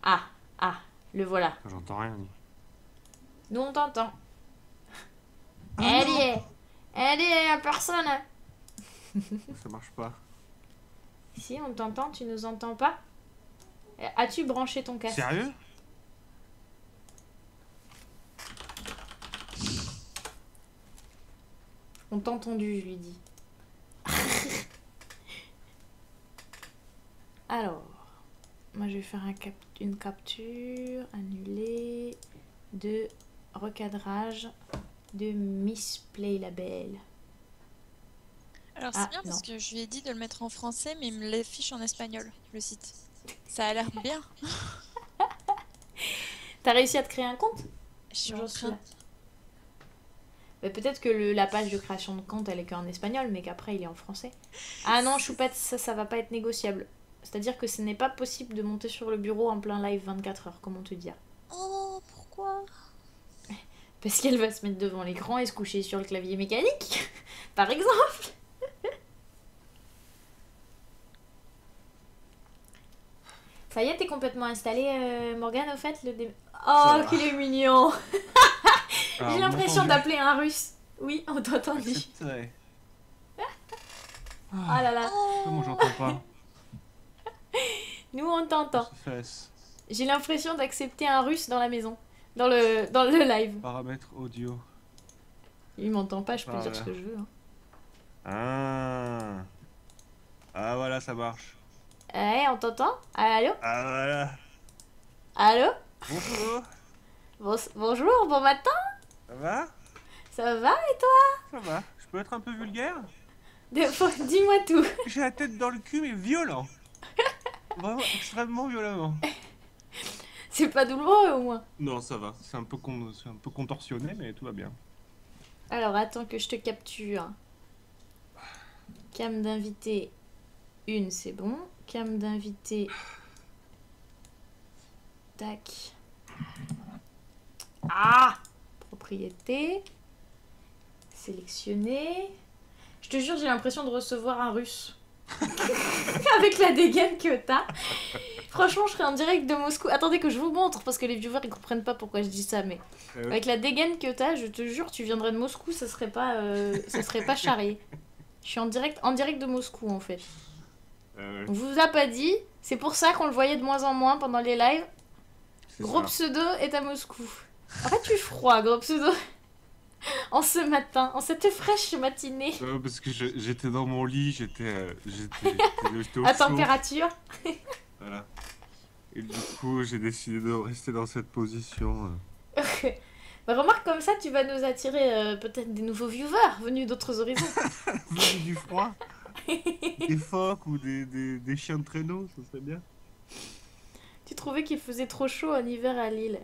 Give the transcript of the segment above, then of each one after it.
Ah, ah, le voilà. J'entends rien. Nous on t'entend. Ah Elle y non! est. Elle y est, y'a personne. Ça marche pas. Si, on t'entend, tu nous entends pas? As-tu branché ton casque? Sérieux? On t'a entendu, je lui dis. Alors, moi je vais faire une capture, annuler, de recadrage de Miss Play Label. Alors Ah, c'est bien non. parce que je lui ai dit de le mettre en français, mais il me l'affiche en espagnol, le site. Ça a l'air bien. T'as réussi à te créer un compte? Je suis J'en en suis train. là. Mais peut-être que la page de création de compte elle est qu'en espagnol, mais qu'après il est en français. Ah non, Choupette, ça va pas être négociable. C'est-à-dire que ce n'est pas possible de monter sur le bureau en plein live 24 heures, comment te dire. Oh, pourquoi? Parce qu'elle va se mettre devant l'écran et se coucher sur le clavier mécanique, par exemple. Ça y est, t'es complètement installé, Morgane, au fait Oh, qu'il est mignon. Alors, J'ai vous l'impression m'entendez? d'appeler un russe. Oui, on t'a entendu. C'est vrai. Oh là là, Comment j'entends pas? nous on t'entend. Se fesse. J'ai l'impression d'accepter un russe dans la maison. Dans le live. Paramètres audio. Il m'entend pas, je peux Voilà. dire ce que je veux. Hein. Ah. Ah voilà, ça marche. Ouais, on t'entend? Allô? Ah voilà. Allô? Bonjour. Bonjour, bon matin? Ça va? Ça va et toi? Ça va. Je peux être un peu vulgaire? Dis-moi tout. J'ai la tête dans le cul, mais violent. Vraiment extrêmement violemment. C'est pas douloureux au moins. Non, ça va. C'est un peu contorsionné, mais tout va bien. Alors attends que je te capture. Cam d'invité 1, c'est bon. Cam d'invité. Tac. Ah! Propriété. Sélectionner. Je te jure, j'ai l'impression de recevoir un russe. Avec la dégaine que t'as. Franchement, je serais en direct de Moscou. Attendez que je vous montre parce que les viewers ils comprennent pas pourquoi je dis ça, mais avec la dégaine que t'as, je te jure, tu viendrais de Moscou, ça serait pas charrié. Je suis en direct de Moscou en fait. On vous a pas dit, c'est pour ça qu'on le voyait de moins en moins pendant les lives. Gros pseudo est à Moscou. En fait, tu es froid, gros pseudo. En ce matin, en cette fraîche matinée. Parce que j'étais dans mon lit, j'étais au À chaud. température. Voilà. Et du coup, j'ai décidé de rester dans cette position. Bah, remarque, comme ça, tu vas nous attirer peut-être des nouveaux viewers venus d'autres horizons. Venus du froid. Des phoques ou des chiens de traîneau, ça serait bien. Tu trouvais qu'il faisait trop chaud en hiver à Lille?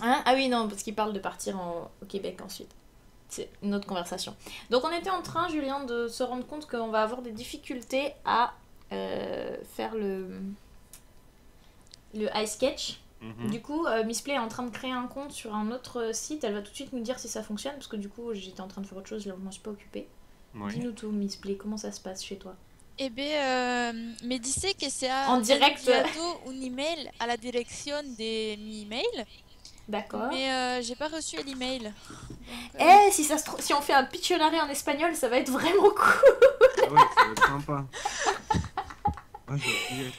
Hein? Ah oui, non, parce qu'il parle de partir au Québec ensuite. C'est une autre conversation. Donc on était en train, Julien, de se rendre compte qu'on va avoir des difficultés à faire le ice sketch. Du coup, Miss Play est en train de créer un compte sur un autre site. Elle va tout de suite nous dire si ça fonctionne, parce que du coup, j'étais en train de faire autre chose, je ne m'en suis pas occupée. Oui. Dis-nous tout, Miss Play, comment ça se passe chez toi? Eh bien, me dice que se ha En direct. enviado un email à la direction de mi email, D'accord. mais j'ai pas reçu l'email. Eh, si on fait un Pictionary en espagnol, ça va être vraiment cool. Ah ouais, ça va être sympa. Ouais, j'ai oublié.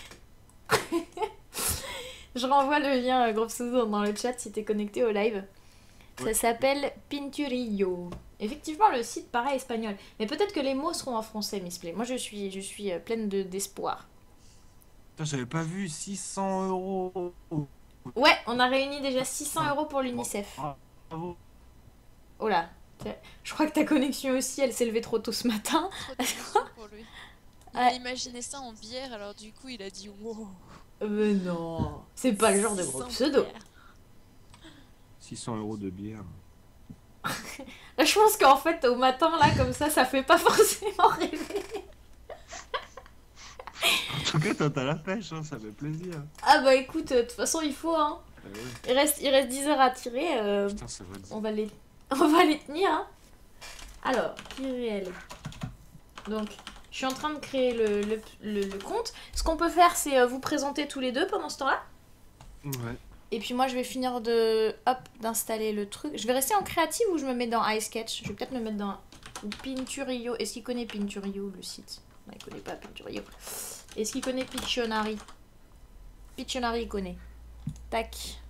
Je renvoie le lien gros pseudo dans le chat si t'es connecté au live. Ça s'appelle Pinturillo. Effectivement, le site paraît espagnol. Mais peut-être que les mots seront en français, Miss Play. Moi, je suis pleine d'espoir. Putain, j'avais pas vu 600 €. Ouais, on a réuni déjà 600 € pour l'UNICEF. Bravo. Oh là. Je crois que ta connexion aussi, elle s'est levée trop tôt ce matin. Trop d'émotion pour lui. Il Ouais. imaginait ça en bière, alors du coup il a dit wow. Mais non, c'est pas le genre de gros 600 pseudo. bières. 600 € de bière. Là, je pense qu'en fait, au matin, là, comme ça fait pas forcément rêver. En tout cas, t'as la pêche, hein, ça fait plaisir. Ah bah écoute, de toute façon, il faut, hein. Ah ouais. Il reste 10 heures à tirer. Putain, ça va être... On va les tenir, hein. Alors, qui réel. Donc, Je suis en train de créer le compte. Ce qu'on peut faire, c'est vous présenter tous les deux pendant ce temps-là. Ouais. Et puis moi, je vais finir d'installer le truc. Je vais rester en créative ou je me mets dans iSketch. Je vais peut-être me mettre dans Pinturio. Est-ce qu'il connaît Pinturio, le site? Non, il connaît pas Pinturio. Est-ce qu'il connaît Pictionary? Pictionary, il connaît. Tac.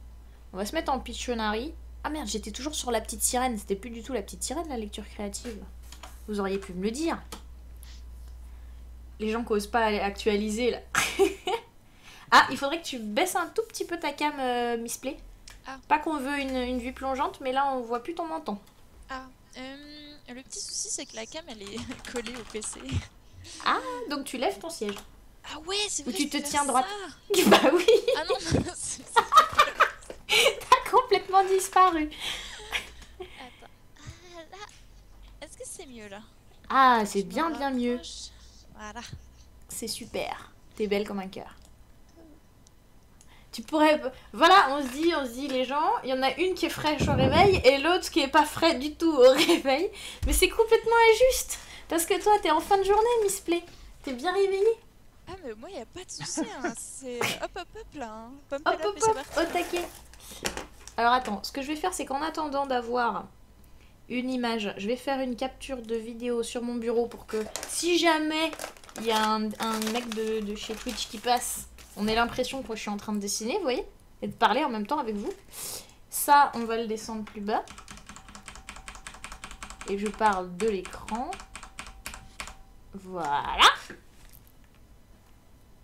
On va se mettre en Pictionary. Ah merde, j'étais toujours sur la petite sirène. C'était plus du tout la petite sirène, la lecture créative. Vous auriez pu me le dire. Les gens qui osent pas aller actualiser, là. Ah, il faudrait que tu baisses un tout petit peu ta cam, Miss Play. Ah. Pas qu'on veut une vue plongeante, mais là, on voit plus ton menton. Ah, le petit souci, c'est que la cam, elle est collée au PC. Donc tu lèves ton siège. Ah ouais, c'est Ou vrai. tu je te peux faire tiens droite. ça. Bah oui, Ah non, t'as complètement disparu. Attends. Ah là. Est-ce que c'est mieux là? Ah, c'est Je me bien mieux. rapproche. Voilà. C'est super. T'es belle comme un cœur. Tu pourrais... Voilà, on se dit les gens, il y en a une qui est fraîche au réveil et l'autre qui est pas fraîche du tout au réveil. Mais c'est complètement injuste. Parce que toi, t'es en fin de journée, Miss Play. T'es bien réveillée. Ah mais moi, y a pas de souci. Hein. C'est hop là. Hein. Pump Hop, it up hop, et c'est hop, parti. au taquet. Alors attends, ce que je vais faire, c'est qu'en attendant d'avoir une image, je vais faire une capture de vidéo sur mon bureau pour que si jamais il y a un mec de chez Twitch qui passe, on ait l'impression que je suis en train de dessiner, vous voyez, et de parler en même temps avec vous. Ça, on va le descendre plus bas. Et je parle de l'écran. Voilà.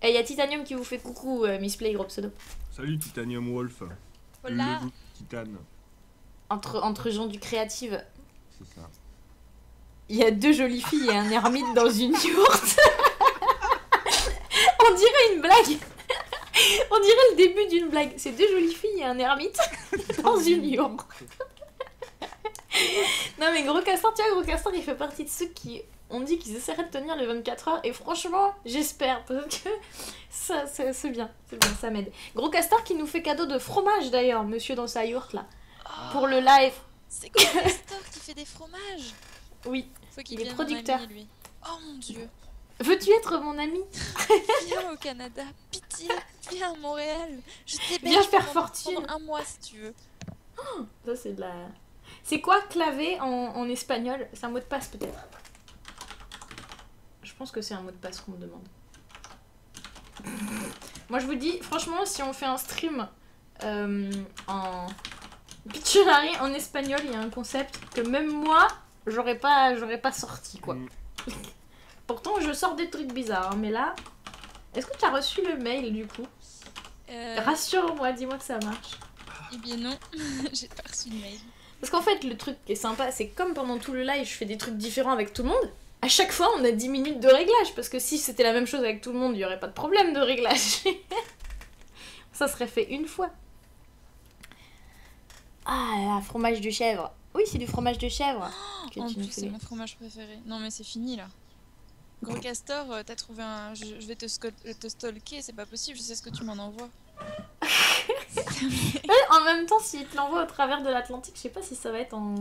Et il y a Titanium qui vous fait coucou, Miss Play, gros pseudo. Salut Titanium Wolf. Hola. Le loup titane. Entre gens du créatif. C'est ça. Il y a deux jolies filles et un ermite dans une yourte. On dirait une blague. On dirait le début d'une blague. C'est deux jolies filles et un ermite dans une yourte. Non mais Gros Castor, tu vois, Gros Castor, il fait partie de ceux qui ont dit qu'ils essaieraient de tenir les 24 heures. Et franchement, j'espère. Parce que ça, c'est bien, ça m'aide. Gros Castor qui nous fait cadeau de fromage d'ailleurs, monsieur dans sa yourte là. Pour le live. C'est quoi Castor qui fait des fromages? Oui. Faut qu'il Il est vienne producteur. mon ami, lui. Oh mon dieu. Veux-tu être mon ami? Viens au Canada, pitié, viens à Montréal. Je Viens t'héberge faire pendant fortune. un mois si tu veux. Ça c'est de la... C'est quoi clavé en espagnol? C'est un mot de passe peut-être? Je pense que c'est un mot de passe qu'on me demande. Moi je vous dis, franchement, si on fait un stream en Pictionary en espagnol, il y a un concept que même moi, j'aurais pas sorti quoi. Pourtant je sors des trucs bizarres, hein, mais là... Est-ce que tu as reçu le mail du coup? Rassure-moi, dis-moi que ça marche. Eh bien non, j'ai pas reçu de mail. Parce qu'en fait, le truc qui est sympa, c'est que comme pendant tout le live, je fais des trucs différents avec tout le monde, à chaque fois, on a 10 minutes de réglage. Parce que si c'était la même chose avec tout le monde, il n'y aurait pas de problème de réglage. Ça serait fait une fois. Ah, la fromage de chèvre. Oui, c'est du fromage de chèvre. Que En tu nous plus, c'est fais. mon fromage préféré. Non mais c'est fini là. Gros Castor, t'as trouvé un... Je vais te stalker, c'est pas possible, je sais ce que tu m'en envoies. En même temps, s'il te l'envoie au travers de l'Atlantique, je sais pas si ça va être en...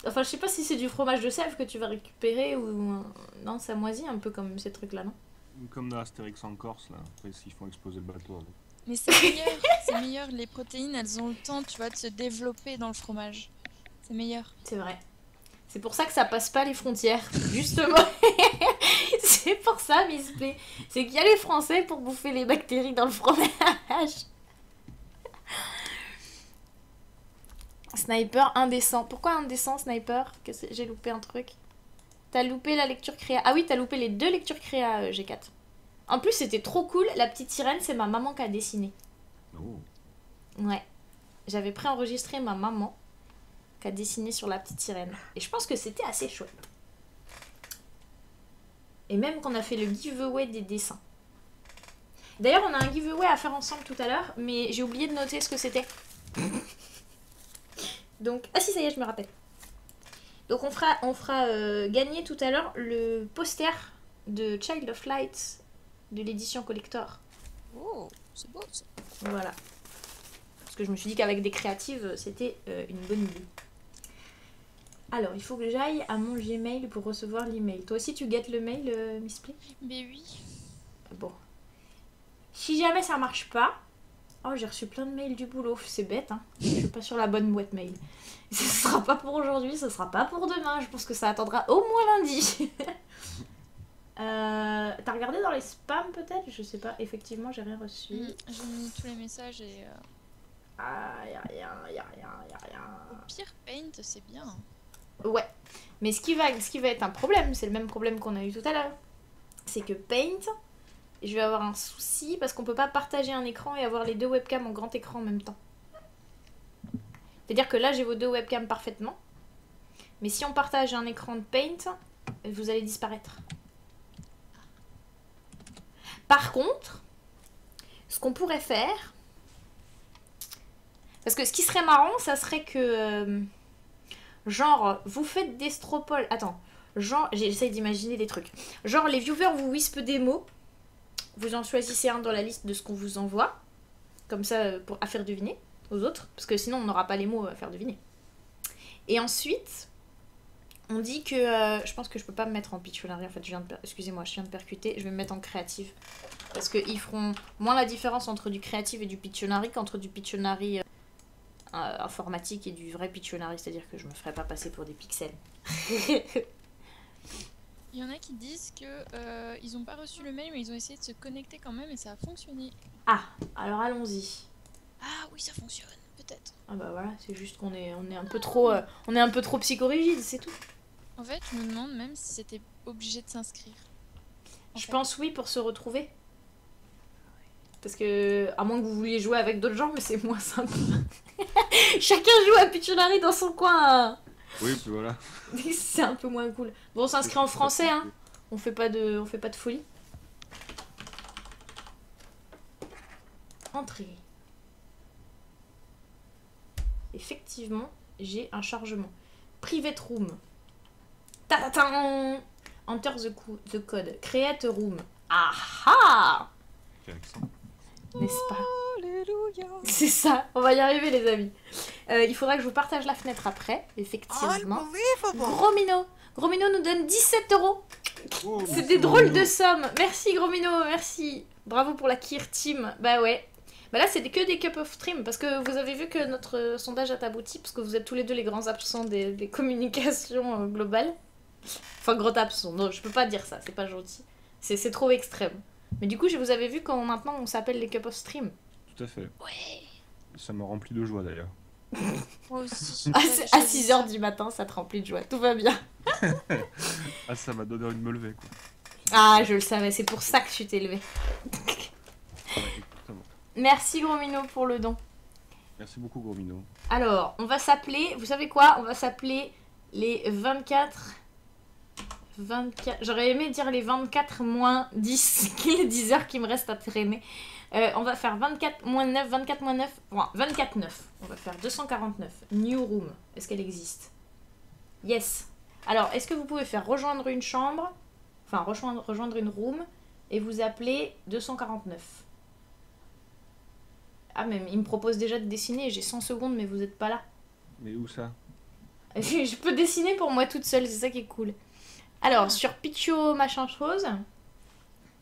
Enfin, je sais pas si c'est du fromage de sèvres que tu vas récupérer ou... Non, ça moisit un peu comme ces trucs-là, non? Comme dans Astérix en Corse, là. Après, s'ils font exploser le bateau. Avec. Mais c'est meilleur, les protéines, elles ont le temps, tu vois, de se développer dans le fromage. C'est meilleur. C'est vrai. C'est pour ça que ça passe pas les frontières, justement. C'est pour ça, Miss Play. C'est qu'il y a les Français pour bouffer les bactéries dans le fromage. Sniper indécent. Pourquoi indécent, Sniper? J'ai loupé un truc. T'as loupé la lecture créa. Ah oui, t'as loupé les 2 lectures créa, G4. En plus, c'était trop cool. La petite sirène, c'est ma maman qui a dessiné. Oh. Ouais. J'avais préenregistré ma maman qui a dessiné sur la petite sirène. Et je pense que c'était assez chouette. Et même qu'on a fait le giveaway des dessins. D'ailleurs, on a un giveaway à faire ensemble tout à l'heure, mais j'ai oublié de noter ce que c'était. Donc, ah si, ça y est, je me rappelle. Donc on fera gagner tout à l'heure le poster de Child of Light de l'édition collector. Oh, c'est beau ça. Voilà. Parce que je me suis dit qu'avec des créatives, c'était une bonne idée. Alors, il faut que j'aille à mon Gmail pour recevoir l'email. Toi aussi, tu guettes le mail, Miss Play? Mais oui. Bon. Si jamais ça marche pas... Oh, j'ai reçu plein de mails du boulot. C'est bête, hein. Je suis pas sur la bonne boîte mail. Ce sera pas pour aujourd'hui, ce sera pas pour demain. Je pense que ça attendra au moins lundi. T'as regardé dans les spams peut-être? Je sais pas. Effectivement, j'ai rien reçu. J'ai mis tous les messages et... Ah, y'a rien, y'a rien, y'a rien. Au pire, Paint, c'est bien. Ouais. Mais ce qui va être un problème, c'est le même problème qu'on a eu tout à l'heure. C'est que Paint, je vais avoir un souci parce qu'on peut pas partager un écran et avoir les deux webcams en grand écran en même temps. C'est-à-dire que là, j'ai vos deux webcams parfaitement. Mais si on partage un écran de Paint, vous allez disparaître. Par contre, ce qu'on pourrait faire... Parce que ce qui serait marrant, ça serait que... genre, vous faites des stropoles... Attends. Genre, j'essaye d'imaginer des trucs. Genre, les viewers vous whisper des mots. Vous en choisissez un dans la liste de ce qu'on vous envoie. Comme ça, à faire deviner aux autres. Parce que sinon, on n'aura pas les mots à faire deviner. Et ensuite, on dit que... je pense que je peux pas me mettre en Pictionary. En fait, excusez-moi, je viens de percuter. Je vais me mettre en créative. Parce qu'ils feront moins la différence entre du créative et du Pictionary qu'entre du Pictionary informatique et du vrai Pictionary. C'est-à-dire que je me ferai pas passer pour des pixels. Il y en a qui disent que ils ont pas reçu le mail, mais ils ont essayé de se connecter quand même et ça a fonctionné. Ah, alors allons-y. Ah oui, ça fonctionne, peut-être. Ah bah voilà, c'est juste qu'on est un peu trop on est un peu trop psychorigide, c'est tout. En fait, je me demande même si c'était obligé de s'inscrire. Je pense oui pour se retrouver. Parce que, à moins que vous vouliez jouer avec d'autres gens, mais c'est moins sympa. Chacun joue à Pictionary dans son coin. Oui, puis voilà. C'est un peu moins cool. Bon, on s'inscrit en français, hein. On fait pas de folie. Entrée. Effectivement, j'ai un chargement. Private room. Ta-ta-ta. Enter the code. Create a room. Ah! Quel accent. N'est-ce pas? Alléluia. C'est ça, on va y arriver les amis. Il faudra que je vous partage la fenêtre après, effectivement. Gros Minot nous donne 17 €. Oh, C'est des drôles de sommes. Merci Gros Minot, merci. Bravo pour la Kier Team. Bah ouais. Bah là c'est que des cup of stream parce que vous avez vu que notre sondage a abouti parce que vous êtes tous les deux les grands absents des communications globales. Enfin gros absents, non je peux pas dire ça, c'est pas gentil. C'est trop extrême. Mais du coup vous avez vu quand maintenant on s'appelle les cup of stream. Tout à fait. Ouais. Ça me remplit de joie d'ailleurs. Moi aussi. À 6h du matin ça te remplit de joie, tout va bien. Ah, ça m'a donné envie de me lever quoi. Ah je le savais, c'est pour ça que je t'ai levé. Ouais, exactement. Merci Gros Minot pour le don. Merci beaucoup, Gros Minot. Alors, on va s'appeler, vous savez quoi? On va s'appeler les 24... J'aurais aimé dire les 24 moins 10, les 10 heures qui me restent à traîner. On va faire 24 moins 9, 24 moins 9, enfin, 24 9. On va faire 249. New room. Est-ce qu'elle existe? Yes. Alors, est-ce que vous pouvez faire rejoindre une chambre, enfin rejoindre une room, et vous appeler 249? Ah, mais il me propose déjà de dessiner, j'ai 100 secondes, mais vous n'êtes pas là. Mais où ça? Je peux dessiner pour moi toute seule, c'est ça qui est cool. Alors, sur Picho machin chose,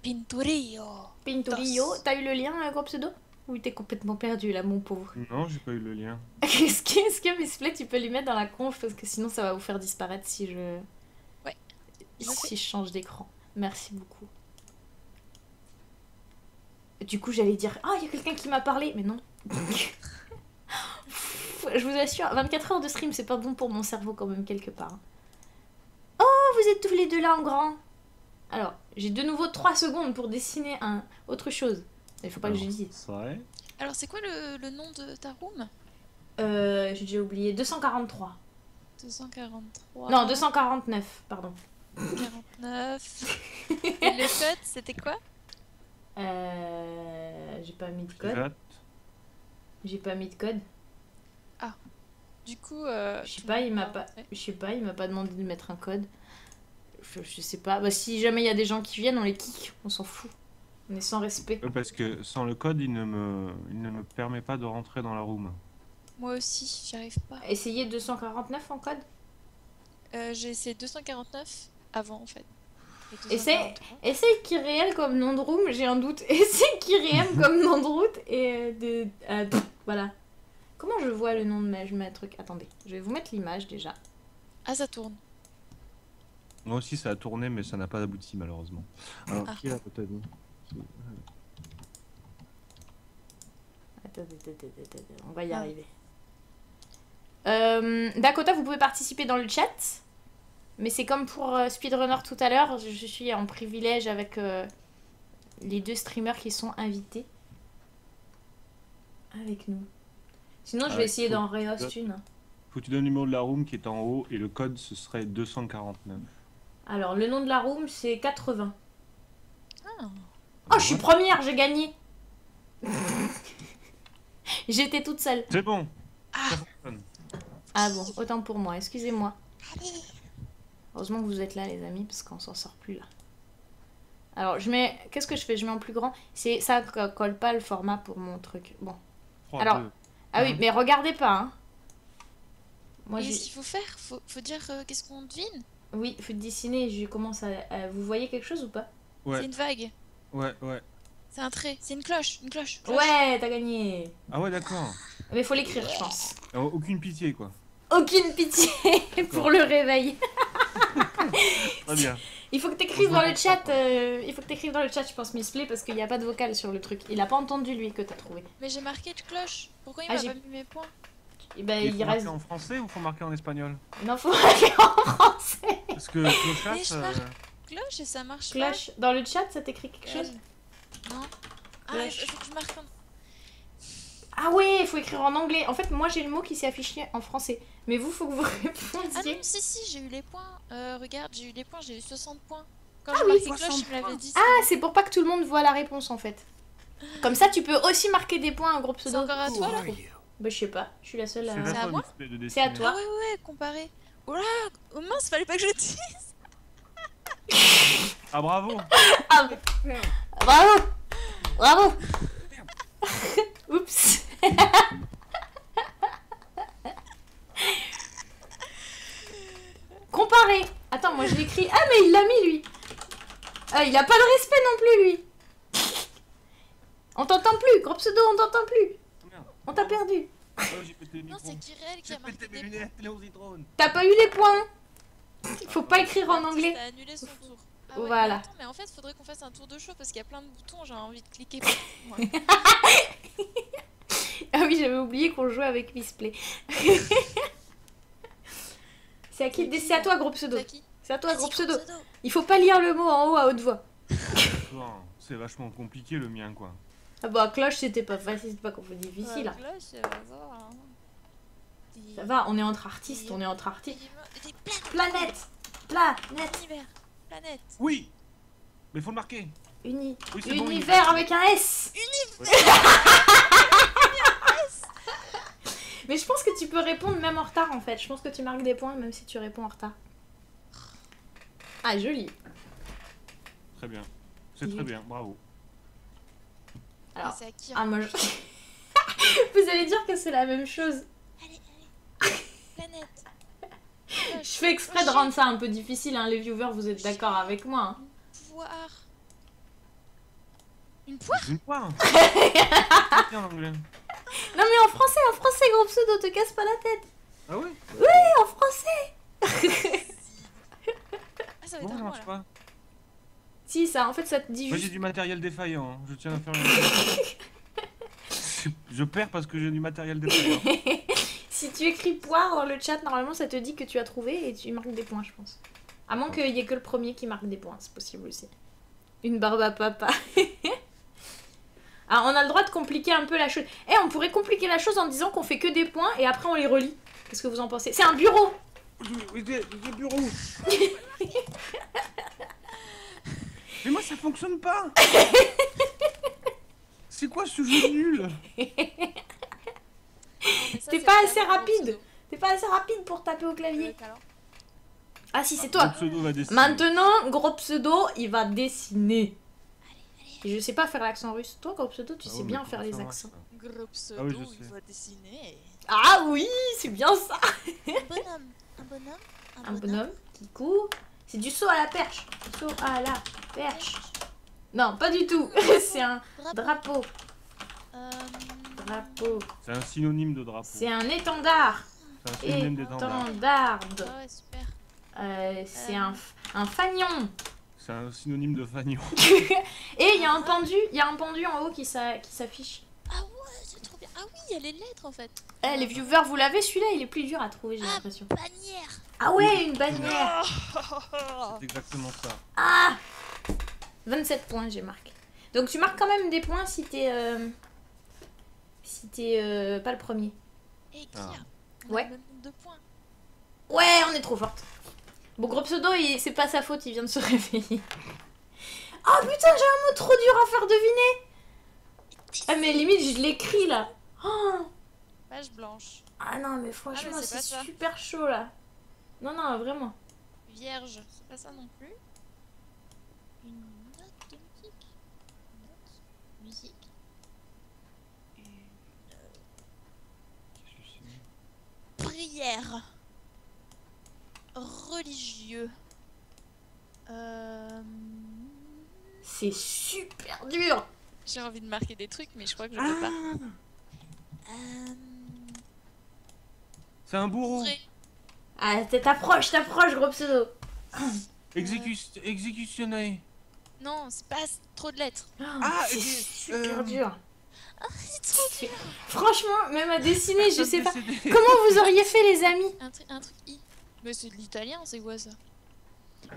Pinturillo. Pinturillo, t'as eu le lien, gros pseudo? Ou t'es complètement perdu là, mon pauvre? Non, j'ai pas eu le lien. Est-ce que Miss Play, tu peux lui mettre dans la conf parce que sinon ça va vous faire disparaître si je... Ouais. Si je change d'écran. Merci beaucoup. Du coup, j'allais dire, ah, il y a quelqu'un qui m'a parlé, mais non. Je vous assure, 24 heures de stream, c'est pas bon pour mon cerveau quand même, quelque part. Oh, vous êtes tous les deux là en grand. Alors, j'ai de nouveau 3 secondes pour dessiner autre chose. Il faut pas que je dise. C'est vrai? Alors, c'est quoi le nom de ta room? J'ai déjà oublié. 243. 243. Non, 249, pardon. 49. Et le code, c'était quoi? J'ai pas mis de code. Pirate. J'ai pas mis de code. Du coup, Je sais pas, il m'a pas demandé de mettre un code. Je sais pas. Bah, si jamais il y a des gens qui viennent, on les kick. On s'en fout. On est sans respect. Parce que sans le code, il ne me permet pas de rentrer dans la room. Moi aussi, j'y arrive pas. Essayez 249 en code. J'ai essayé 249 avant en fait. Et Essaye 243. essaye Kyriel comme nom de room, j'ai un doute. Essaye Kyriel comme nom de route et voilà. Comment je vois le nom de ma truc? Attendez, je vais vous mettre l'image déjà. Ah, ça tourne. Moi aussi, ça a tourné, mais ça n'a pas abouti, malheureusement. Alors, Ah. qui est là, peut-être Attendez, on va y Ah. arriver. Dakota, vous pouvez participer dans le chat. Mais c'est comme pour Speedrunner tout à l'heure, je suis en privilège avec les 2 streamers qui sont invités avec nous. Sinon, je vais essayer d'en rehost une. Faut que tu donnes le numéro de la room qui est en haut et le code ce serait 249. Alors, le nom de la room, c'est 80. Ah. Oh, je suis première, j'ai gagné. J'étais toute seule. C'est bon. Ah. Ça fonctionne. Ah bon, autant pour moi, excusez-moi. Allez. Heureusement que vous êtes là, les amis, parce qu'on s'en sort plus là. Alors, je mets... Qu'est-ce que je fais? Je mets en plus grand. Ça colle pas le format pour mon truc. Bon. 3, Alors- 2. Ah oui, mais regardez pas, hein. Moi, Et j'ai... ce qu'il faut faire, faut dire qu'est-ce qu'on devine. Oui, faut dessiner. Je commence à... Vous voyez quelque chose ou pas? C'est Ouais, une vague, ouais. c'est un trait, c'est une cloche, une cloche. Ouais, t'as gagné. Ah ouais, d'accord. Mais faut l'écrire, je pense. Aucune pitié, quoi. Aucune pitié pour le réveil. Très bien. Il faut que t'écrives dans le chat. Il faut que t'écrives dans le chat, je pense, Missplay, parce qu'il n'y a pas de vocal sur le truc. Il a pas entendu lui que t'as trouvé. Mais j'ai marqué de cloche. Pourquoi il Ah, m'a j'ai- pas mis mes points? Et ben, Il il faut reste. marquer en français ou faut marquer en espagnol? Non, faut marquer en français. Parce que Mais clochasse, je marque. Cloche et ça marche Cloche. Dans le chat, ça t'écrit quelque pas. chose? Non. Ah, Cloche. il faut que je marque en... Ah ouais, il faut écrire en anglais. En fait, moi j'ai le mot qui s'est affiché en français. Mais vous, faut que vous Ah répondiez. non, si, j'ai eu les points. Regarde, j'ai eu les points, j'ai eu 60 points. Quand Ah j'ai oui, marqué 60 cloche, il me points. l'avait dit. Ah, c'est pour pas que tout le monde voit la réponse en fait. Comme ça, tu peux aussi marquer des points à un groupe C'est pseudo. encore à toi là? Bah, je sais pas, je suis la seule à. à moi C'est à toi. Ah ouais, comparé. Oh là, oh mince, fallait pas que je le dise. Ah bravo. Ah, bravo! Bravo! Oups! Comparer! Attends, moi je l'écris. Ah, mais il l'a mis lui! Ah, il a pas de respect non plus lui! On t'entend plus! Gros pseudo, on t'entend plus! On t'a perdu! Oh, j'ai pété le Non, micro. c'est Kirel qui J'ai a marqué pété mes des points. lunettes, Léo Zitrone. T'as pas eu les points! Faut pas écrire en anglais. T'as annulé son tour. Ah ouais, Voilà. mais attends, mais en fait, faudrait qu'on fasse un tour de chaud parce qu'il y a plein de boutons, j'ai envie de cliquer partout. moi. Ah oui, j'avais oublié qu'on jouait avec Missplay. C'est à qui? C'est à toi, gros pseudo. T'as qui? C'est à toi, Vas-y, gros pseudo. pseudo. Il faut pas lire le mot en haut à haute voix. D'accord. C'est vachement compliqué le mien, quoi. Ah bah, cloche, c'était pas facile, c'était pas qu'on fait difficile. hein. Cloche, ça va. Hein. Ça va, on est entre artistes, on est entre artistes. Des planètes. Planète! Planète! Univers. Planète. Oui. Mais faut le marquer. Uni. Oui, c'est bon, Univers avec un S! Ouais. Mais je pense que tu peux répondre même en retard en fait. Je pense que tu marques des points même si tu réponds en retard. Ah, joli. Très bien. C'est très bien, bravo. Alors, Ah, c'est à qui? ah, moi je. Vous allez dire que c'est la même chose. Allez. Planète. Je fais exprès de rendre ça un peu difficile, hein. Les viewers, vous êtes d'accord avec moi. Hein. Poire. Une poire? Une poire. C'est en anglais. Non mais en français, gros pseudo, te casse pas la tête. Ah ouais. Oui, en français. Ah, ça va être Bon, à ça moi marche là. pas. Si, ça, en fait, ça te dit Moi j'ai juste. du matériel défaillant, hein. Je tiens à faire Je perds parce que j'ai du matériel défaillant. Si tu écris poire dans le chat, normalement, ça te dit que tu as trouvé et tu marques des points, je pense. À moins qu'il y ait que le premier qui marque des points, c'est possible aussi. Une barbe à papa. Ah, on a le droit de compliquer un peu la chose. Eh, on pourrait compliquer la chose en disant qu'on fait que des points et après on les relie. Qu'est-ce que vous en pensez? C'est un bureau! Oui, le bureau. Mais moi ça fonctionne pas. C'est quoi ce jeu nul? Non, mais ça, T'es c'est pas le assez talent, rapide. pseudo. T'es pas assez rapide pour taper au clavier. Le talent. Ah si, c'est toi. Le pseudo va dessiner. Maintenant, gros pseudo, il va dessiner. Et je sais pas faire l'accent russe. Toi, gros pseudo, tu Ah sais ouais, bien mais faire comment les ça marche, accents. ça Gros pseudo, je il sais. va dessiner. Ah oui, c'est bien ça. Un bonhomme. Un bonhomme. Un bonhomme qui court. C'est du saut à la perche. Saut à la perche. Non, pas du tout. C'est un drapeau. Drapeau. C'est un synonyme de drapeau. C'est un étendard. C'est un synonyme d'étendard. Étendarde. Ah ouais, super. C'est un fanion. C'est un synonyme de fagnon. Et il y a un pendu en haut qui s'affiche. Ah ouais, c'est trop bien. Ah oui, il y a les lettres en fait. Eh, les viewers, vous l'avez celui-là, il est plus dur à trouver, j'ai l'impression. Bannière. Ah ouais, une bannière. C'est exactement ça. Ah 27 points, j'ai marqué. Donc tu marques quand même des points si t'es pas le premier. Et qui Ah. a Ouais. le même nombre de points. Ouais, on est trop forte. Bon, gros pseudo, c'est pas sa faute, il vient de se réveiller. Oh putain, j'ai un mot trop dur à faire deviner. Ah mais limite, je l'écris là. Oh. Page blanche. Ah non, mais franchement, Ah, mais c'est c'est pas ça. super chaud là. Non, non, vraiment. Vierge, c'est pas ça non plus. Une note de musique. Une note musique. Une prière. Religieux. C'est super dur. J'ai envie de marquer des trucs, mais je crois que je peux pas. C'est un bourreau. Bourré. Ah, t'approches, gros pseudo. Exécutionné. Non, c'est pas trop de lettres. Ah, c'est super dur. C'est trop dur. Franchement, même à dessiner, je sais pas. Décédé. Comment vous auriez fait, les amis? Un truc I. Mais c'est de l'italien, c'est quoi ça?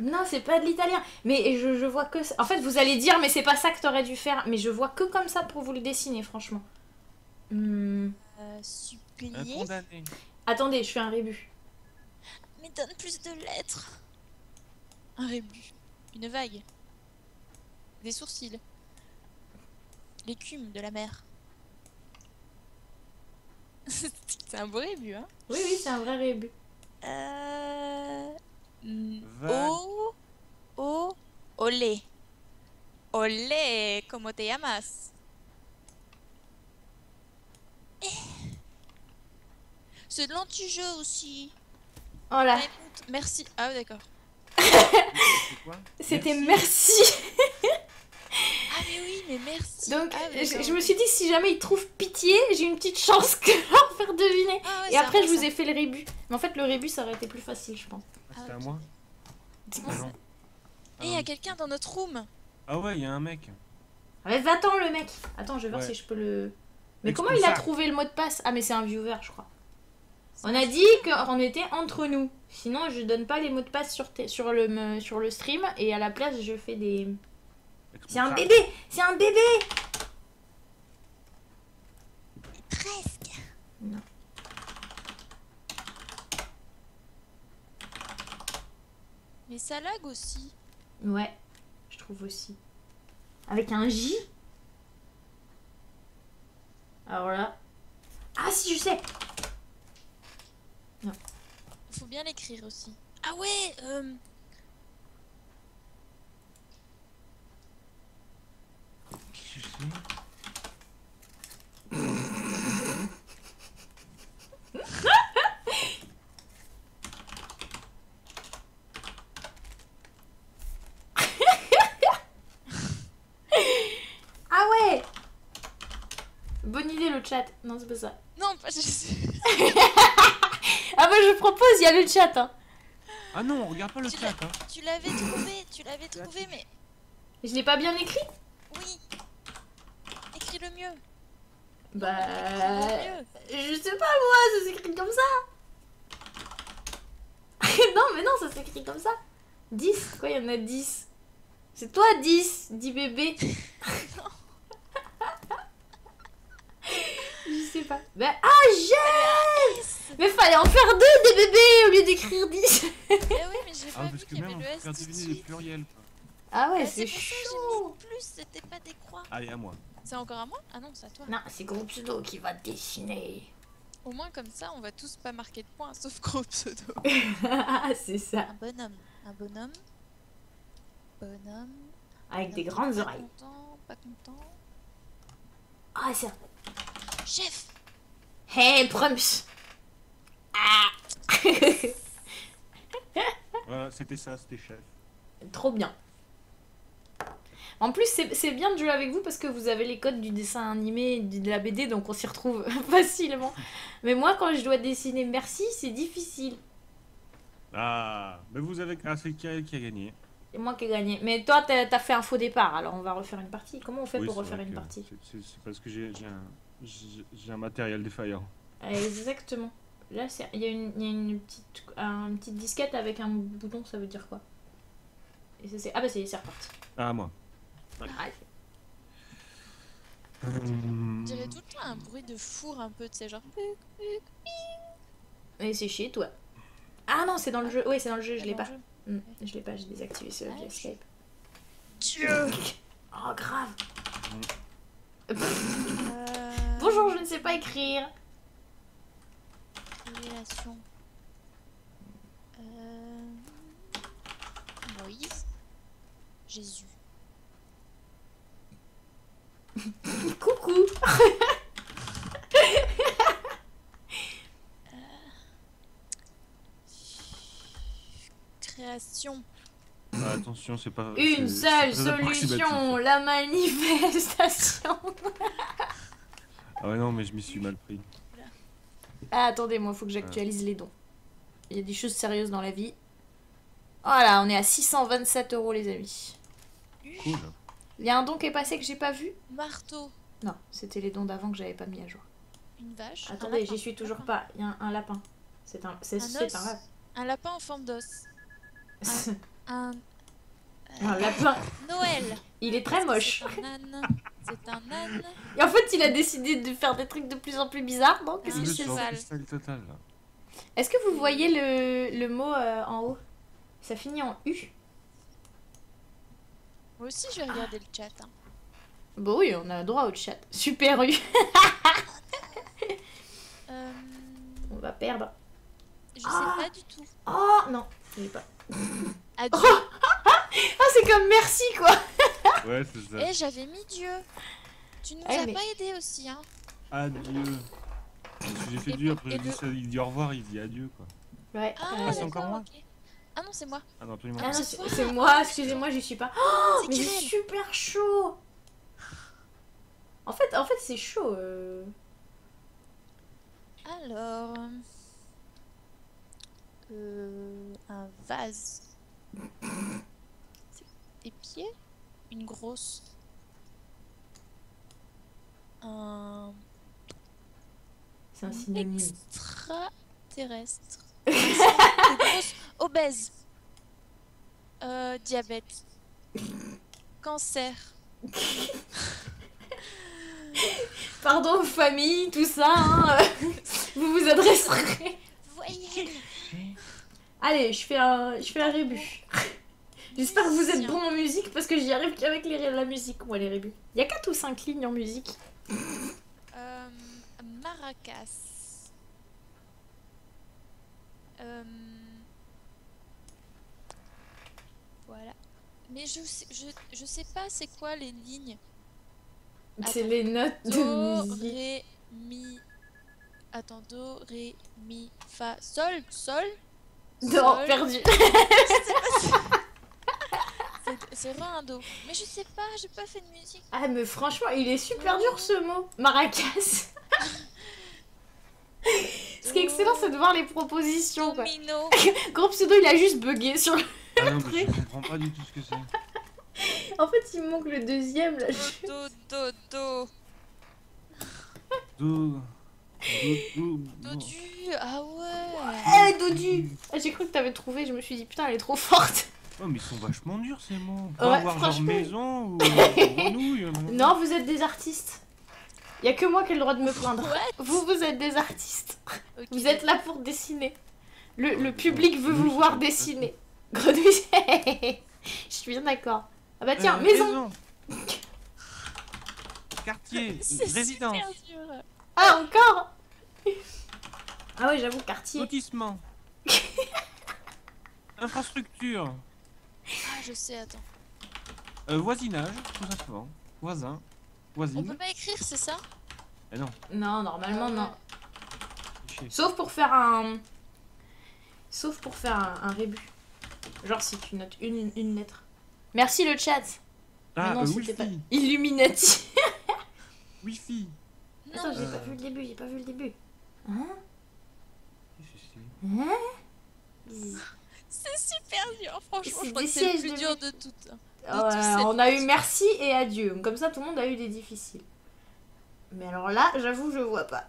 Non, c'est pas de l'italien. Mais je vois que ça. En fait, vous allez dire, mais c'est pas ça que t'aurais dû faire. Mais je vois que comme ça pour vous le dessiner, franchement. Un Supplier. condamné. Attendez, je fais un rébut. Mais donne plus de lettres. Un rébut. Une vague. Des sourcils. L'écume de la mer. C'est un beau rébut, hein. Oui, oui, c'est un vrai rébut. Vague. Olé. Olé, como te llamas? C'est de l'anti-jeu aussi. Oh là, Ah, écoute, merci. Ah, d'accord. C'est quoi? c'était merci. Ah, mais oui, mais merci. Donc, Ah, je me suis dit, si jamais ils trouvent pitié, j'ai une petite chance que leur faire deviner. Ah, ouais, Et c'est après, vrai, je vous ça. ai fait le rébut. Mais en fait, le rébut, ça aurait été plus facile, je pense. Ah, c'était à moi? Ah, non. Eh, il y a quelqu'un dans notre room. Ah ouais, il y a un mec. Ah, mais va-t'en, le mec. Attends, je vais voir Ouais. si je peux le... Mais comment Expulse il a ça. trouvé le mot de passe? Ah, mais c'est un viewer, je crois. On a dit qu'on était entre nous. Sinon, je donne pas les mots de passe sur le stream. Et à la place, je fais des... C'est un bébé! C'est un bébé! Presque. Non. Mais ça lag aussi. Ouais, je trouve aussi. Avec un J. Alors là... Ah si, je sais! Faut bien l'écrire aussi. Ah ouais, Je sais. Ah ouais! Bonne idée le chat. Non, c'est pas ça. non, pas je sais. Ah bah je propose, il y a le chat. Hein. Ah non, regarde pas le Tu chat. Hein. Tu l'avais trouvé, mais Je l'ai pas bien écrit? oui. Écris le mieux. Bah... Le mieux. Je sais pas moi, ça s'écrit comme ça. Non mais non, ça s'écrit comme ça. 10, quoi, il y en a 10. C'est toi 10, 10 bébés. Je sais pas. Bah, ah j'aime. Mais fallait en faire 2 des bébés au lieu d'écrire 10. Eh oui, mais j'ai Ah pas vu parce que qu'il y avait même on le peut S faire tout de deviner des suite. pluriels. Quoi. Ah ouais, Ah, c'est pour ça que j'ai chaud. mis plus, c'était pas des croix. Allez, à moi. C'est encore à moi? Ah non, c'est à toi. Non, c'est Gros Pseudo qui va dessiner. Au moins comme ça, on va tous pas marquer de points, sauf gros pseudo. Ah, c'est ça. Un bonhomme. Un bonhomme. Bonhomme. Avec des Bonhomme grandes pas oreilles. Content, pas content. Ah, c'est... Chef. Hey, Prums. Ah. Voilà, c'était ça, c'était chef. Trop bien. En plus, c'est bien de jouer avec vous parce que vous avez les codes du dessin animé, de la BD, donc on s'y retrouve facilement. Mais moi, quand je dois dessiner Merci, c'est difficile. Ah, mais vous avez... Ah, c'est Kirill qui a gagné. C'est moi qui ai gagné. Mais toi, t'as fait un faux départ, alors on va refaire une partie. Comment on fait Oui, pour c'est refaire vrai une que partie? c'est parce que j'ai un matériel défaillant. Exactement. Là, il y a une petite disquette avec un bouton, ça veut dire quoi? Et ça, ah bah c'est reparti. Ah, moi. Allez. On dirait tout le temps un bruit de four un peu, tu sais, genre. Et c'est chez toi. Ah non, c'est dans le jeu. Oui, c'est dans le jeu, je l'ai Dans pas. le jeu. Je l'ai pas, j'ai désactivé ce via Skype. Dieu. Oh, grave. Euh, Bonjour, je ne sais pas écrire. Révélation. Moïse. Jésus. Coucou. Création. Ah, attention, c'est pas... Une c'est seule très approximatif. solution, la manifestation. Ah ouais, non, mais je m'y suis mal pris. Ah, attendez, moi, faut que j'actualise les dons. Il y a des choses sérieuses dans la vie. Voilà, on est à 627 €, les amis. Cool. Il y a un don qui est passé que j'ai pas vu? Marteau. Non, c'était les dons d'avant que j'avais pas mis à jour. Une vache. Attendez, j'y suis toujours pas. Il y a un lapin. C'est un os. rêve. Un lapin en forme d'os. Un Un lapin. Noël. Il est très moche. C'est un âne. C'est un âne. Et en fait, il a décidé de faire des trucs de plus en plus bizarres, non? Qu'est-ce Un qui Vous se êtes passe? sur cheval. freestyle total, là. Est-ce que vous voyez le mot en haut? Ça finit en U. Moi aussi, je vais regarder le chat. Hein. Bah oui, on a droit au chat. Super U. Euh, On va perdre. je sais pas du tout. Oh non, il est pas. Adieu. Ah, c'est comme merci quoi. Ouais, c'est ça. Eh, j'avais mis Dieu. Tu nous Eh, as mais- pas aidé aussi, hein. Adieu. Parce que j'ai fait Et Dieu, pour- après et j'ai dit le- ça, il dit au revoir, il dit adieu, quoi. Ouais. Ah, c'est encore d'accord, moi ok. Ah non, c'est moi. Ah non, absolument Ah pas. non, c'est toi. c'est moi, excusez-moi, j'y suis pas. Oh, C'est mais j'ai Kirel. super chaud. En fait c'est chaud. Alors. Un vase. Des pieds. Une grosse. Un C'est un synonyme. extraterrestre. Une grosse obèse. Diabète. Cancer. Pardon, famille, tout ça, hein. Vous vous adresserez. Voyelle. Allez, je fais un rébut. J'espère que vous êtes Musicien. bons en musique parce que j'y arrive qu'avec la musique, moi, les rébus. Il y a 4 ou 5 lignes en musique. Maracas. Voilà. Mais je sais pas c'est quoi les lignes. C'est Attends. les notes Do, de musique. ré, mi. Attends, do, ré, mi, fa, sol, sol. Non, sol. perdu. C'est re un do. Mais je sais pas, j'ai pas fait de musique. Ah, mais franchement, il est super dur ce mot. Maracas. Ce qui est excellent, c'est de voir les propositions. Quoi. Domino. Gros pseudo, il a juste bugué sur le... Ah non, mais je comprends pas du tout ce que c'est. En fait, il me manque le deuxième là. Do. Do... Dodu. Ah ouais. Eh, Dodu. Ah, j'ai cru que t'avais trouvé, je me suis dit putain, elle est trop forte. Oh, mais ils sont vachement durs ces mots. Ouais, Pas avoir genre franchement. maison ou grenouille. Non, vous êtes des artistes. Y a que moi qui ai le droit de me plaindre. What? Vous êtes des artistes. Ok. Vous êtes là pour dessiner. Le public veut vous voir dessiner. Grenouille. Je suis bien d'accord. Ah bah tiens, maison. Quartier. C'est Résidence. super dur. Ah, encore. Ah ouais, j'avoue, quartier. Lotissement. Infrastructure. Ah, je sais, attends. Voisinage, tout simplement. Voisin. On Voisine. peut pas écrire, c'est ça? Eh non. Non, normalement, non. Chier. Sauf pour faire un... Sauf pour faire un rébut. Genre si tu notes une lettre. Merci le chat. Ah, non, c'était Wi-Fi. pas Illuminati. Wi-Fi. Attends, j'ai Non. pas vu le début, j'ai pas vu le début. Hein? Si, si. Hein? C'est super dur, franchement. C'est Je crois des que c'est le sièges plus de dur vie. de toutes. On a eu merci et adieu. Comme ça, tout le monde a eu des difficiles. Mais alors là, j'avoue, je vois pas.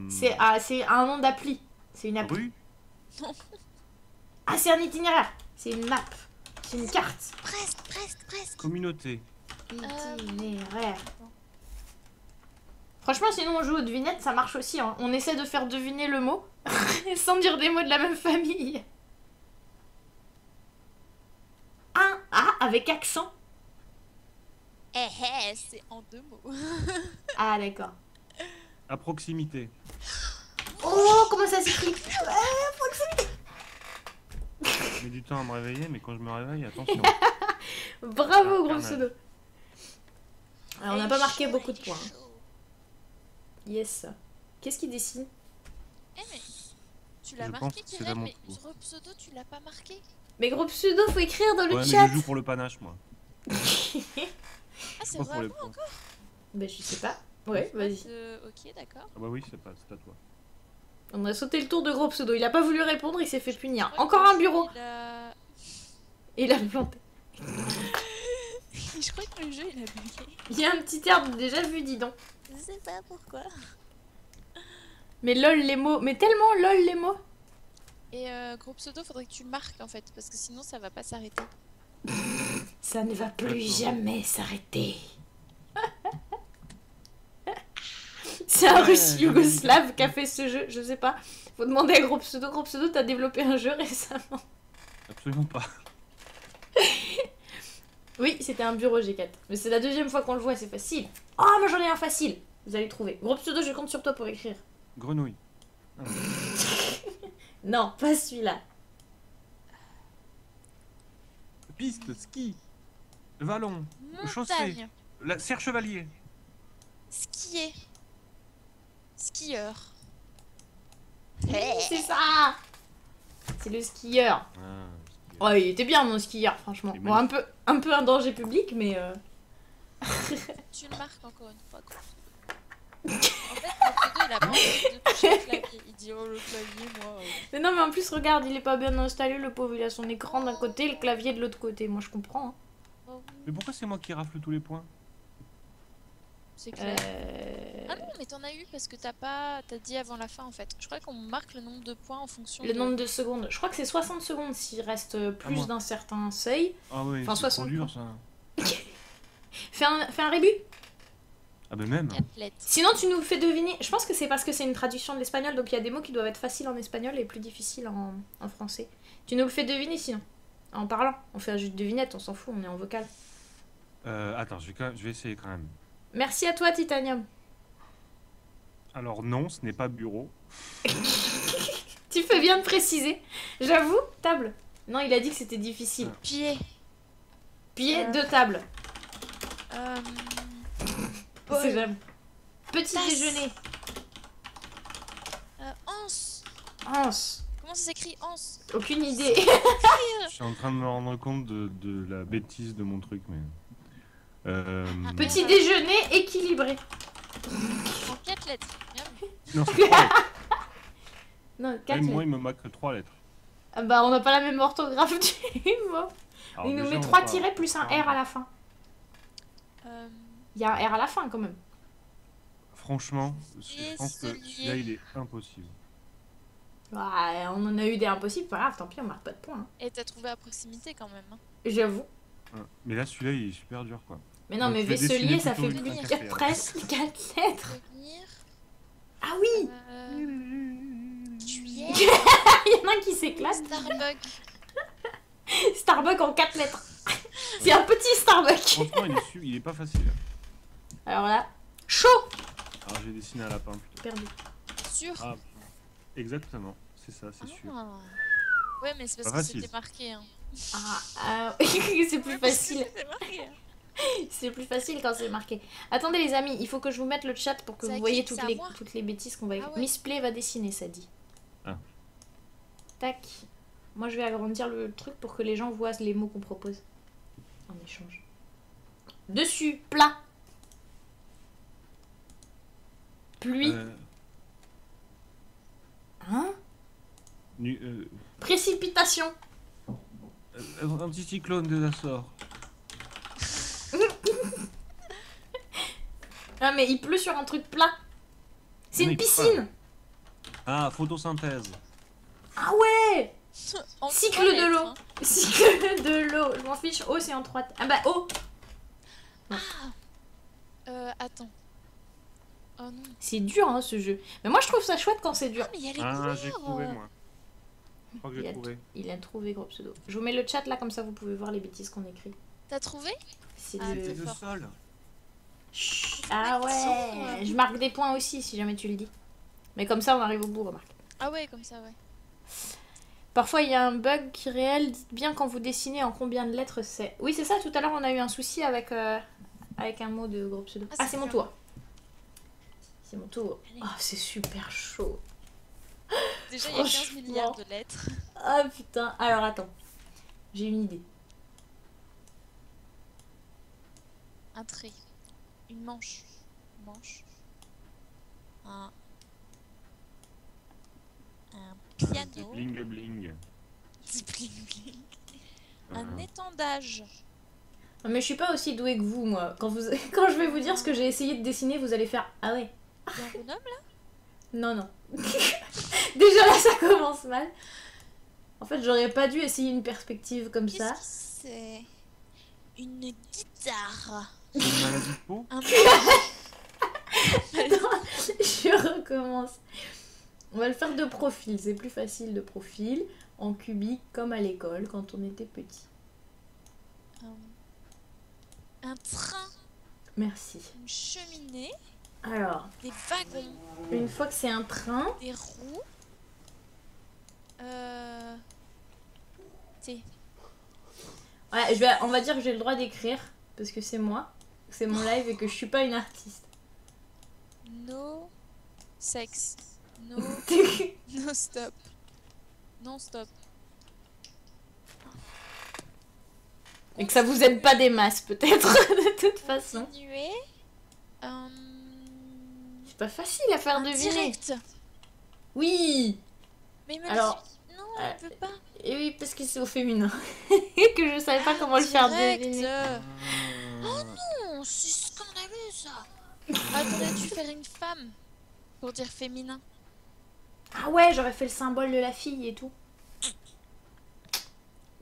C'est un nom d'appli. C'est une appli. Rue. Ah, c'est un itinéraire. C'est une map. C'est une carte. Presque. Communauté. Itinéraire. Franchement, sinon on joue aux devinettes, ça marche aussi. Hein. On essaie de faire deviner le mot sans dire des mots de la même famille. Un A avec accent. C'est en 2 mots. Ah, d'accord. À proximité. Oh, comment ça s'écrit? Je mets du temps à me réveiller, mais quand je me réveille, attention. Bravo, Ah, gros carnage. pseudo. Alors, on n'a pas marqué beaucoup de points. Yes. Qu'est-ce qu'il dessine? Eh mais tu l'as Je marqué pense que c'est Kirill, à mon mais tour. sur pseudo tu l'as pas marqué. Mais gros pseudo, faut écrire dans le Ouais, mais chat. je joue pour le panache, moi. Ah c'est Pas pour les vraiment points. encore. Bah, je sais pas. Ouais, vas-y. Ok d'accord. Ah bah oui, c'est à toi. On a sauté le tour de gros pseudo. Il a pas voulu répondre, il s'est fait punir. Je crois Encore que un bureau. il a- Et il a planté. Je crois que le jeu il a bugué. Il y a un petit air déjà vu, dis donc. Je sais pas pourquoi. Mais lol les mots. Mais tellement lol les mots. Et gros pseudo faudrait que tu marques en fait parce que sinon ça va pas s'arrêter. Ça ne va plus jamais s'arrêter. C'est un russe yougoslave qui a fait ce jeu, je sais pas. Faut demander à Gros Pseudo. Gros Pseudo, t'as développé un jeu récemment. Absolument pas. Oui, c'était un bureau G4. Mais c'est la deuxième fois qu'on le voit, c'est facile. Oh, moi j'en ai un facile. Vous allez trouver. Gros Pseudo, je compte sur toi pour écrire. Grenouille. Non, pas celui-là. Piste, ski. Vallon. Chaussée. Montagne. Serre chevalier. Skier. Skieur. C'est ça. C'est le skieur. Ah, ski. Oh, il était bien mon skieur, franchement. Il est Bon, un peu un danger public, mais... Tu le marques encore une fois. En fait, le pseudo il a pas envie de toucher le clavier. Il dit oh le clavier moi. Mais non, mais en plus, regarde, il est pas bien installé, le pauvre. Il a son écran d'un côté et le clavier de l'autre côté. Moi, je comprends. Hein. Oh, Mais pourquoi c'est moi qui rafle tous les points? c'est clair. Ah non mais t'en as eu parce que t'as dit avant la fin en fait. Je crois qu'on marque le nombre de points en fonction Le de... nombre de secondes. Je crois que c'est 60 secondes s'il reste plus moi. d'un certain seuil. Ah ouais, Enfin, c'est 60 trop dur ça. Fais un rébut. Ah bah même. 4 lettres. Sinon, tu nous fais deviner. Je pense que c'est parce que c'est une traduction de l'espagnol, donc il y a des mots qui doivent être faciles en espagnol et plus difficiles en français. Tu nous le fais deviner sinon. En parlant. On fait un jeu de devinette, on s'en fout, on est en vocal. Attends, je vais essayer quand même. Merci à toi, Titanium. Alors non, ce n'est pas bureau. Tu fais bien de préciser. J'avoue, table. Non, il a dit que c'était difficile. Pied. Pied de table. Bol. C'est jamais. Petit Tasse. déjeuner. Anse. Anse. Comment ça s'écrit anse? Aucune idée. Je suis en train de me rendre compte de la bêtise de mon truc, mais... Petit déjeuner équilibré. En 4 lettres. Bien vu. Non, c'est 3 lettres. Non, 4 Moi, il me manque 3 lettres. Ah bah, on n'a pas la même orthographe du mot. Alors, Il nous déjà, met on 3 va pas- tirets plus un R à la fin. Il y a un R à la fin quand même. Franchement, Et je pense que celui- celui-là, il est impossible. Ouais, on en a eu des impossibles, pas grave, tant pis, on marque pas de points. Hein. Et t'as trouvé à proximité quand même. Hein. J'avoue. Ouais. Mais là, celui-là, il est super dur, quoi. Mais non, Donc, mais je vais vaisselier, dessiner ça fait plutôt une plus café, presque 4 lettres. Devenir. Ah oui. Cuillère. Il y en a un qui s'éclate. Starbucks. Starbucks en 4 lettres. C'est un petit Starbucks. Franchement, il est pas facile. Alors là, chaud. Alors, j'ai dessiné un lapin plutôt. Perdu. Sûr. Ah, exactement. C'est ça, c'est sûr. Ah. Ouais, mais c'est parce Pas que facile. c'était marqué. Hein. C'est plus facile. C'était marqué. Hein. C'est plus facile quand c'est marqué. Attendez les amis, il faut que je vous mette le chat pour que C'est à vous qui? voyez C'est à moi? toutes les bêtises qu'on va Ah ouais. Miss Play va dessiner, ça dit. Ah. Tac. Moi, je vais agrandir le truc pour que les gens voient les mots qu'on propose en échange. Dessus, plat. Pluie. Hein? Précipitation. Un petit cyclone des Açores. Ah, mais il pleut sur un truc plat. C'est Non, une il pleut piscine. Ah, photosynthèse. Ah ouais. En Cycle trois de lettres, l'eau. hein. Cycle de l'eau. Je m'en fiche. Eau, c'est en 3. Ah bah, eau. Attends. Oh non. C'est dur, hein, ce jeu. Mais moi, je trouve ça chouette quand c'est dur. Ah, mais il y a les Ah, couleurs. j'ai trouvé, moi. Je crois que Il j'ai a, trouvé. il a trouvé, gros pseudo. Je vous mets le chat là, comme ça vous pouvez voir les bêtises qu'on écrit. T'as trouvé? C'est Ah, le... c'est Le fort. sol. Chut. Ah Accent, ouais. Je marque des points aussi, si jamais tu le dis. Mais comme ça, on arrive au bout, remarque. Ah ouais, comme ça, ouais. Parfois, il y a un bug qui est réel. Dites bien quand vous dessinez en combien de lettres c'est. Oui, c'est ça. Tout à l'heure, on a eu un souci avec, avec un mot de gros pseudo. Ah, Ah, c'est c'est mon bien. tour. C'est mon tour. Allez. Oh, c'est super chaud. Déjà, il y a 15 Franchement. milliards de lettres. Ah putain. Alors, attends. J'ai une idée. Un trait. Une manche. Manche. Un C'est piano. bling bling. Du bling bling. Ah. Un étendage. Non, mais je suis pas aussi douée que vous, moi. Quand, vous... quand je vais vous dire ce que j'ai essayé de dessiner, vous allez faire ah ouais. Il y a un bonhomme là? Non, non. Déjà là, ça commence mal. En fait, j'aurais pas dû essayer une perspective comme ça. Qu'est-ce que c'est? Une guitare. C'est une maladie de peau. Un Je recommence. On va le faire de profil. C'est plus facile de profil. En cubique, comme à l'école, quand on était petit. un train. Merci. Une cheminée. Alors, Des wagons. une fois que c'est un train, Des roues. T. ouais, on va dire que j'ai le droit d'écrire. Parce que c'est moi. C'est mon live et que je suis pas une artiste. No. Sex. No. No stop. Non stop. Et que ça vous aide pas des masses, peut-être, de toute façon. Continuer. C'est pas facile à faire deviner. Direct. Oui. Mais il me Alors, dit- non, on peut pas. Et oui, parce que c'est au féminin. Que je savais pas comment le faire Direct. deviner. Oh non, c'est scandaleux ça. Ah, t'aurais dû faire une femme pour dire féminin. Ah ouais, j'aurais fait le symbole de la fille et tout.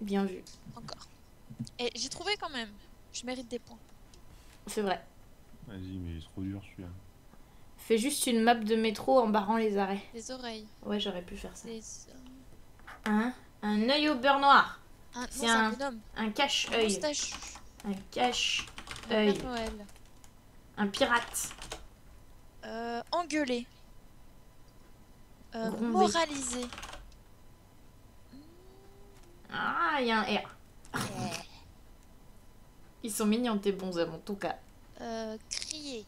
Bien vu. Encore. Et j'ai trouvé quand même. Je mérite des points. C'est vrai. Vas-y, mais c'est trop dur celui-là. Fais juste une map de métro en barrant les arrêts. Les oreilles. Ouais, j'aurais pu faire ça. Les... Un œil au beurre noir. Non, C'est c'est un bonhomme. Un Un cache-œil. moustachu. Un Le cache-œil. Père Noël. Un pirate. Engueuler. Gronder. Moraliser. Ah, il y a un R. Ils sont mignons tes bons hommes en tout cas. Crier.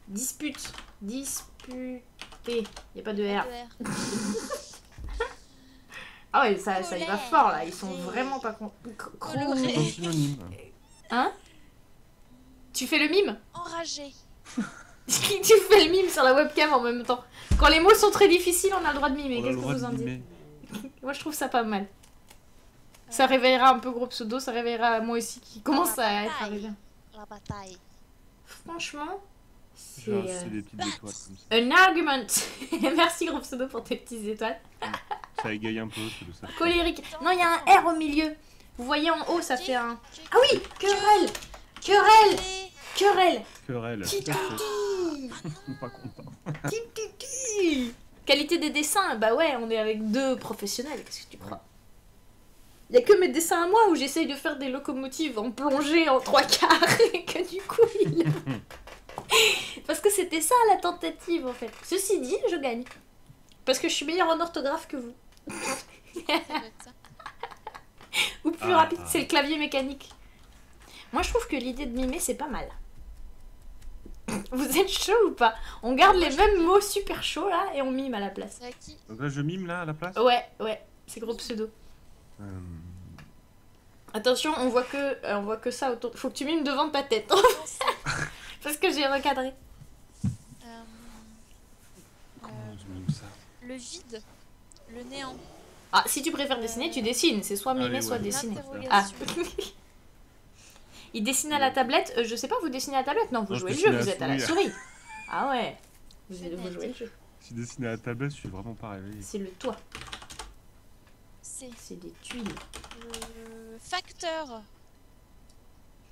Dispute. Disputer. Il n'y a pas de R. R. Ah ouais, ça y va fort là. Ils sont Colère. vraiment pas Coloré. C'est un synonyme. Hein? Tu fais le mime? Enragé. Tu fais le mime sur la webcam en même temps. Quand les mots sont très difficiles, on a le droit de mimer. On a Qu'est-ce le que droit vous de en dites? mimer. Moi je trouve ça pas mal. Ça réveillera un peu gros pseudo, ça réveillera moi aussi qui commence à être arrivé. La bataille. Franchement, c'est Genre, c'est des petites étoiles comme ça. un argument. Merci gros pseudo pour tes petites étoiles. Ça égaye un peu, c'est de ça. Colérique. Non, il y a un R au milieu. Vous voyez en haut, ça fait un... Ah oui, querelle. Querelle. Querelle. Querelle. Ti, ti, ti. Pas content. Ti, ti, ti. Qualité des dessins, bah ouais, on est avec deux professionnels, qu'est-ce que tu crois? Il y a que mes dessins à moi où j'essaye de faire des locomotives en plongée en 3/4 et que du coup il... Parce que c'était ça la tentative en fait. Ceci dit, je gagne. Parce que je suis meilleure en orthographe que vous. Ça doit être ça. Ou plus rapide, c'est le clavier mécanique. Moi je trouve que l'idée de mimer c'est pas mal. Vous êtes chaud ou pas? On garde Moi, les je- mêmes mots super chauds là et on mime à la place. C'est à qui? Donc là, je mime là à la place. Ouais, c'est gros pseudo. Euh, Attention, on voit que ça autour. Faut que tu mimes devant ta tête. Non, c'est- Parce que j'ai recadré. euh, Comment je mime ça? le vide. Le néant. Ah, si tu préfères dessiner, tu dessines. C'est soit mimer, Allez, soit ouais. dessiner. Ah. L'interrogation. Il dessine à la tablette. Je sais pas, vous dessinez à la tablette? Non, vous Non, je jouez le dessine jeu, à vous la êtes à la souris. souris. Ah ouais. Vous Fenêtre. jouez le jeu. Si dessiné à la tablette, je suis vraiment pas réveillé. C'est le toit. C'est C'est des tuiles. le facteur.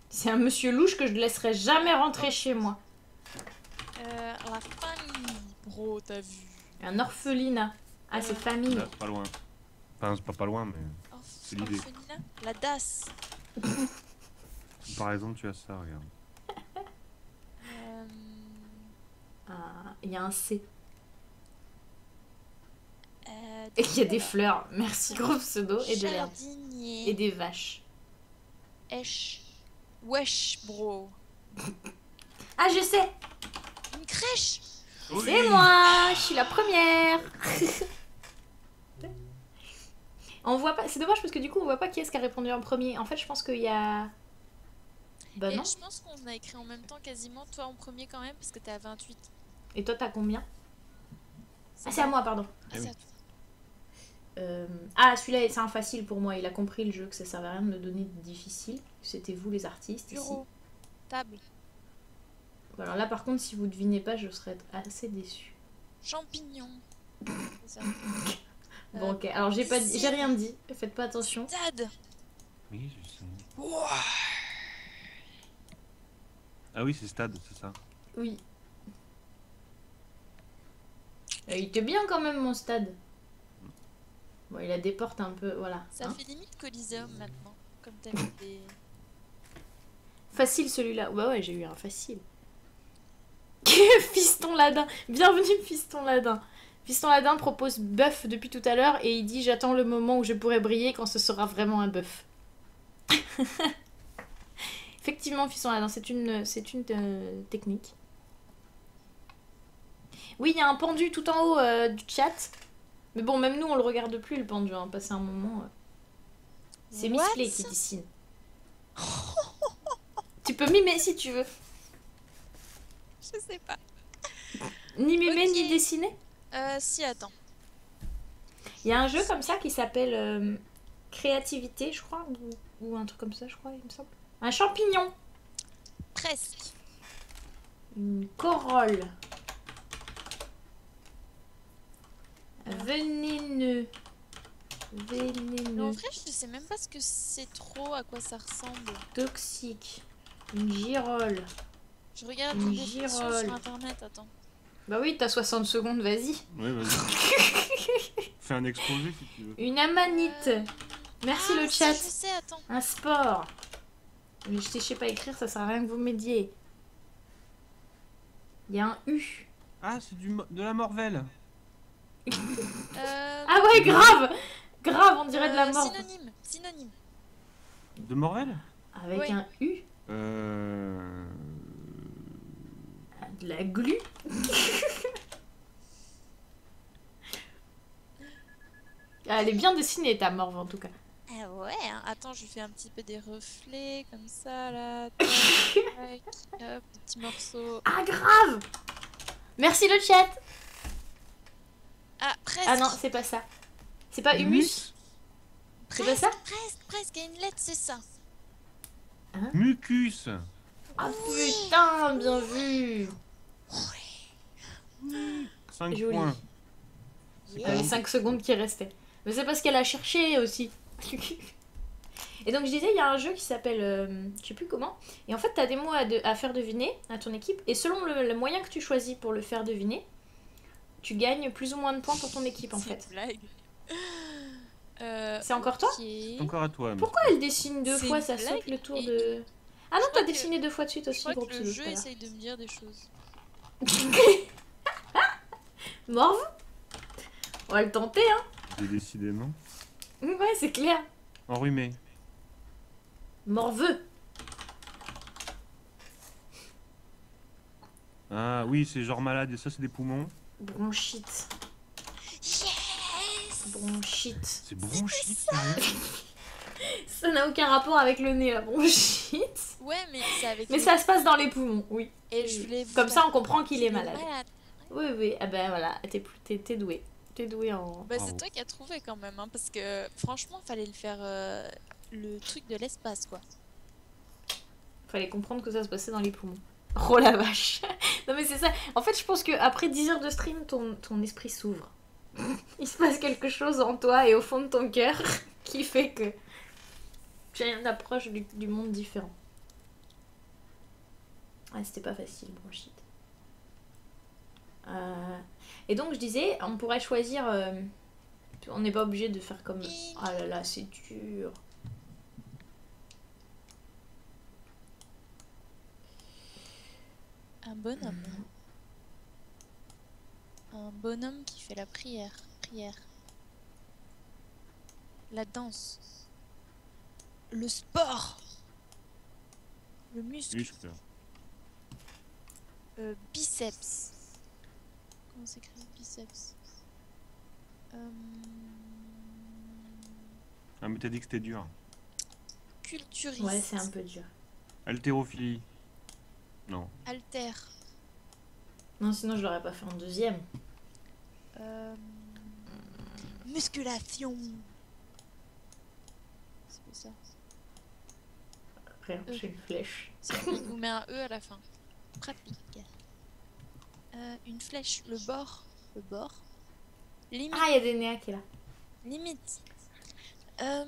C'est un monsieur louche que je ne laisserai jamais rentrer chez moi. La famille. Bro, t'as vu. Un orphelinat. Ah, c'est famille. Là, pas loin. Enfin, c'est pas loin, mais C'est l'idée. La DAS. par exemple, tu as ça, regarde. Euh, Ah, il y a un C. euh, Et il y a des fleurs. Merci, gros pseudo. Et de l'herbe. Jardinier. Et des vaches. Esh. Wesh, bro. Ah, je sais. Une crèche. C'est moi. Je suis la première. On voit pas. C'est dommage parce que du coup, on voit pas qui est-ce qui a répondu en premier. En fait, je pense qu'il y a. Bah Et non. je pense qu'on a écrit en même temps quasiment. Toi en premier quand même, parce que t'es à 28. Et toi, t'as combien? Ah, c'est à moi, pardon. Ah, c'est à toi. Ah, celui-là, c'est un facile pour moi. Il a compris le jeu, que ça servait à rien de me donner de difficile. C'était vous, les artistes, ici. Bureau. Table. Alors là, par contre, si vous devinez pas, je serais assez déçue. Champignon. C'est ça. Bon, ok. Alors, j'ai rien dit. Faites pas attention. Stade. Oui, je sais. Ah oui, c'est stade, c'est ça. Oui. Il était bien quand même, mon stade. Bon, il a des portes un peu... Voilà. Ça Hein. fait limite Coliseum maintenant. Comme t'as mis des... Facile celui-là. Bah ouais, j'ai eu un facile. Fiston Ladin. Bienvenue, Fiston Ladin. Fiston Ladin propose bœuf depuis tout à l'heure et il dit j'attends le moment où je pourrai briller quand ce sera vraiment un bœuf. Effectivement, Fiston Ladin, c'est une technique. Oui, il y a un pendu tout en haut du chat. Mais bon, même nous, on le regarde plus, le pendu. Hein. Passé un moment... C'est What? Misplay qui dessine. Tu peux mimer si tu veux. Je sais pas. Ni mimer, Ok. ni dessiner. Si, attends. Il y a un jeu comme ça qui s'appelle Créativité, je crois. Ou un truc comme ça, je crois, il me semble. Un champignon. Presque. Une corolle. Vénéneux. Mais en Vénéneux. vrai, je sais même pas ce que c'est trop, à quoi ça ressemble. Toxique. Une girole. Je regarde Une les définitions girole. sur internet, attends. Bah oui, t'as 60 secondes, vas-y. Ouais, vas-y. Fais un exposé si tu veux. Une amanite. Merci Ah, le si, chat. je sais, attends. Un sport. Mais je sais pas écrire, ça sert à rien que vous m'aidiez. Il y a un U. Ah, c'est de la morvelle. Ah ouais, grave. Grave, on dirait de la mort. Synonyme, synonyme. De morvelle Avec Ouais. un U. De la glu. Ah, elle est bien dessinée ta morve en tout cas. Ah ouais, hein. Attends, je fais un petit peu des reflets comme ça là. Tac, tac, hop, des petits morceaux. Ah grave. Merci le chat. Ah, presque. Ah non, c'est pas ça. C'est pas humus. C'est pas ça? Presque, à une lettre, c'est ça. Mucus. Ah putain, bien vu. 5 Joli. points. Il y avait 5 secondes qui restaient. Mais c'est parce qu'elle a cherché aussi. Et donc je disais, il y a un jeu qui s'appelle, je sais plus comment. Et en fait, t'as des mots à faire deviner à ton équipe. Et selon le moyen que tu choisis pour le faire deviner, tu gagnes plus ou moins de points pour ton équipe en C'est fait. une blague. C'est encore toi? Ok. Encore à toi. Pourquoi elle dessine deux C'est fois? une Ça blague saute le tour et- de... Ah non, Je t'as crois que- dessiné 2 fois de suite Je aussi, crois gros que le pseudo, jeu c'est pas grave. essaye de me dire des choses. Morve? On va le tenter, hein. Décidément. Ouais, c'est clair. Enrhumé. Morveux. Ah oui, c'est genre malade et ça, c'est des poumons. Bronchite. Yes. Bronchite. C'est bronchite, sérieux? Ça n'a aucun rapport avec le nez, la bronchite. Ouais, mais c'est avec Mais le- ça se passe dans les poumons, oui. Et je voulais vous Comme ça, faire on comprend qu'il est comprendre malade. Oui, oui. Ah ben voilà, t'es doué. T'es doué en... Bah, Bravo. c'est toi qui as trouvé quand même, hein, parce que franchement, fallait le faire le truc de l'espace, quoi. Fallait comprendre que ça se passait dans les poumons. Oh la vache. Non mais c'est ça. En fait, je pense que après 10 heures de stream, ton esprit s'ouvre. Il se passe quelque chose en toi et au fond de ton cœur qui fait que tu as une approche du monde différent. Ah, c'était pas facile, bronchite. Et donc, je disais, on pourrait choisir... on n'est pas obligé de faire comme... Ah là là, c'est dur. Un bonhomme. Un bonhomme qui fait la prière. Prière. La danse. Le sport. Le muscle. Muscle. Biceps. Comment s'écrit biceps? Ah, mais t'as dit que c'était dur. Culturiste. Ouais, c'est un peu dur. Haltérophilie. Non. Alter. Non, sinon je l'aurais pas fait en deuxième. Musculation. C'est quoi ça? Rien, j'ai une flèche. Il vous met un E à la fin. Pratique. Une flèche. Le bord. Le bord. Limite. Ah, il y a des néas qui est là. Limite. Aller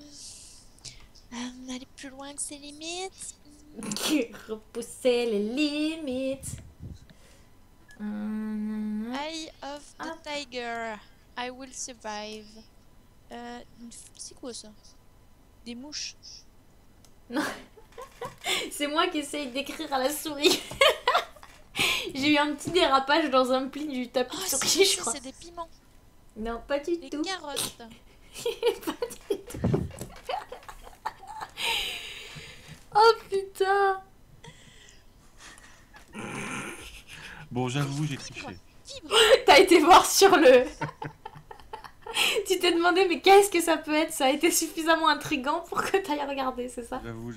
plus loin que ses limites. Repousser les limites. Eye of the Ah. tiger. I will survive. C'est quoi ça? Des mouches. C'est moi qui essaye d'écrire à la souris. J'ai eu un petit dérapage dans un pli du tapis Oh, souris, c'est je crois. c'est des piments. Non, pas du Des tout. carottes. Oh putain. Bon, j'avoue, j'ai triché. Fibre. T'as été voir sur le... Tu t'es demandé mais qu'est-ce que ça peut être? Ça a été suffisamment intriguant pour que t'ailles regarder, c'est ça? J'avoue,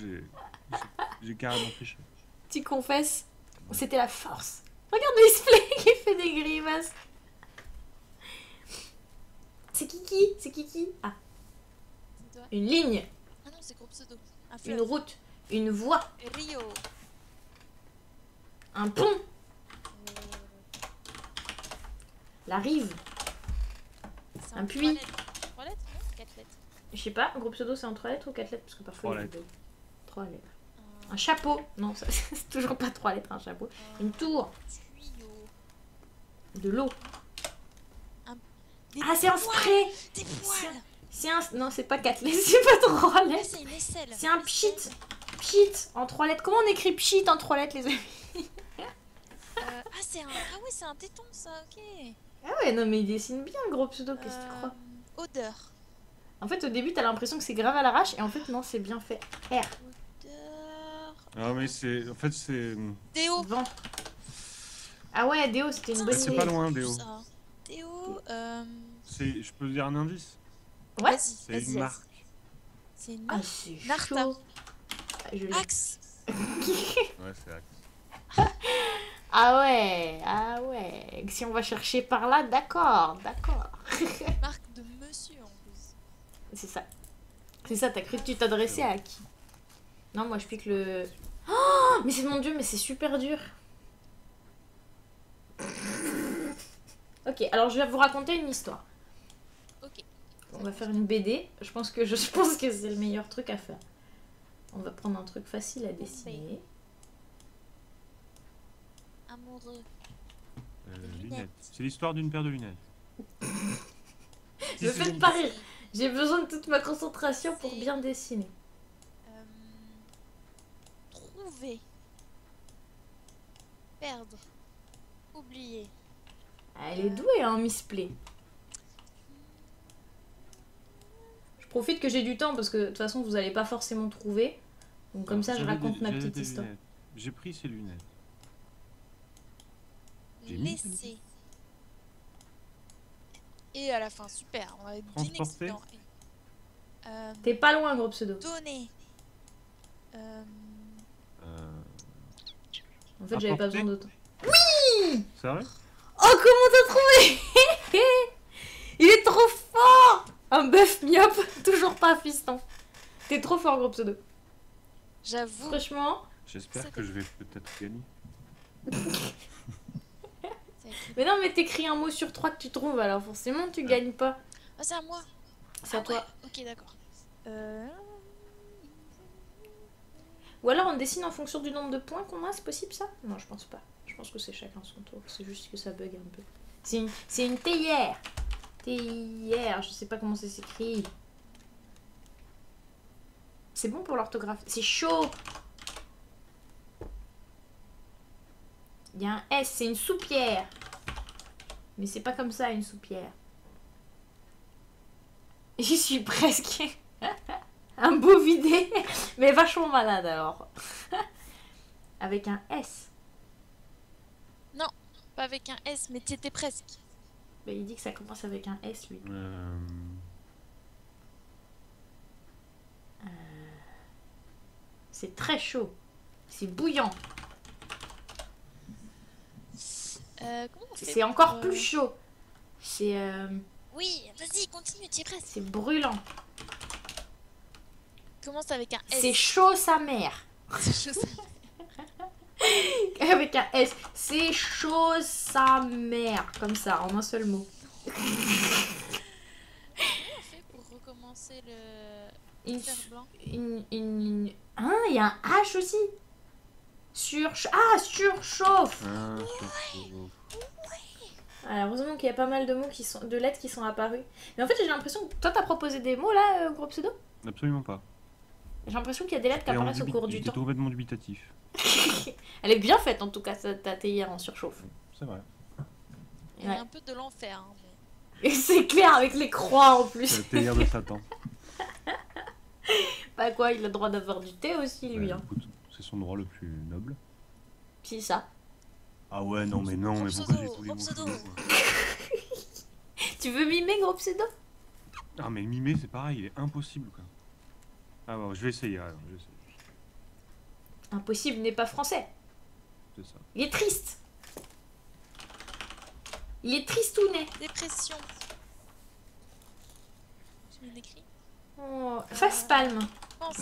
j'ai carrément triché. Tu confesses? C'était la force. Regarde le display qui fait des grimaces. C'est Kiki, c'est Kiki. Ah, C'est toi. une ligne, Ah non, c'est gros pseudo. Un une fleuve. route, une voie, Rio. un pont, la rive. C'est Un puits. 3 lettres. 3 lettres, non? 4 lettres. Je sais pas, gros pseudo c'est en 3 lettres ou 4 lettres? Parce que parfois 3 il y a lettres. deux. 3 lettres. Un chapeau. Non, ça, c'est toujours pas 3 lettres, un chapeau. Une tour. Tuyau. De l'eau. Des Ah, c'est un poils. spray. Des poils. C'est un... Non, c'est pas 4 lettres, c'est pas 3 Ah, lettres. c'est une aisselle. C'est un pchit. Pchit en 3 lettres. Comment on écrit pchit en 3 lettres, les amis? C'est un... Ah oui, c'est un téton, ça, ok. Ah ouais, non, mais il dessine bien, le gros pseudo, qu'est-ce que tu crois? Odeur. En fait, au début, t'as l'impression que c'est grave à l'arrache, et en fait, non, c'est bien fait. R. Odeur. Ah, mais c'est. En fait, c'est. Déo. Vent. Ah ouais, Déo, c'était une bonne C'est idée. pas loin, Déo. Ça. Déo. Je peux dire un indice? Ouais. Vas-y, C'est vas-y. une marque. C'est une Ah, marque. c'est Narta. chaud. Ah, je l'ai. Axe. Ouais, c'est Axe. Ah ouais. Si on va chercher par là, d'accord. Marque de monsieur en plus. C'est ça. C'est ça, t'as cru que tu t'adressais à qui? Non, moi je pique le... Oh, mais c'est mon dieu, mais c'est super dur. Ok, alors je vais vous raconter une histoire. Ok. On va faire une BD. Je pense que c'est le meilleur truc à faire. On va prendre un truc facile à dessiner. Amoureux. Des Lunettes. lunettes. C'est l'histoire d'une paire de lunettes. Me faites pas rire. J'ai besoin de toute ma concentration pour bien dessiner. Trouver. Perdre. Oublier. Elle est douée, hein, Miss Play. Je profite que j'ai du temps parce que de toute façon vous allez pas forcément trouver. Donc comme ça je J'avais raconte ma j'avais petite des histoire. lunettes. J'ai pris ces lunettes. J'ai mis. Laisser. Et à la fin, super. On avait Transporter. d'inexistants. T'es pas loin, gros pseudo. Donner. En fait, j'avais pas Apporter. besoin d'autre. Sérieux? Oh, comment t'as trouvé? Il est trop fort. Un bœuf myope, toujours pas fiston. T'es trop fort, gros pseudo. J'avoue. Franchement. J'espère que je vais peut-être gagner. Mais non, mais t'écris un mot sur 3 que tu trouves, alors forcément tu gagnes pas. Ah, c'est à moi. C'est à Ah toi. ouais, ok, d'accord. Ou alors on dessine en fonction du nombre de points qu'on a, c'est possible ça? Non, je pense pas. Je pense que c'est chacun son tour. C'est juste que ça bug un peu. C'est une théière. Théière, je sais pas comment ça s'écrit. C'est bon pour l'orthographe. C'est chaud. Il y a un S, c'est une soupière. Mais c'est pas comme ça une soupière. J'y suis presque. Un beau vidé, mais vachement malade alors. Avec un S. Pas avec un S, mais tu étais presque. Bah, il dit que ça commence avec un S lui. C'est très chaud. C'est bouillant. Comment on fait C'est pour, encore plus chaud. C'est Oui, vas-y, continue, tu es presque. c'est brûlant. Commence avec un S. C'est chaud sa mère. C'est chaud, ça. Avec un S. C'est chaud sa mère. Comme ça, en un seul mot. Comment on fait pour recommencer le Une, fer blanc? Hein, il y a un H aussi. Surchauffe. Alors, heureusement qu'il y a pas mal de mots de lettres qui sont apparus. Mais en fait, j'ai l'impression que toi, t'as proposé des mots là, gros pseudo. Absolument pas. J'ai l'impression qu'il y a des lettres qui apparaissent au cours du J'étais temps. complètement dubitatif. Elle est bien faite en tout cas, ta théière en surchauffe. C'est vrai. Il y a Ouais. un peu de l'enfer. Hein, mais... Et c'est clair avec les croix en C'est plus. la théière de Satan. Bah quoi, il a le droit d'avoir du thé aussi lui. Ouais, Hein. écoute, c'est son droit le plus noble. Puis ça. Ah ouais, non mais non, mais pourquoi j'ai tous les mots Pseudo. chelous, quoi. Tu veux mimer gros pseudo? Ah mais mimer c'est pareil, il est impossible quoi. Ah bon, je vais essayer alors, je vais essayer. Impossible n'est pas français. C'est ça. Il est triste. Il est tristounet. Dépression. J'ai bien écrit. Oh, face palme. Pense.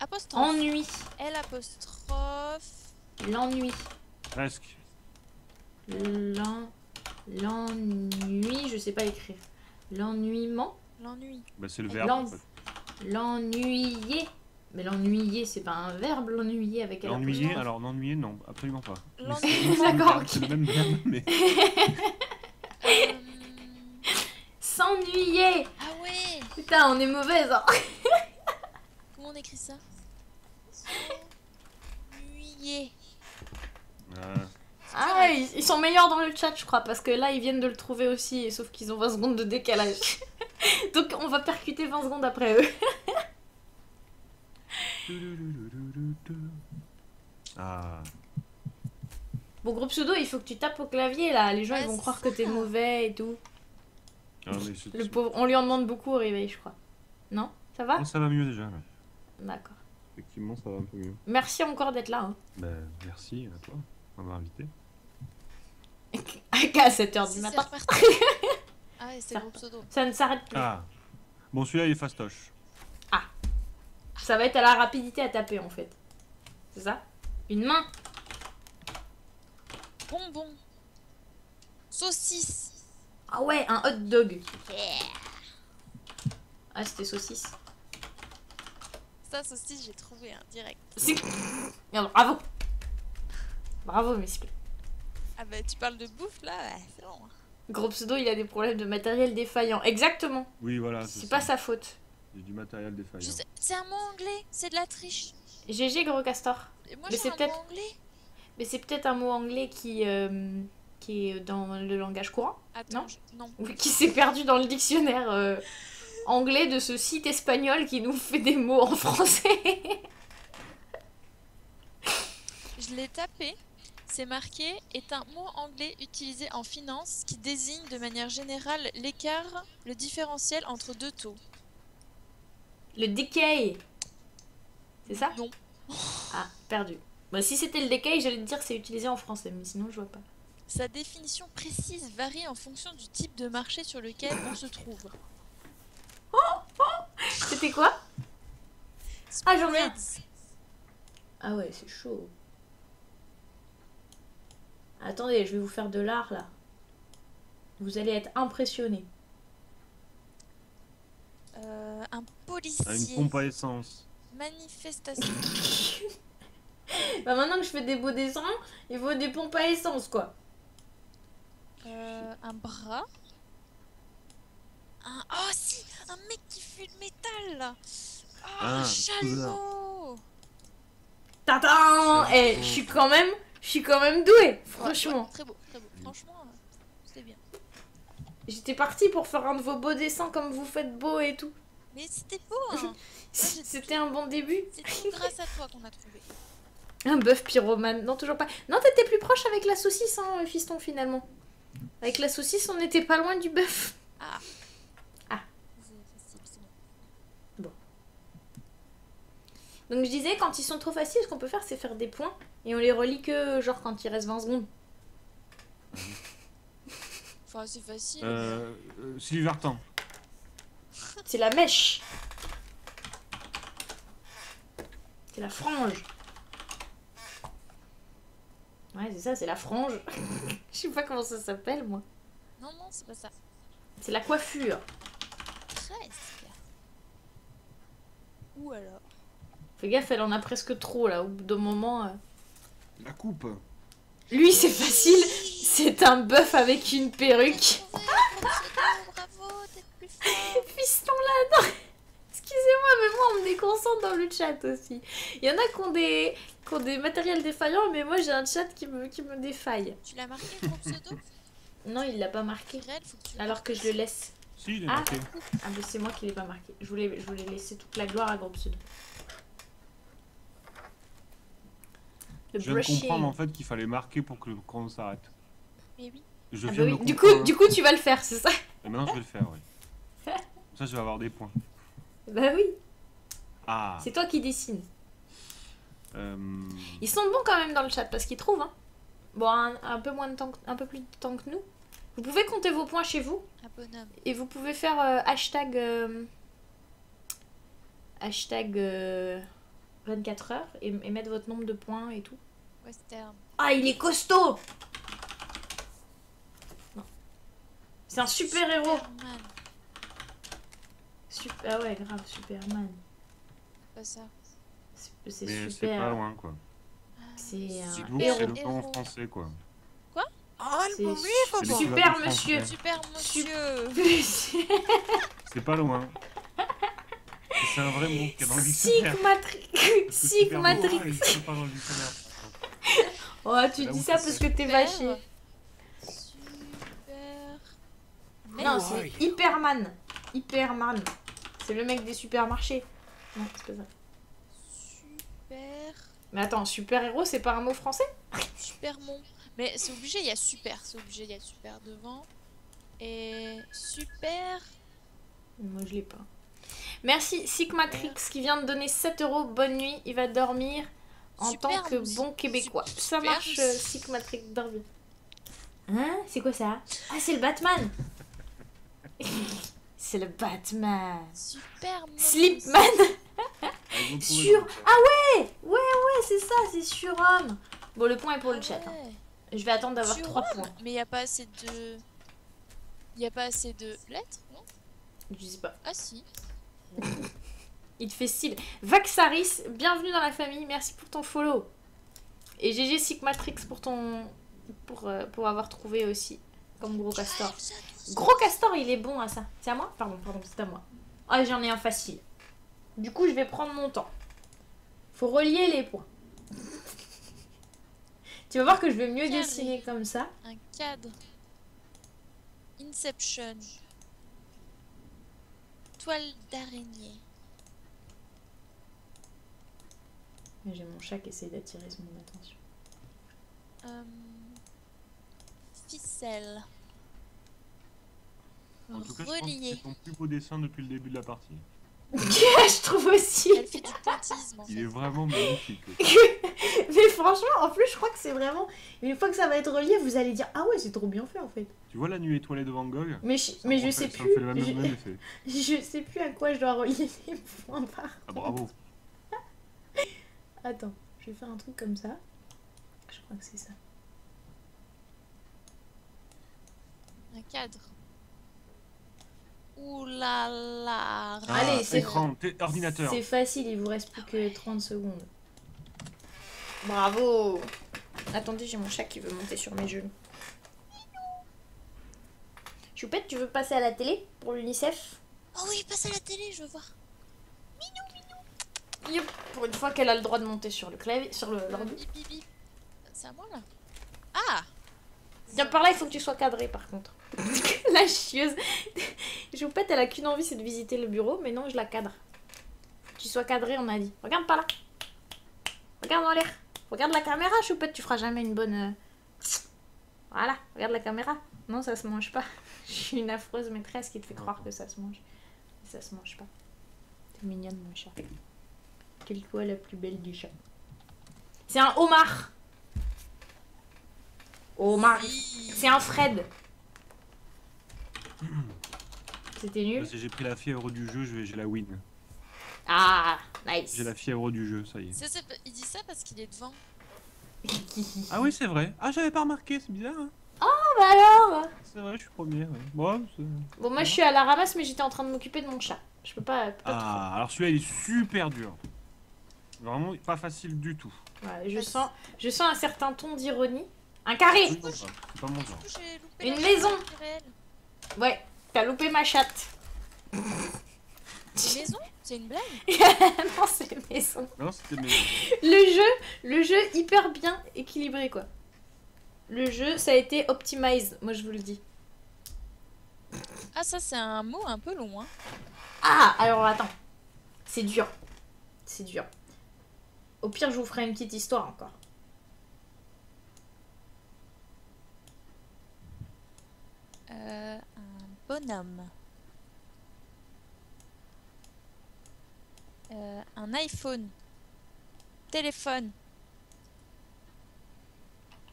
Apostrophe. Ennui. L apostrophe. L'ennui. Presque. L'ennui, je sais pas écrire. L'ennuiement. L'ennui. Bah c'est le verbe L'en- en fait. L'ennuyer. Mais l'ennuyer, c'est pas un verbe, l'ennuyer avec un L'ennuyer, apostrophe. alors l'ennuyer non, absolument pas. Mais L'ennui. c'est le même D'accord, verbe, c'est le même verbe, mais... Euh, S'ennuyer. Ah ouais. Putain, on est mauvaise. Hein. Comment on écrit ça? S'ennuyer. Ah, ils sont meilleurs dans le chat, je crois, parce que là, ils viennent de le trouver aussi, et sauf qu'ils ont 20 secondes de décalage. Donc, on va percuter 20 secondes après eux. Ah. Bon, gros pseudo, il faut que tu tapes au clavier, là. Les gens, Ouais, ils vont c'est croire que t'es ça. mauvais et tout. Ah, mais c'est- Le pauvre, on lui en demande beaucoup au réveil, je crois. Non? Ça va? Oh, ça va mieux déjà, là. D'accord. Effectivement, ça va un peu mieux. Merci encore d'être là. Hein. Bah, merci à toi de m'avoir invité. À 7h du C'est matin. reparti. Ah ouais, c'est Ça- le pseudo. Ça ne s'arrête plus. Ah. Bon, celui-là, il est fastoche. Ça va être à la rapidité à taper, en fait. C'est ça? Une main. Bonbon. Saucisse. Ah ouais, un hot dog. Ah, c'était saucisse. Ça, saucisse, j'ai trouvé un direct. C'est... Merde, bravo. Bravo, monsieur. Ah bah, tu parles de bouffe là? Ouais, c'est bon. Gros pseudo, il a des problèmes de matériel défaillant. Exactement. Oui, voilà. C'est pas sa faute. J'ai du matériel défaillant. Je sais- C'est un mot anglais, c'est de la triche. GG, gros castor. Et moi, Mais j'ai c'est un peut-être- mot anglais. Mais c'est peut-être un mot anglais qui est dans le langage courant. Attends, Non. non. Ou qui s'est perdu dans le dictionnaire anglais de ce site espagnol qui nous fait des mots en français. Je l'ai tapé. C'est marqué est un mot anglais utilisé en finance qui désigne de manière générale l'écart, le différentiel entre deux taux. Le decay. C'est ça? Non. Ah, perdu. Bah, si c'était le decay, j'allais te dire c'est utilisé en français, mais sinon je vois pas. Sa définition précise varie en fonction du type de marché sur lequel on se trouve. C'était quoi? Ah, j'en ai un. Spreads. Ah ouais, c'est chaud. Attendez, je vais vous faire de l'art là. Vous allez être impressionnés. Un Une policier. pompe à essence. Manifestation. Bah maintenant que je fais des beaux dessins, il faut des pompes à essence quoi. Un bras. Oh si, un mec qui fuit le métal là. Oh, Ah, un chalumeau. Tatan. Eh, je suis quand même douée, franchement. Ouais, très beau, très beau. Franchement, c'était bien. J'étais partie pour faire un de vos beaux dessins comme vous faites beau et tout. Mais c'était beau, hein. C'était un bon début. C'est tout grâce à toi qu'on a trouvé. Un bœuf pyromane. Non, toujours pas. Non, t'étais plus proche avec la saucisse, hein, fiston, finalement. Avec la saucisse, on n'était pas loin du bœuf. Ah. Ah. C'est bon. Donc je disais, quand ils sont trop faciles, ce qu'on peut faire, c'est faire des points. Et on les relie que, genre, quand il reste 20 secondes. Enfin, c'est facile. Sylvertan. C'est la mèche. C'est la frange. Ouais, c'est ça, c'est la frange. Je sais pas comment ça s'appelle, moi. Non, non, c'est pas ça. C'est la coiffure. Presque. Ou alors. Fais gaffe, elle en a presque trop, là. Au bout d'un moment... La coupe. Lui, c'est facile. C'est un bœuf avec une perruque. Bravo, t'es plus fort. Fiston là, non. Excusez-moi, mais moi, on me déconcentre dans le chat aussi. Il y en a qui ont des matériels défaillants, mais moi, j'ai un chat qui me défaille. Tu l'as marqué ton pseudo? Non, il l'a pas marqué. Réel, faut que tu le Alors que je le laisse. Si, il est Ah. marqué. Ah, mais c'est moi qui l'ai pas marqué. Je voulais laisser toute la gloire à Gros Pseudo. Le Je viens de brushing. comprendre en fait qu'il fallait marquer pour que le chrono s'arrête. Mais oui. Je Ah viens bah de oui. le Du comprendre. coup, tu vas le faire, c'est ça? Et maintenant je vais le faire, oui. Comme ça je vais avoir des points. Bah oui. Ah. C'est toi qui dessines. Euh, Ils sont bons quand même dans le chat parce qu'ils trouvent. Hein. Bon, un peu moins de temps, un peu plus de temps que nous. Vous pouvez compter vos points chez vous Un bonhomme. et vous pouvez faire hashtag 24 heures et mettre votre nombre de points et tout. Western. Ah, il est costaud. Non. C'est un super héros. Superman. Ah ouais, grave, Superman. Pas ça. C'est mais c'est super. pas loin quoi. C'est un C'est lourd, héros. c'est le temps en Héros. français quoi. C'est C'est super l'équivalent monsieur. français. Super monsieur. C'est pas loin. C'est un vrai mot qui est dans le dictionnaire. Sigmatrix. Parce que Sigmatrix. super lourd, il est pas dans le dictionnaire. Oh, tu Là dis où ça c'est parce que t'es super. vaché. Super. Non, c'est Hyperman. Hyperman. C'est le mec des supermarchés. Non, c'est pas ça. Super. Mais attends, super-héros, c'est pas un mot français? Supermon. Mais c'est obligé, il y a super. C'est obligé, il y a super devant. Et super. Moi, je l'ai pas. Merci Sigmatrix qui vient de donner 7 €. Bonne nuit, il va dormir en Super tant que mus- bon québécois. Ça super marche, mus- Sigmatrix, dors bien. Hein? C'est quoi ça? Ah, c'est le Batman. C'est le Batman. Superman. Slipman. Ah, ils ont trouvé Sur... le nom. Ah ouais, c'est ça, c'est surhomme. Bon, le point est pour le chat. Hein. Ouais. Je vais attendre d'avoir Surhomme. 3 points. Mais il n'y a pas assez de. Il n'y a pas assez de lettres, non? Je sais pas. Ah si. Il te fait style. Vaxaris, bienvenue dans la famille. Merci pour ton follow. Et GG Sigmatrix pour avoir trouvé aussi. Comme Gros Castor. Gros Castor, il est bon à ça. C'est à moi? Pardon, c'est à moi. Ah, j'en ai un facile. Du coup, je vais prendre mon temps. Faut relier les points. Tu vas voir que je vais mieux Carré. dessiner comme ça. Un cadre. Inception. Toile d'araignée. J'ai mon chat qui essaie d'attirer mon attention. Ficelle. En tout cas, je pense que Relier. c'est ton plus beau dessin depuis le début de la partie. Je trouve aussi. Elle fait du pointillisme en Il fait. est vraiment magnifique. Mais franchement, en plus, je crois que c'est vraiment. Une fois que ça va être relié, vous allez dire ah ouais, c'est trop bien fait en fait. Tu vois la nuit étoilée de Van Gogh? Mais Ça je me sais refait- ça plus. me fait le même effet. Je sais plus à quoi je dois relier les points par. Ah bravo. Attends, je vais faire un truc comme ça. Je crois que c'est ça. Un cadre. Ouh là là. Allez, c'est écran, ordinateur. C'est facile, il vous reste plus que 30 secondes. Bravo. Attendez, j'ai mon chat qui veut monter sur mes genoux. Choupette, tu veux passer à la télé pour l'UNICEF? Oh oui, passe à la télé, je veux voir. Yep. Pour une fois qu'elle a le droit de monter sur le clavier, sur l'ordi. Bip, bip, bip. C'est à moi là. Ah. Viens par là, il faut que tu sois cadré par contre. La chieuse. Choupette, elle a qu'une envie, c'est de visiter le bureau, mais non, je la cadre. Faut que tu sois cadré, on a dit. Regarde par là. Regarde en l'air. Regarde la caméra, Choupette, tu feras jamais une bonne... Voilà, regarde la caméra. Non, ça se mange pas. Je suis une affreuse maîtresse qui te fait croire que ça se mange. Mais ça se mange pas. T'es mignonne, mon chat. Quelle toi la plus belle du chat? C'est un homard. Homard. C'est un Fred. C'était nul. Parce que j'ai pris la fièvre du jeu, j'ai la win. Ah, nice. J'ai la fièvre du jeu, ça y est. Il dit ça parce qu'il est devant. Ah oui, c'est vrai. Ah, j'avais pas remarqué, c'est bizarre. Hein. Bah alors. C'est vrai, je suis premier. Ouais. Bon, Bon, moi je suis à la ramasse, mais j'étais en train de m'occuper de mon chat. Je peux pas ah, alors celui-là, il est super dur. Vraiment pas facile du tout. Ouais, je sens un certain ton d'ironie. Un carré. C'est pas c'est pas mon genre. J'ai loupé Une la maison. chatte, Mireille. Ouais, t'as loupé ma chatte. Une maison? C'est une blague? Non, c'est maison. Non, c'était mes... Le jeu hyper bien équilibré quoi. Le jeu, ça a été optimized, moi je vous le dis. Ah, ça c'est un mot un peu long, hein. Ah, alors attends. C'est dur. C'est dur. Au pire, je vous ferai une petite histoire encore. Un bonhomme. Un iPhone. Téléphone.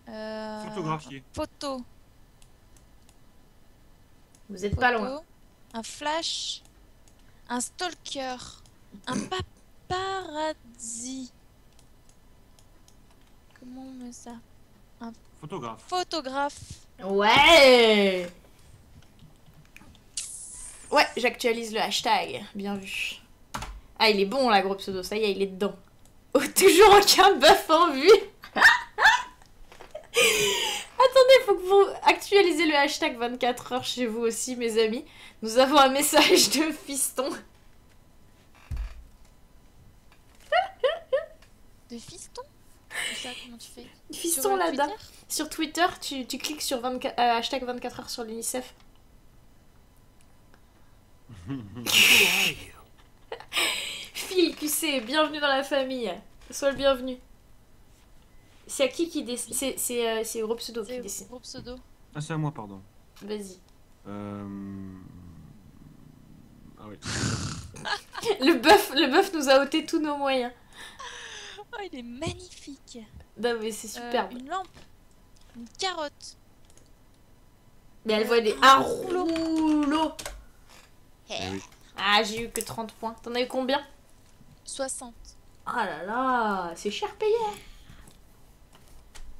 Photographié. Photo. Vous êtes pas loin. Un flash. Un stalker. Un paparazzi. Comment on met ça? Photographe. Photographe. Ouais. Ouais, j'actualise le hashtag. Bien vu. Ah, il est bon là, gros pseudo. Ça y est, il est dedans. Oh, toujours aucun buff en vue. Attendez, faut que vous actualisez le hashtag 24 heures chez vous aussi, mes amis. Nous avons un message de fiston. De fiston? C'est ça, comment tu fais? Fiston Sur, là-dedans. Twitter. Sur Twitter, tu cliques sur hashtag 24 heures sur l'UNICEF. Phil, QC, bienvenue dans la famille. Sois le bienvenu. C'est à qui dessine? C'est Gros Pseudo qui C'est dessine. gros pseudo. Ah, c'est à moi, pardon. Vas-y. Ah oui. Le bœuf nous a ôté tous nos moyens. Oh, il est magnifique. Non mais c'est superbe. Une lampe. Une carotte. Mais elle voit des... Un rouleau. Eh oui. Ah, j'ai eu que 30 points. T'en as eu combien? 60. Ah là là, c'est cher payé. Hein.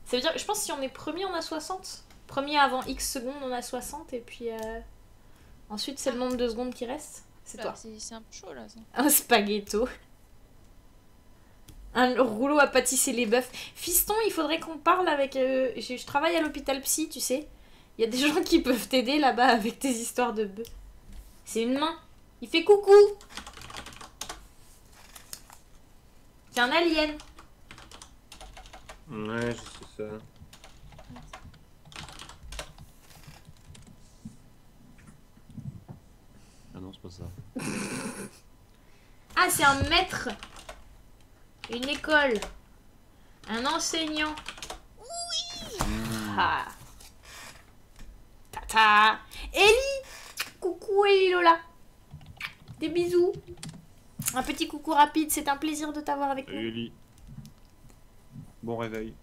Ça veut dire, je pense que si on est premier, on a 60. Premier avant X secondes, on a 60. Et puis ensuite, c'est le nombre de secondes qui reste. C'est toi. C'est un peu chaud là. Ça. Un spaghetto. Un rouleau à pâtisser les bœufs. Fiston, il faudrait qu'on parle avec... je travaille à l'hôpital psy, tu sais. Il y a des gens qui peuvent t'aider là-bas avec tes histoires de bœufs. C'est une main. Il fait coucou. C'est un alien. Ouais, je sais ça. Ah non, c'est pas ça. Ah, c'est un maître. Une école. Un enseignant. Ah. Tata. Ellie. Coucou Ellie Lola. Des bisous. Un petit coucou rapide, c'est un plaisir de t'avoir avec nous. Ellie. Bon réveil.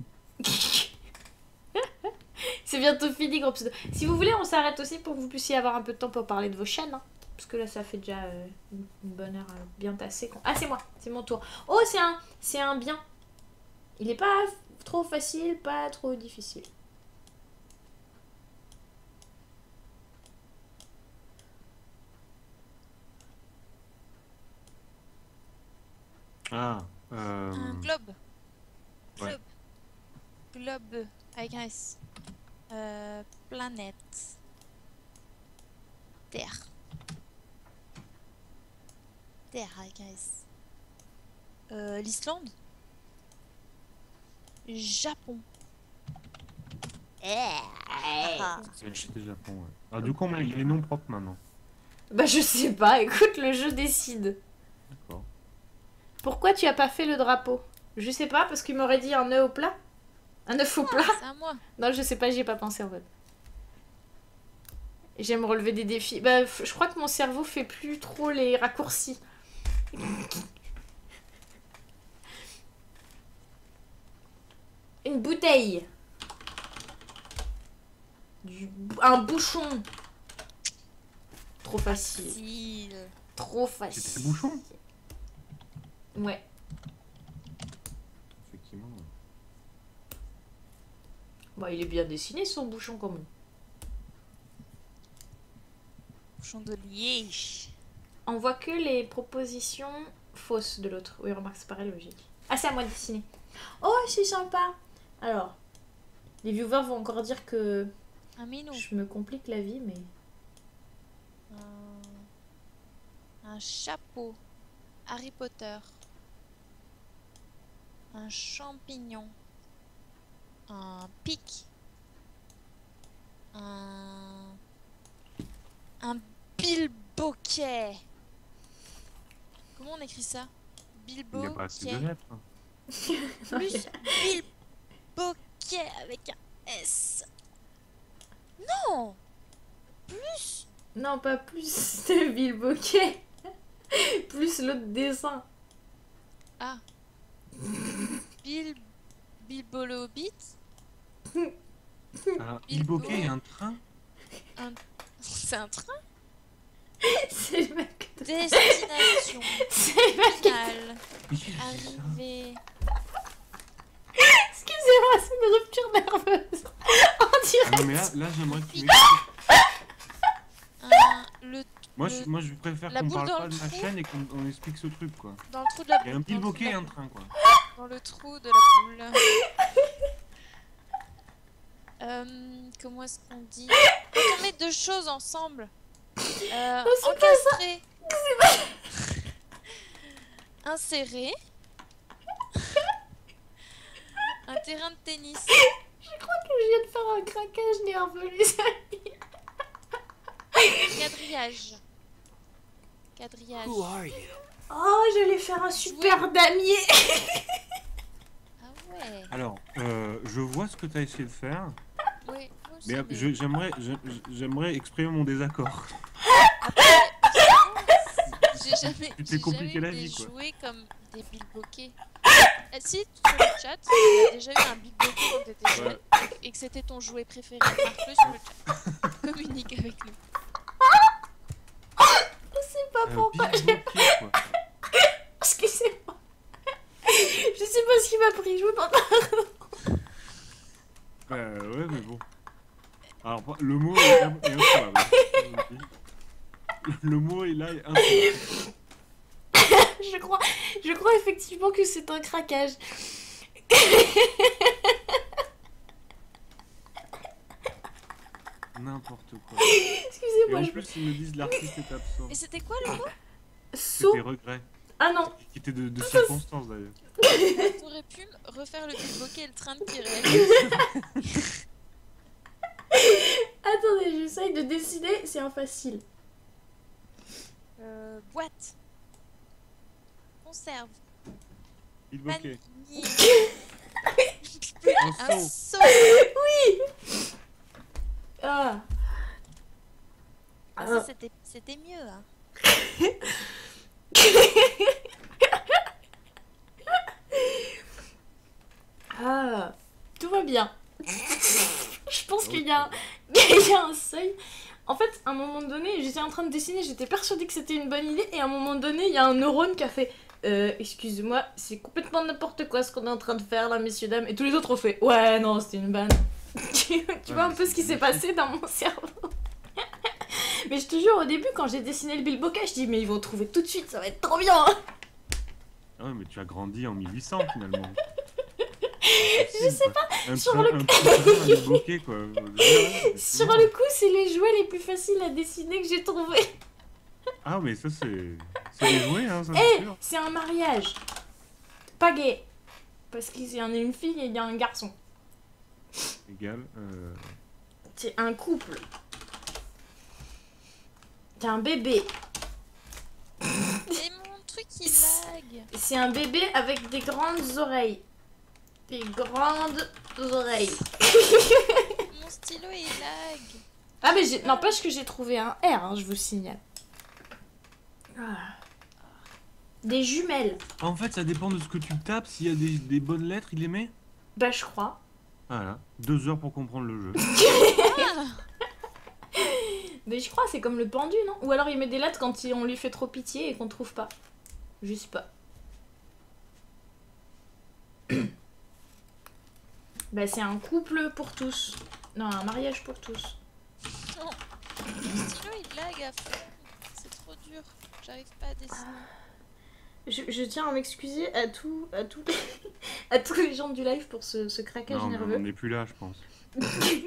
C'est bientôt fini, gros pseudo. Si vous voulez, on s'arrête aussi pour que vous puissiez avoir un peu de temps pour parler de vos chaînes. Hein. Parce que là, ça fait déjà une bonne heure bien tassée. Ah, c'est moi, c'est mon tour. Oh, c'est un bien. Il est pas trop facile, pas trop difficile. Ah. Un globe. Ouais. Globe avec un S. Planète. Terre. Terre avec un S. L'Islande. Japon. C'est le chute du Japon, ouais. Ah, du coup, on met les noms propres maintenant. Bah, je sais pas, écoute, le jeu décide. D'accord. Pourquoi tu as pas fait le drapeau? Je sais pas, parce qu'il m'aurait dit un œuf au plat. Un œuf au plat? C'est à moi. Non, je sais pas, j'y ai pas pensé en fait. J'aime relever des défis. Bah, je crois que mon cerveau fait plus trop les raccourcis. Une bouteille. Un bouchon. Trop facile. Facile. Trop facile. C'était le bouchon? Ouais. Effectivement. Bon, il est bien dessiné son bouchon quand même. Bouchon de liège. On voit que les propositions fausses de l'autre. Oui, remarque, c'est pareil, logique. Ah, c'est à moi de dessiner. Oh, c'est sympa. Alors, les viewers vont encore dire que Un minou. je me complique la vie, mais... Un chapeau. Harry Potter. Un champignon. Un pic. Un bilboquet. Comment on écrit ça? Il n'y a pas assez de Bilboquet. lettres. Hein. Plus bilboquet avec un S. Non. Plus. Non, pas plus de Bilboquet. Plus l'autre dessin. Ah. Bilbolobit. Un bilboquet et un train. C'est un train. C'est le mec. Destination. C'est le mec. Finale. Mais qui a dit ça? Arrivée. Excusez-moi, c'est une rupture nerveuse. En Ah direct. non, mais là j'aimerais que tu m'expliques. Moi, je préfère La qu'on boule parle dans pas le de ma trou. chaîne et qu'on explique ce truc, quoi. Dans le trou de la Il y a un dans le trou de bilboquet la et un boule. train, quoi. Dans le trou de la boule. Comment est-ce qu'on dit? Quand on met deux choses ensemble. Encastrer. Insérer. Un terrain de tennis. Je crois que je viens de faire un craquage nerveux, les amis. Quadrillage. Quadrillage. Oh, j'allais faire un super damier. Ah ouais. Alors, je vois ce que tu as essayé de faire, Oui, moi aussi, mais mais- j'aimerais exprimer mon désaccord. J'ai jamais, Tu t'es j'ai compliqué jamais la eu vie, des quoi. jouets comme des bilboquets. Si, sur le chat, tu as déjà eu un bilboquet quand t'étais jeune et que c'était ton jouet préféré, marque-le sur le chat. Communique avec nous. Je sais pas pourquoi. Bilboquet, quoi. Excusez-moi. Je sais pas ce qui m'a pris. Je vous parle. Ouais, mais bon. Alors, le mot est improbable. Le mot est là est improbable. Je crois effectivement que c'est un craquage. N'importe quoi. Et Excusez-moi. en plus, ils me disent l'artiste est absent. Et c'était quoi le mot? Saut. C'était regret. Ah non. Qui était de circonstance d'ailleurs. T'aurais pu refaire le bilboquet et le train de Pirelli. Attendez, j'essaye de décider. C'est infacile. Boîte. Conserve. Bilboquet. Panier. Un Un saut. saut. Ah. Ah, ça, c'était mieux. Hein. Ah. Tout va bien. Je pense qu'il y a il y a un seuil. En fait, à un moment donné, j'étais en train de dessiner, j'étais persuadée que c'était une bonne idée, et à un moment donné, il y a un neurone qui a fait excusez-moi, c'est complètement n'importe quoi ce qu'on est en train de faire là, messieurs, dames. Et tous les autres ont fait ouais, non, c'était une vanne. Tu vois un peu ce qui s'est passé dans mon cerveau. Mais je te jure, au début, quand j'ai dessiné le Bilboquet, je dis mais ils vont trouver tout de suite, ça va être trop bien. Ah ouais, mais tu as grandi en 1800 finalement. Je sais pas, sur le un bokeh, quoi. Sur le coup, c'est les jouets les plus faciles à dessiner que j'ai trouvé. Ah, mais ça, c'est les jouets, hein, ça, Eh, c'est sûr. c'est un mariage. Pas gay. Parce qu'il y en a une fille et il y a un garçon. Égal. C'est un couple. C'est un bébé. Et mon truc, il lag. C'est un bébé avec des grandes oreilles. Des grandes oreilles. Mon stylo, il lag. Ah, mais n'empêche que j'ai trouvé un R, hein, je vous signale. Ah. Des jumelles. En fait, ça dépend de ce que tu tapes. S'il y a des bonnes lettres, il les met. Bah, je crois. Voilà. 2 heures pour comprendre le jeu. Mais je crois, c'est comme le pendu, non? Ou alors il met des lettres quand on lui fait trop pitié et qu'on trouve pas. Je sais pas. Bah, c'est un couple pour tous. Non, un mariage pour tous. Non. Mon stylo, il lag à fond. C'est trop dur. J'arrive pas à dessiner. Je tiens à m'excuser à tous les gens du live pour ce craquage Non, mais nerveux. on n'est plus là, je pense.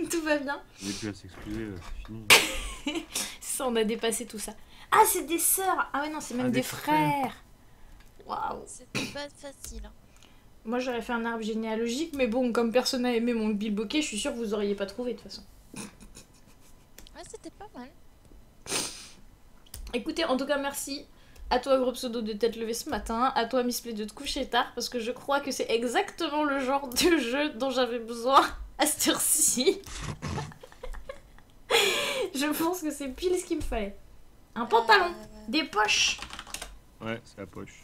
Tout va bien. On n'est plus à s'excuser, là, c'est fini. Ça, on a dépassé tout ça. Ah, c'est des sœurs. Ah ouais, non, c'est même des frères. Waouh. C'était pas facile. Hein. Moi, j'aurais fait un arbre généalogique, mais bon, comme personne n'a aimé mon bilboquet, je suis sûre que vous auriez pas trouvé de toute façon. Ouais, c'était pas mal. Écoutez, en tout cas, merci à toi, gros pseudo, de t'être levé ce matin, à toi, Miss Play, de te coucher tard, parce que je crois que c'est exactement le genre de jeu dont j'avais besoin à cette heure-ci. Je pense que c'est pile ce qu'il me fallait. Un pantalon, des poches. Ouais, c'est la poche.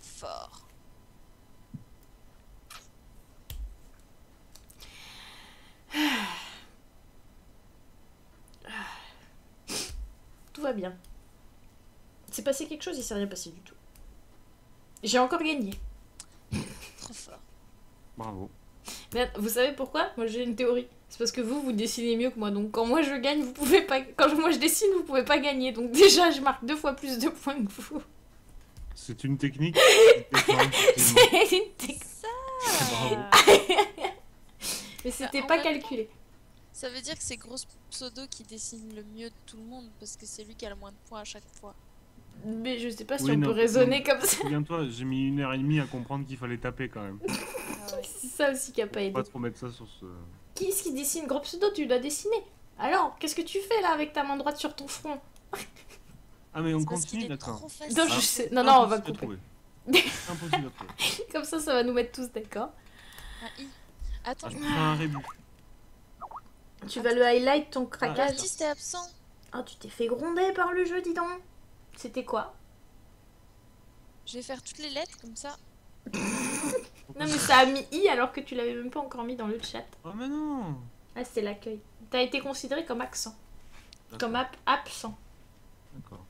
Fort. Tout va bien. C'est passé quelque chose, il s'est rien passé du tout. J'ai encore gagné. Trop fort. Bravo. Mais vous savez pourquoi? Moi j'ai une théorie. C'est parce que vous dessinez mieux que moi. Donc quand moi je gagne, vous pouvez pas. Quand moi je dessine, vous pouvez pas gagner. Donc déjà, je marque 2 fois plus de points que vous. C'est une technique. C'est une technique. Bravo. Mais c'était En pas même calculé. Ça veut dire que c'est Gros Pseudo qui dessine le mieux de tout le monde parce que c'est lui qui a le moins de points à chaque fois. Mais je sais pas si Oui, on non, peut raisonner non. comme ça. Souviens-toi, j'ai mis 1h30 à comprendre qu'il fallait taper quand même. Ah ouais. C'est ça aussi qui a pas Faut aidé. pas trop mettre ça sur ce. Qui est-ce qui dessine? Gros pseudo, tu dois dessiner. Alors, qu'est-ce que tu fais là avec ta main droite sur ton front? Ah, mais on C'est parce qu'il continue, est d'accord. trop facile. Non, je sais. Non, non, on va Impossible à couper. trouver. Impossible à trouver. Comme ça va nous mettre tous d'accord. Un I. Attends, Ah, je prends un rébut. Tu vas le highlight ton craquage. l'artiste est absent. Oh, tu t'es fait gronder par le jeu, dis donc. C'était quoi? Je vais faire toutes les lettres comme ça. Non, mais ça a mis I alors que tu l'avais même pas encore mis dans le chat. Oh, mais non. Ah, c'était l'accueil. T'as été considéré comme accent. D'accord. Comme absent. D'accord.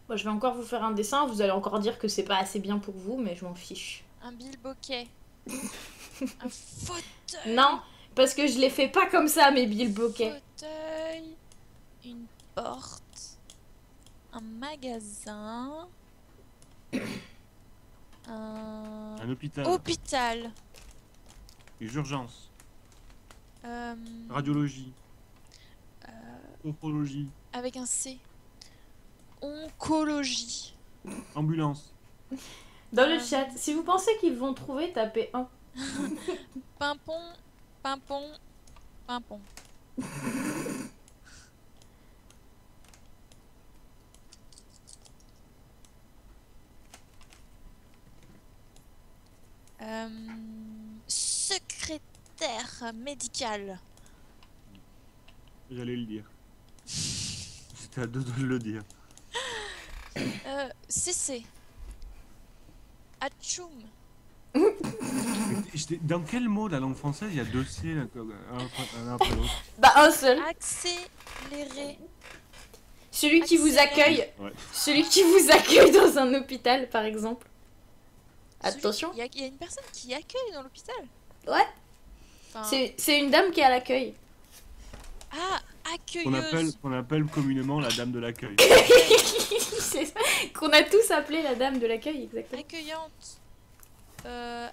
Moi, je vais encore vous faire un dessin. Vous allez encore dire que c'est pas assez bien pour vous, mais je m'en fiche. Un bilboquet. Un fauteuil. Non, parce que je les fais pas comme ça, mes bilboquets. Fauteuil. Une porte. Un magasin. Un hôpital. Hôpital. Les urgences. Euh, Radiologie. Oncologie. avec un C. Oncologie. Ambulance. Dans le chat, si vous pensez qu'ils vont trouver, tapez 1. Pimpon. Pimpon. Pimpon. Secrétaire médical. J'allais le dire. J'étais à deux doigts de le dire. CC. Atchoum. Dans quel mot de la langue française il y a deux C là, un après l'autre? Bah un seul. Accéléré. Celui qui vous Accélère. accueille. Ouais. Celui qui vous accueille dans un hôpital, par exemple. Attention. Il y a une personne qui accueille dans l'hôpital. Ouais. Enfin, C'est une dame qui est à l'accueil. ah, accueilleuse. Qu'on appelle communément la dame de l'accueil. C'est ça. Qu'on a tous appelé la dame de l'accueil, exactement. Accueillante.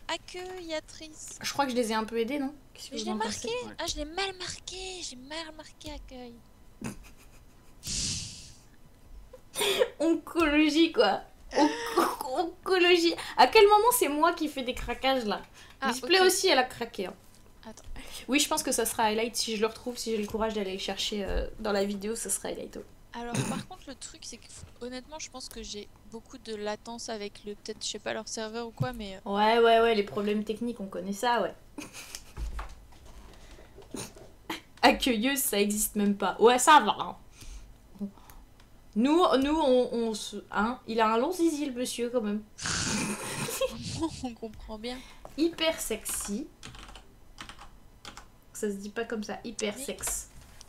Accueillatrice. Je crois que je les ai un peu aidés, non? Qu'est-ce que Mais je vous l'ai en marqué. pensez? Ouais. Ah, je l'ai mal marqué. J'ai mal marqué accueil. Oncologie, quoi. Oncologie. À quel moment c'est moi qui fais des craquages, là? Ah, Display ok. aussi, elle a craqué. Hein. Attends. Oui, je pense que ça sera highlight si je le retrouve, si j'ai le courage d'aller le chercher dans la vidéo, ça sera highlight. Alors, par contre, le truc, c'est que honnêtement, je pense que j'ai beaucoup de latence avec le, peut-être, je sais pas, leur serveur ou quoi, mais Ouais, les problèmes techniques, on connaît ça, ouais. Accueilleuse, ça existe même pas. Ouais, ça va. Hein. Nous on se... Hein, il a un long zizi, le monsieur, quand même. on comprend bien. Hyper sexy. Ça se dit pas comme ça, hyper sexe.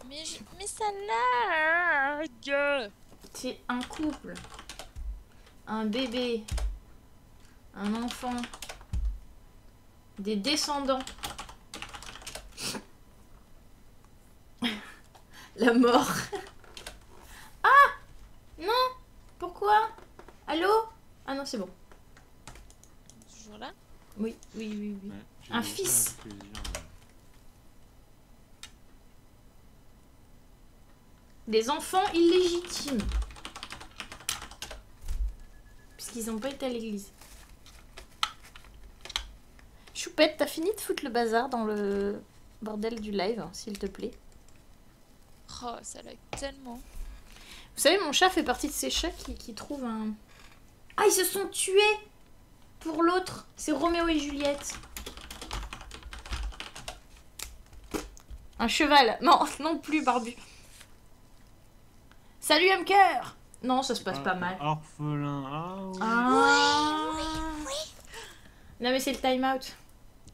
Mais ça largue. C'est un couple. Un bébé. Un enfant. Des descendants. La mort. Ah! Non! Pourquoi? Allô? Ah non, c'est bon. Toujours là. Oui. Ouais, Un j'ai fils. pas plaisir, ouais. Des enfants illégitimes. Puisqu'ils n'ont pas été à l'église. Choupette, t'as fini de foutre le bazar dans le bordel du live, hein, s'il te plaît? Oh, ça lag tellement. Vous savez, mon chat fait partie de ces chats qui trouvent un... Ah, ils se sont tués pour l'autre. C'est Roméo et Juliette. Un cheval. Non, non plus, Barbu. Salut, Hamker. Non, ça se passe pas mal. Orphelin. Ah oui. Ah. Non, mais c'est le time out.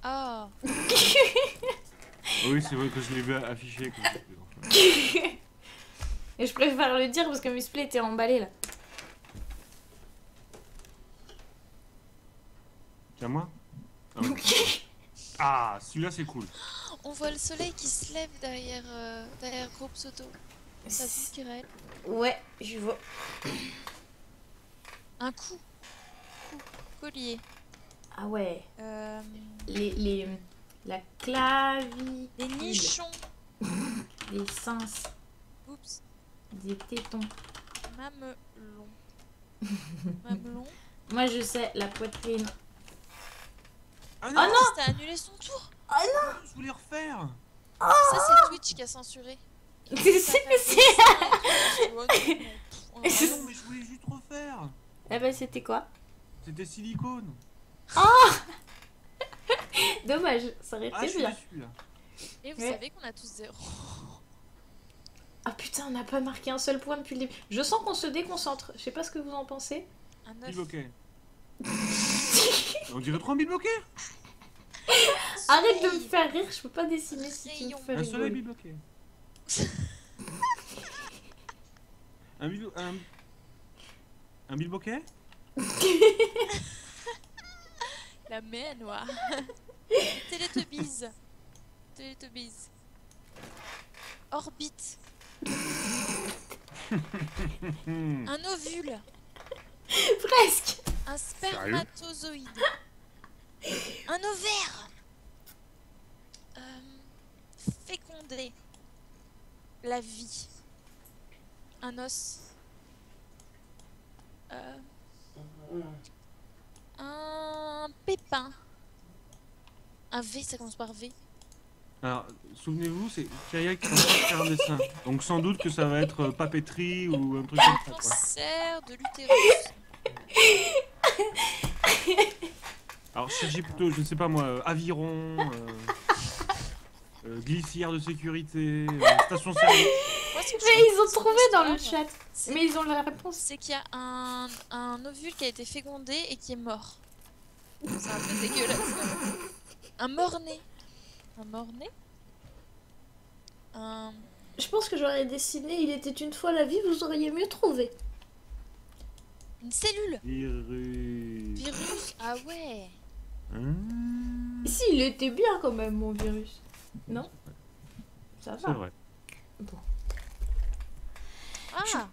Ah, Oui, c'est vrai que je l'ai vu affiché quand j'étais enfant. Et je préfère le dire parce que Musplay était emballé là. C'est à moi? Ah, ouais. Ah, celui-là c'est cool. on voit le soleil qui se lève derrière, derrière Groupe Soto. Ça se Kirel. Ouais, je vois. Un coup. Collier. Ah ouais. La Des clavicule. nichons. Des sens. Oups. Des tétons. Mamelon. Mamelon. Moi je sais, la poitrine. Ah Oh non! T'as annulé son tour. Je voulais refaire. Ça, c'est Twitch qui a censuré. C'est... Ah Ah non, mais je voulais juste refaire. Eh ben c'était quoi? C'était silicone. Dommage, ça aurait Ah, je été suis bien. déçu là. Et vous Ouais. savez qu'on a tous 0. Ah putain, on n'a pas marqué un seul point depuis le début. Je sens qu'on se déconcentre. Je sais pas ce que vous en pensez. Un 9. Bilboquet. On dirait trop un bilboquet. Arrête de me faire rire, je peux pas dessiner si tu me Rayon. fais Un soleil rigoler. bilboquet. Un bilboquet. La mer noire. Télétubbies. Télétubbies. Orbite. Un ovule. Presque. Un spermatozoïde. Un ovaire. Fécondé. La vie. Un os. Un pépin. Un V, ça commence par V. Alors, souvenez-vous, c'est Kaya qui est en train de faire un dessin. Donc sans doute que ça va être papeterie ou un truc comme ça, quoi. Cancer de l'utérus. Alors cherchez plutôt, je ne sais pas moi, aviron. glissière de sécurité, station-service. Moi, ce que je Mais trouve ils ont sans trouvé dans le histoire, chat. c'est- Mais ils ont la réponse. C'est qu'il y a un ovule qui a été fécondé et qui est mort. C'est un peu dégueulasse. Un mort-né. Un mort-né Un... Je pense que j'aurais dessiné Il était une fois la vie, vous auriez mieux trouvé. Une cellule. Virus. Virus. Ah ouais. Ici, il était bien quand même, mon virus. Non? Ça C'est va. vrai. Ah.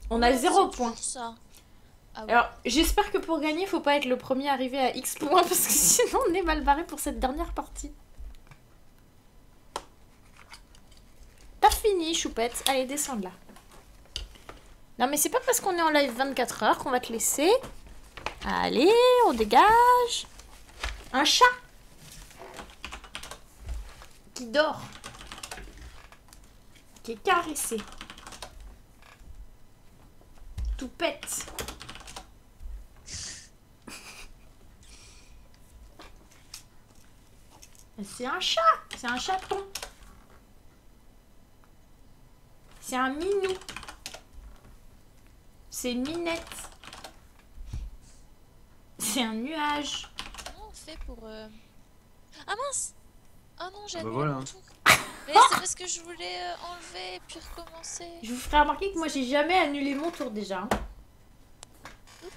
On a 0 c'est point. toujours ça. Ah ouais. Alors, j'espère que pour gagner, faut pas être le premier arrivé à X points parce que sinon on est mal barré pour cette dernière partie. T'as fini, choupette. Allez, descends de là. Non, mais c'est pas parce qu'on est en live 24 heures qu'on va te laisser. Allez, on dégage. Un chat qui dort, qui est caressé. Tout pète. C'est un chat, c'est un chaton. C'est un minou. C'est une minette. C'est un nuage. Comment on fait pour... Ah mince. Ah non, j'ai Ah bah annulé voilà. mon tour. Mais c'est parce que je voulais enlever puis recommencer. Je vous ferai remarquer que moi j'ai jamais annulé mon tour déjà. Hein.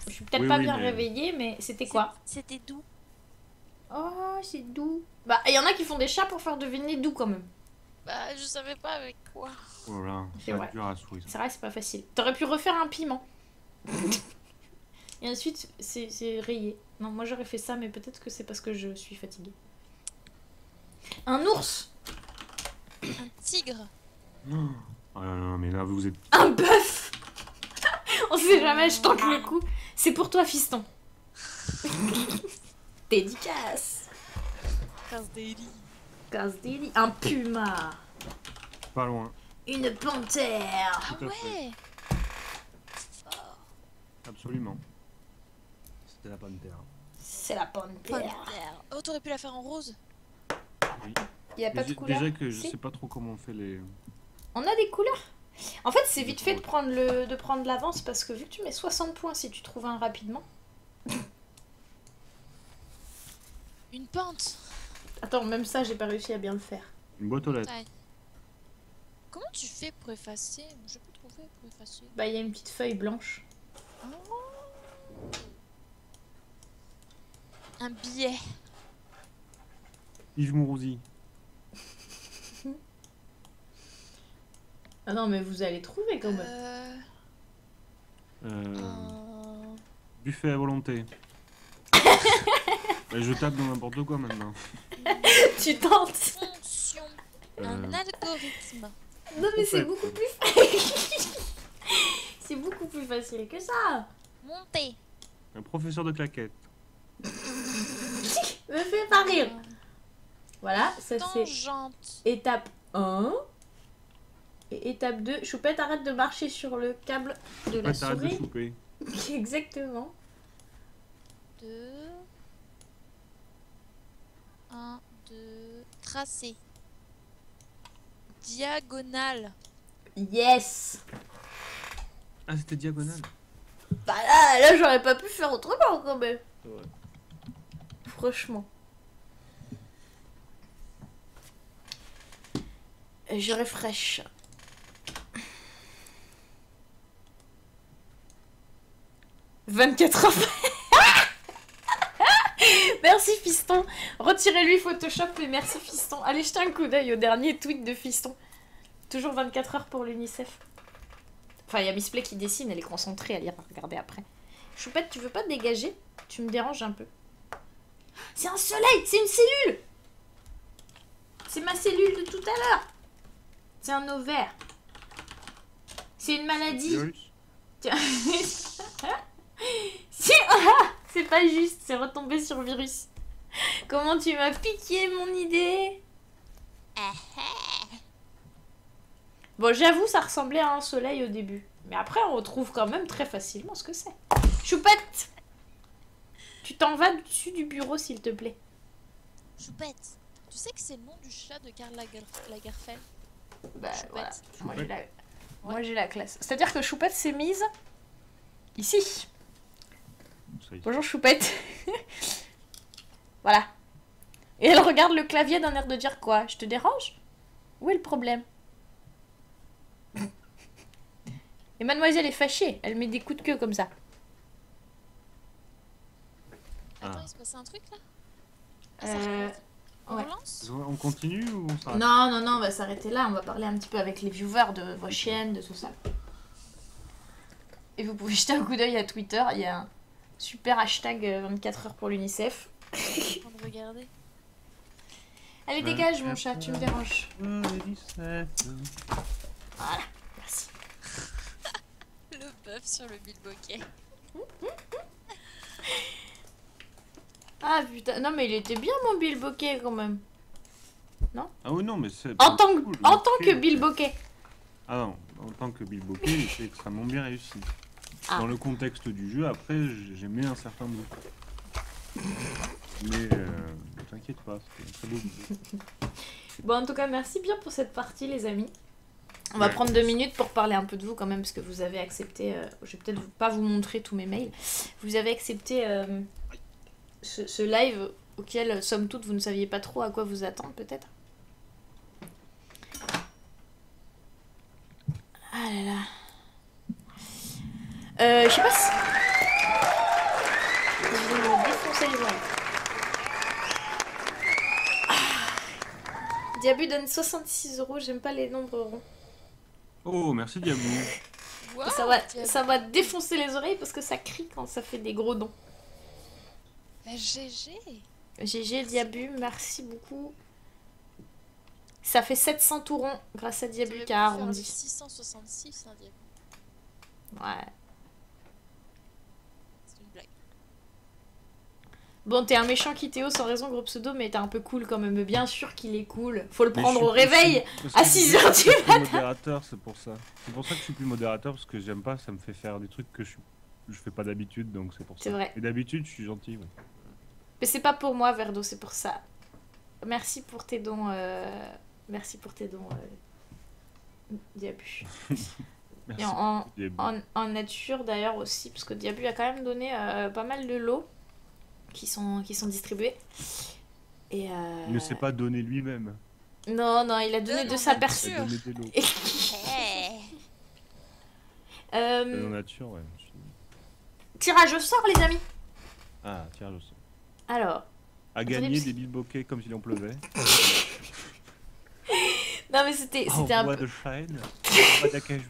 Je suis peut-être Oui, pas oui, bien mais- réveillée, mais c'était quoi? C'était doux. Oh, c'est doux. Bah, il y en a qui font des chats pour faire deviner doux quand même. Bah, je savais pas avec quoi. Voilà, C'est ça vrai. dur à souris. C'est vrai, c'est pas facile. T'aurais pu refaire un piment. Et ensuite, c'est rayé. Non, moi j'aurais fait ça, mais peut-être que c'est parce que je suis fatiguée. Un ours. Un tigre. Oh là là, mais là vous êtes. Un bœuf. On sait jamais, je tente le coup. C'est pour toi, fiston. Dédicace. Casse Daily. Casse-délit. Un puma. Pas loin. Une panthère. Ah Tout à fait. ouais. Absolument. C'était la panthère. C'est la panthère. Panthère. Oh, t'aurais pu la faire en rose. Oui. Il y a pas de couleur. Déjà que je Si. sais pas trop comment on fait les. On a des couleurs. En fait, c'est vite fait de prendre l'avance parce que vu que tu mets 60 points si tu trouves un rapidement. Une pente. Attends, même ça, j'ai pas réussi à bien le faire. Une boîte aux lettres. Ouais. Comment tu fais pour effacer? Je peux trouver pour effacer. Bah, il y a une petite feuille blanche. Un billet. Yves Mourouzi. Ah non, mais vous allez trouver quand même. Buffet à volonté. Bah, je tape dans n'importe quoi maintenant. Tu tentes. Fonction. Euh, Un algorithme. Non, mais c'est fait. beaucoup plus c'est beaucoup plus facile que ça. Monter. un professeur de claquettes. Me fais pas rire. Voilà, ça c'est Tangente. étape 1. Et étape 2, Choupette, arrête de marcher sur le câble de la Ouais, t'arrêtes de souris. souper. Exactement. 2. 1, 2. Tracé. Diagonale. Yes. Ah, c'était diagonale. Bah là j'aurais pas pu faire autrement quand même. Ouais. Franchement. Je refresh. « 24 heures. Merci Fiston. Retirez-lui Photoshop et merci Fiston. Allez jeter un coup d'œil au dernier tweet de Fiston. Toujours 24 heures pour l'UNICEF. Enfin, il y a Miss Play qui dessine, elle est concentrée, elle ira regarder après. Choupette, tu veux pas te dégager? Tu me déranges un peu. C'est un soleil. C'est une cellule. C'est ma cellule de tout à l'heure. C'est un ovaire. C'est une maladie. Virus. Tiens. C'est pas juste, c'est retombé sur virus. Comment tu m'as piqué mon idée? Bon, j'avoue, ça ressemblait à un soleil au début. Mais après, on retrouve quand même très facilement ce que c'est. Choupette! Tu t'en vas dessus du bureau, s'il te plaît. Choupette. Tu sais que c'est le nom du chat de Karl Lagerfeld? Bah Choupette. voilà, moi Choupette. moi j'ai la classe. C'est-à-dire que Choupette s'est mise ici. Ça y est. Bonjour Choupette. Voilà. Et elle regarde le clavier d'un air de dire quoi? Je te dérange? Où est le problème? Et mademoiselle est fâchée, elle met des coups de queue comme ça. Attends, Ah. il se passe un truc là? Ah, ça Euh, recommence. On ouais. relance? On continue ou on s'arrête? Non, non, non, on va s'arrêter là, on va parler un petit peu avec les viewers de vos chiennes, de tout ça. Et vous pouvez jeter un coup d'œil à Twitter, il y a un super hashtag 24 heures pour l'UNICEF. On va regarder. Allez, dégage mon chat, tu me déranges. Voilà, merci. Le bœuf sur le bilboquet. Ah putain, non mais il était bien mon Bill Bokeh quand même. Ah oui, non, mais c'est. En tant cool, que, en tant ok. que Bill Bokeh. Ah non, en tant que Bill Bokeh, il était extrêmement bien réussi. Ah. Dans le contexte du jeu, après, j'ai mis un certain doute. Mais t'inquiète pas, c'était un très beau jeu. Bon, en tout cas, merci bien pour cette partie, les amis. On va Ouais. prendre 2 minutes pour parler un peu de vous quand même, parce que vous avez accepté. Je vais peut-être pas vous montrer tous mes mails. Vous avez accepté ce live auquel, somme toute, vous ne saviez pas trop à quoi vous attendre, peut-être. Ah là là. Je sais pas si. Je vais me défoncer les oreilles. Diabu donne 66 €, j'aime pas les nombres ronds. Oh, merci Diablo. Wow, Ça va défoncer les oreilles parce que ça crie quand ça fait des gros dons. Bah, GG. GG Diabu, merci beaucoup. Ça fait 700 tout rond grâce à Diabu qui a arrondi. 666, hein, Diabu. Ouais. C'est une blague. Bon, t'es un méchant Kiteo sans raison, gros pseudo, mais t'es un peu cool quand même. Bien sûr qu'il est cool. Faut le Mais prendre je au suis plus- réveil parce à que 6 je heures suis du plus modérateur, c'est pour ça. C'est pour ça que je suis plus modérateur, parce que j'aime pas, ça me fait faire des trucs que je fais pas d'habitude, donc c'est pour ça. C'est vrai. Et d'habitude, je suis gentil. Ouais. Mais c'est pas pour moi, Verdo, c'est pour ça. Merci pour tes dons. Merci pour tes dons, Diabu. Merci. Et en, Diablo. en nature d'ailleurs aussi, parce que Diabu a quand même donné pas mal de lots qui sont distribués. Et Il ne s'est pas donné lui-même. Non, non, il a donné Donne de en sa nature. personne. Il a donné des lots. Hey. Donné en nature, ouais. Tirage au sort, les amis. Ah, tiens, je sais. Alors, À Attendez, gagner parce des bilboquets comme s'il en pleuvait. non mais c'était Oh, un bois peu... de chêne. Bois d'acajou.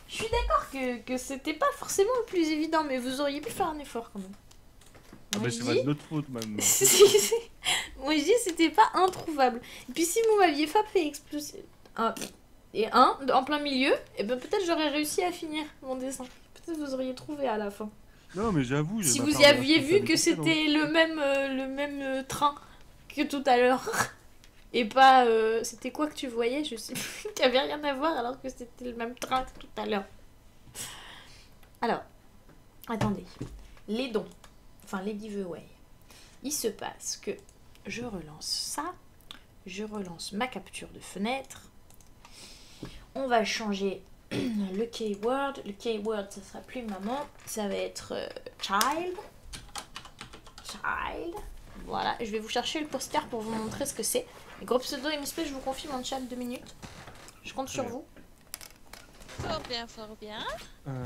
Je suis d'accord que c'était pas forcément le plus évident, mais vous auriez pu faire un effort quand même. Ah, Moi, mais je c'est dis- pas de notre faute, même. Moi je dis c'était pas introuvable. Et puis si vous m'aviez pas fait exploser en plein milieu, et ben peut-être j'aurais réussi à finir mon dessin. Peut-être vous auriez trouvé à la fin. Non, mais j'avoue. j'ai Si ma vous part y de aviez vu que responsabilité c'était le même train que tout à l'heure. Et pas... c'était quoi que tu voyais? Je sais plus. Qui avait rien à voir alors que c'était le même train que tout à l'heure. Alors, attendez. Les dons. Enfin, les giveaways. Il se passe que je relance ça. Je relance ma capture de fenêtre. On va changer le keyword. Le keyword, ça sera plus maman. Ça va être child. Child. Voilà. Je vais vous chercher le poster pour vous montrer ce que c'est. Les gros pseudo MSP, je vous confie mon chat 2 minutes. Je compte sur Très vous. Fort bien, fort bien. Euh,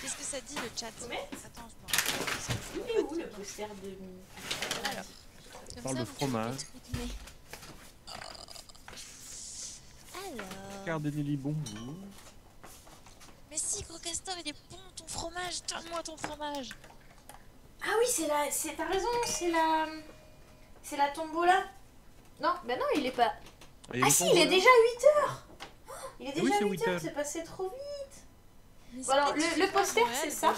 Qu'est-ce que ça dit le chat? Ouais. Attends, je Il est où le poster de... Alors. Comme Parle ça, de vous fromage. pouvez rythmer. Alors. Regardez Nelly, bonjour. Mais si, gros castor, il est bon ton fromage. Donne-moi ton fromage. Ah oui, t'as raison, c'est la tombola. Non, bah non, il est pas... Ah si, il est déjà 8h. Il est Oui, déjà c'est 8h, 8h. c'est passé trop vite. Mais Bon, alors, c'est le peut-être poster, Noël, c'est ça.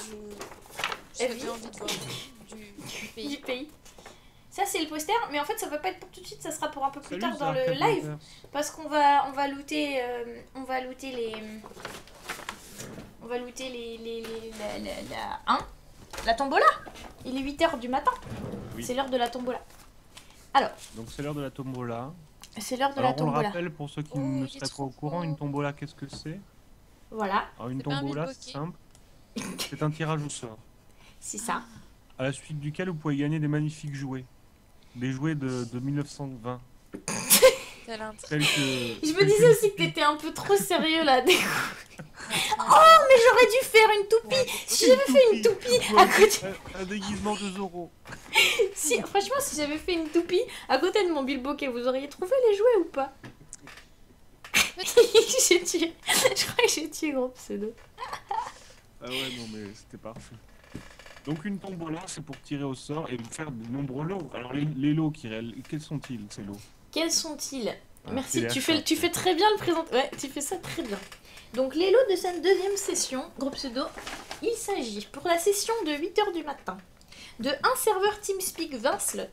J'avais Evie. envie de voir du pays. Du pays. Ça, c'est le poster, mais en fait, ça va pas être pour tout de suite, ça sera pour un peu plus Salut, tard dans le Zark live. Adventures. Parce qu'on va looter, on va looter les... On va looter la tombola. Il est 8h du matin. Oui. C'est l'heure de la tombola. Donc c'est l'heure de la tombola. C'est l'heure de Alors la on le tombola. rappelle pour ceux qui Oh, ne il seraient est pas au trop courant, beau. une tombola qu'est-ce que c'est? Voilà, Alors une C'est pas un tombola bilboquet. c'est simple. C'est un tirage au sort. c'est ça. À la suite duquel vous pouvez gagner des magnifiques jouets. Des jouets de 1920. T'as l'intrigue. Tels que... Je me disais aussi que t'étais un peu trop sérieux là. Mais j'aurais dû faire une toupie. Si j'avais fait une toupie à côté... Un déguisement de Zorro. Si, franchement, si j'avais fait une toupie à côté de mon bilboquet, vous auriez trouvé les jouets ou pas? J'ai tué. Je crois que j'ai tué gros pseudo. Ah ouais, non mais c'était parfait. Donc une tombola, c'est pour tirer au sort et faire de nombreux lots. Alors les lots, quels sont-ils ces lots? Quels sont-ils? Ah, Merci, c'est tu fais très bien le présent. Ouais, tu fais ça très bien. Donc les lots de cette deuxième session, gros pseudo, il s'agit pour la session de 8h du matin de un serveur TeamSpeak 20 slots.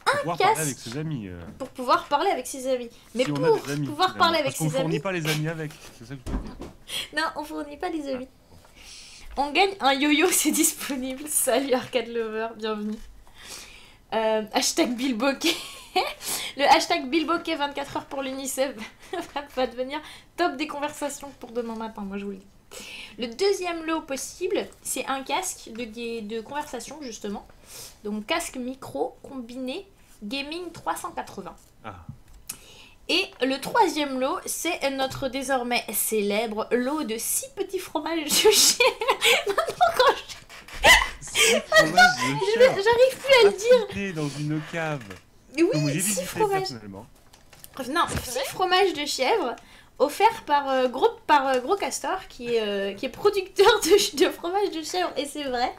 Pour pouvoir parler casque. avec ses amis. Pour pouvoir parler avec ses amis. Mais si on pour a des amis, pouvoir finalement. parler avec Parce qu'on ses fournit amis... pas les amis avec. C'est ça que je veux dire. Non, on fournit pas les amis. On gagne un yo-yo, c'est disponible. Salut Arcade Lover, bienvenue. Hashtag Bilboquet. Le hashtag Bilboquet 24 heures pour l'UNICEF va devenir top des conversations pour demain matin, moi je vous le dis. Le deuxième lot possible, c'est un casque de conversation justement. Donc casque micro combiné gaming 380. Ah. Et le troisième lot, c'est notre désormais célèbre lot de 6 petits fromages de chèvre. J'arrive plus à le dire. dire. Dans une cave. Mais Comme oui, j'ai 6 visité fromages. personnellement. Non, 6 fromages de chèvre offerts par Gros Castor qui est producteur de fromage de chèvre. Et c'est vrai.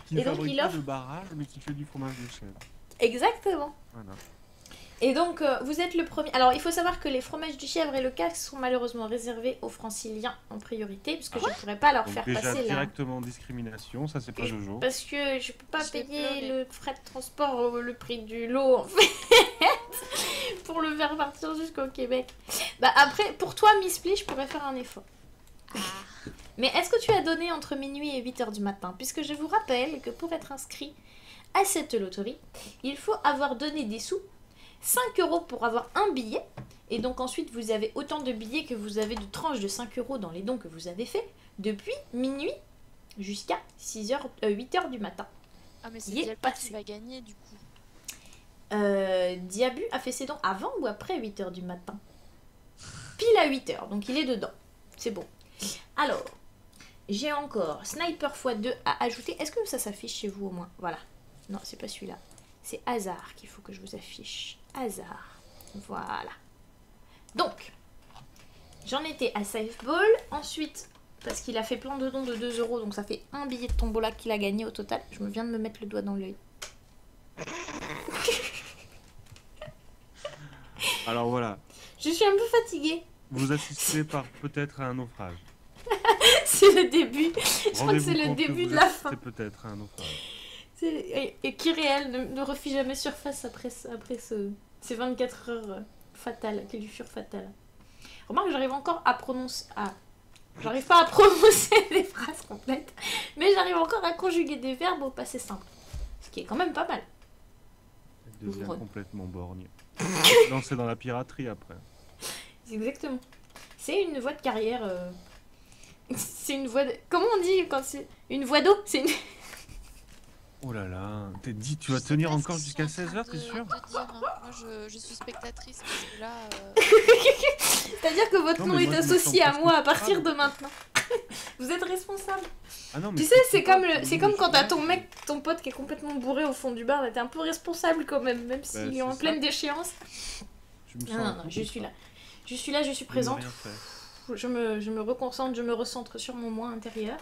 Qui ne Et donc, fabrique il pas offre- de barrage, mais qui fait du fromage de chèvre. Exactement. Voilà. Et donc, vous êtes le premier. Alors, il faut savoir que les fromages du chèvre et le casque sont malheureusement réservés aux franciliens en priorité, puisque je ne pourrais pas leur Donc faire déjà passer là. directement discrimination, ça c'est pas Jojo. Parce que je peux pas Je vais payer pleurer. le frais de transport le prix du lot, en fait, pour le faire partir jusqu'au Québec. Bah après, pour toi, Miss Pli, je pourrais faire un effort. Mais est-ce que tu as donné entre minuit et 8h du matin? Puisque je vous rappelle que pour être inscrit à cette loterie, il faut avoir donné des sous, 5 € pour avoir un billet, et donc ensuite vous avez autant de billets que vous avez de tranches de 5 € dans les dons que vous avez fait depuis minuit jusqu'à 8h du matin. Ah, mais c'est Il est Dialpa passé. qui va gagner du coup. Diabu a fait ses dons avant ou après 8h du matin? Pile à 8h, donc il est dedans. C'est bon. Alors, j'ai encore Sniper x2 à ajouter. Est-ce que ça s'affiche chez vous au moins? Voilà. Non, c'est pas celui-là. C'est hasard qu'il faut que je vous affiche. Hasard. Voilà. Donc, j'en étais à Safe Ball. Ensuite, parce qu'il a fait plein de dons de 2 €, donc ça fait un billet de tombola qu'il a gagné au total. Je me viens de me mettre le doigt dans l'œil. Alors voilà, Je suis un peu fatiguée. vous assistez par peut-être à un naufrage. C'est le début. Je crois que c'est le Rendez-vous compte début vous de la assistez fin. peut-être à un naufrage. Et qui réel ne refit jamais surface après ces 24 heures fatales, qui lui furent fatales. Remarque, j'arrive encore à prononcer... J'arrive pas à prononcer des phrases complètes, mais j'arrive encore à conjuguer des verbes au passé simple. Ce qui est quand même pas mal. Elle devient Ouvre. complètement borgne. Lancer dans la piraterie après. Exactement. C'est une voie de carrière... C'est une voie de... Comment on dit quand c'est... Une voie d'eau? C'est une... Oh là là, t'es dit, tu vas Je sais tenir pas ce encore qu'ils jusqu'à sont en 16h, train t'es de- sûr? de dire, hein. Moi je suis spectatrice parce que là. C'est-à-dire que votre Non, nom mais est moi, je me associé sens à presque moi à partir coupable. de maintenant. Vous êtes responsable. Ah non, mais Tu sais, c'est comme, c'est comme quand t'as je- ton mec, ton pote qui est complètement bourré au fond du bar, là t'es un peu responsable quand même, même s'il est c'est en ça. pleine déchéance. Je me sens Non, un non, peu je suis là. coupable Je suis là, je suis de ne présente. rien faire. Je me reconcentre, je me recentre sur mon moi intérieur.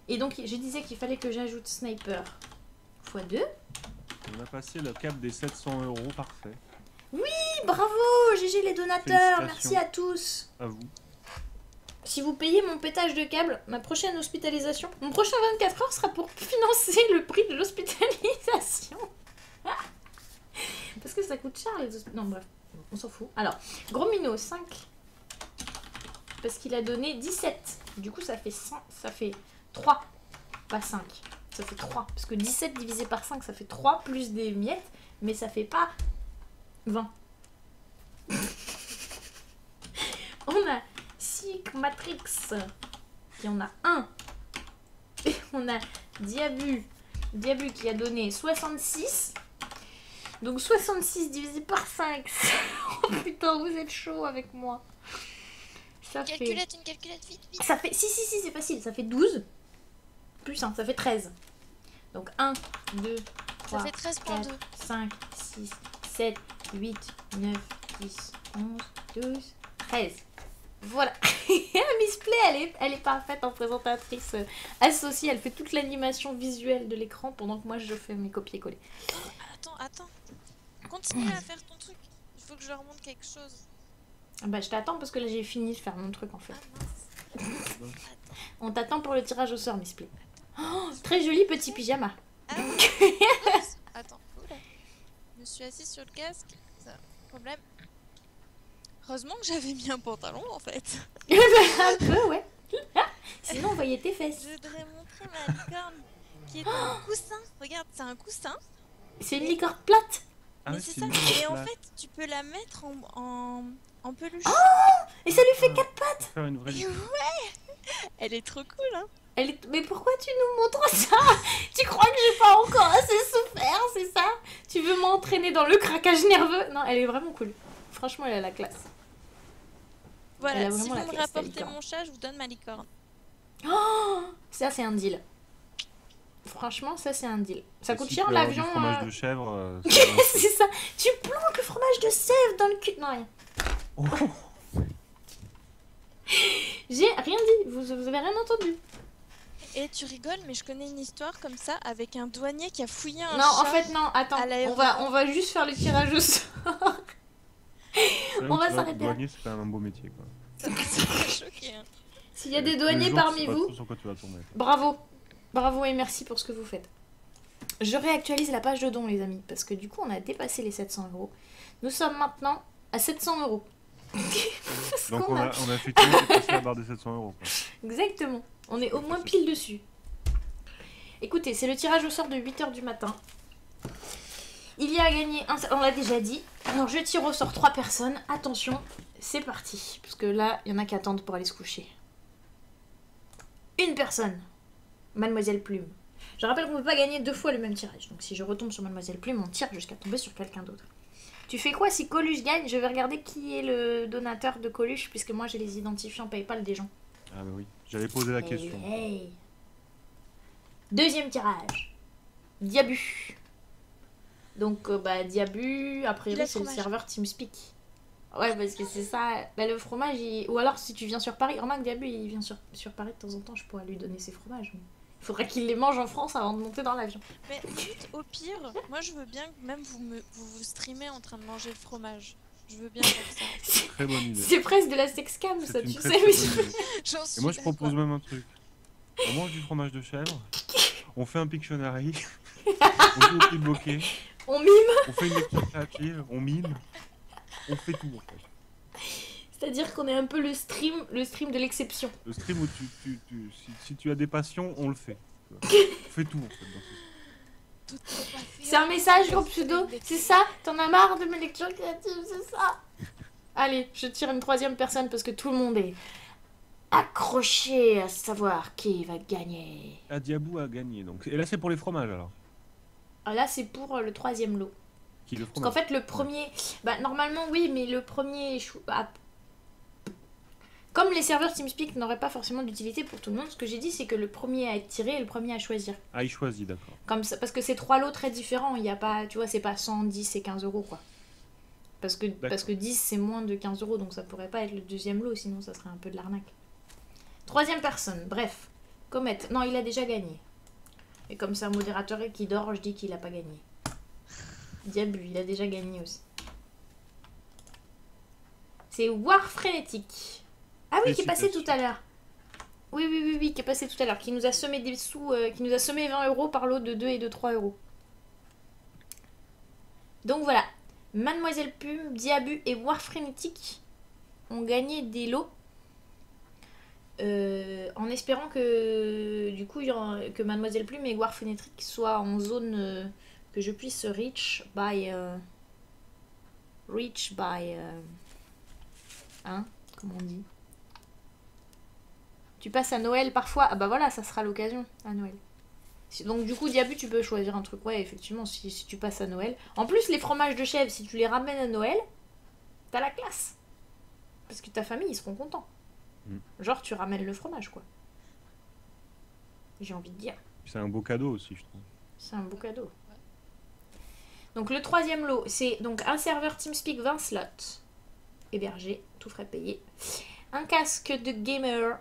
Et donc, je disais qu'il fallait que j'ajoute Sniper x2. On a passé le cap des 700 €, parfait. Bravo, GG les donateurs, merci Félicitations. à tous. À vous. Si vous payez mon pétage de câble, ma prochaine hospitalisation, mon prochain 24 heures sera pour financer le prix de l'hospitalisation. Parce que ça coûte cher les Non bref, on s'en fout. Alors, Gros Minot 5. Parce qu'il a donné 17. Du coup ça fait 100, ça fait 3. Pas 5. Ça fait 3. Parce que 17 divisé par 5 ça fait 3 plus des miettes. mais ça fait pas 20. On a Sick Matrix, et on a 1. Et on a Diabu qui a donné 66. Donc 66 divisé par 5. Oh putain, vous êtes chaud avec moi. Ça fait... Une calculette, vite. Ça fait... Si, c'est facile. Ça fait 12. Plus 1, ça fait 13. Donc 1, 2, 3, Ça fait 13 pour 4, 2. 5, 6, 7, 8, 9, 10, 11, 12, 13. Voilà. Miss Play, elle est parfaite en présentatrice associée. Elle fait toute l'animation visuelle de l'écran pendant que moi je fais mes copier-coller. Attends. Continue à faire ton truc. Il faut que je leur montre quelque chose. Bah je t'attends parce que là j'ai fini de faire mon truc en fait. Ah mince. On t'attend pour le tirage au sort, Miss Play. Oh, très joli petit pyjama. Ah oui. Oups. Attends. Oula. Je me suis assise sur le casque. Ça, problème. Heureusement que j'avais mis un pantalon en fait. Un peu, ouais. Sinon on voyait tes fesses. Je voudrais montrer ma licorne qui est un coussin. Regarde, c'est un coussin. C'est une licorne plate. Mais c'est ça. Et en fait, tu peux la mettre en peluche. Et ça lui fait 4 pattes. Faire une vraie Et ouais. Elle est trop cool, hein. Mais pourquoi tu nous montres ça? Tu crois que j'ai pas encore assez souffert, c'est ça? Tu veux m'entraîner dans le craquage nerveux? Non, elle est vraiment cool. Franchement, elle a la classe. Elle Voilà, a si vraiment vous la me classe, ta rapportez licorne. mon chat, je vous donne ma licorne. Oh, ça, c'est un deal. Franchement, ça, c'est un deal. Ça coûte Si cher tu veux avoir l'avion. du fromage de chèvre. C'est ça. Tu planques le fromage de sève dans le cul. Non, rien. Oh. J'ai rien dit. Vous avez rien entendu. Et tu rigoles, mais je connais une histoire comme ça avec un douanier qui a fouillé un Non, chat. en fait, non. Attends. à l'aéroport. On va juste faire le tirage au sort. On va s'arrêter là. Douanier, c'est quand même un beau métier, quoi. Ça m'a choqué. Hein. S'il y a des Tous douaniers les jours, parmi tu sais pas vous, trop sur quoi tu vas tomber. bravo. Bravo et merci pour ce que vous faites. Je réactualise la page de dons, les amis, parce que du coup, on a dépassé les 700 €. Nous sommes maintenant à 700 €. Parce Donc qu'on on a effectivement dépassé la barre des 700 €. Quoi. Exactement. On est au moins pile dessus. Écoutez, c'est le tirage au sort de 8h du matin. Il y a à gagner, on l'a déjà dit. Alors je tire au sort 3 personnes. Attention, c'est parti. Parce que là, il y en a qui attendent pour aller se coucher. Une personne. Mademoiselle Plume. Je rappelle qu'on ne peut pas gagner 2 fois le même tirage. Donc si je retombe sur Mademoiselle Plume, on tire jusqu'à tomber sur quelqu'un d'autre. Tu fais quoi si Coluche gagne? Je vais regarder qui est le donateur de Coluche, puisque moi j'ai les identifiants PayPal des gens. Ah bah oui, j'avais posé la question. Hey. Deuxième tirage. Diabu. Donc Diabu, a priori c'est le fromage. serveur TeamSpeak. Ouais, parce que c'est ça. Bah, le fromage, ou alors si tu viens sur Paris, remarque Diabu il vient sur Paris de temps en temps, je pourrais lui donner ses fromages. Mais... il faudrait qu'il les mange en France avant de monter dans l'avion. Mais écoute, au pire, moi je veux bien que même vous streamez en train de manger le fromage. Je veux bien faire ça. Très bonne idée. C'est presque de la sexcam ça, C'est une tu très, sais. très Mais... bonne idée. J'en Et suis moi je propose d'accord. même un truc. On mange du fromage de chèvre, on fait un Pictionary, on joue au petit bokeh, On mime. on fait une lecture créative, on mime, on fait tout en fait. C'est-à-dire qu'on est un peu le stream de l'exception. Le stream où si tu as des passions, on le fait. On fait tout en fait dans ce Tout est pas fait. C'est un message gros pseudo, c'est ça? T'en as marre de mes lectures créatives, c'est ça? Allez, je tire une 3e personne parce que tout le monde est accroché à savoir qui va gagner. Ah, Diabou a gagné donc. Et là c'est pour les fromages alors. Ah, là, c'est pour le 3e lot. Qui le Parce qu'en fromage. fait, le premier... Bah, normalement, oui, mais le premier... Comme les serveurs TeamSpeak n'auraient pas forcément d'utilité pour tout le monde, ce que j'ai dit, c'est que le premier à être tiré est le premier à choisir. Ah, il choisit, d'accord. Comme ça, parce que c'est 3 lots très différents. Il y a pas... Tu vois, c'est pas 100, 10 et 15 €, quoi. Parce que 10, c'est moins de 15 €, donc ça pourrait pas être le 2e lot, sinon ça serait un peu de l'arnaque. 3e personne, bref. Comet. Non, il a déjà gagné. Et comme c'est un modérateur qui dort, je dis qu'il a pas gagné. Diabu, il a déjà gagné aussi. C'est War Frénétique. Ah oui, qui est passé tout à l'heure. Oui, qui est passé tout à l'heure. Qui nous a semé des sous, qui nous a semé 20 € par lot de 2 et de 3 €. Donc voilà. Mademoiselle Plume, Diabu et War Frénétique ont gagné des lots. En espérant que du coup que Mademoiselle Plume et War Frénétique soient en zone que je puisse reach by... hein, comment on dit? Tu passes à Noël parfois? Ah bah voilà, ça sera l'occasion à Noël. Donc du coup, Diabu, tu peux choisir un truc. Ouais, effectivement, si tu passes à Noël. En plus, les fromages de chèvre, si tu les ramènes à Noël, t'as la classe. Parce que ta famille, ils seront contents. Genre, tu ramènes le fromage, quoi. J'ai envie de dire. C'est un beau cadeau aussi, je trouve. C'est un beau cadeau. Donc le troisième lot, c'est donc un serveur TeamSpeak 20 slots. Hébergé, tout frais payé. Un casque de gamer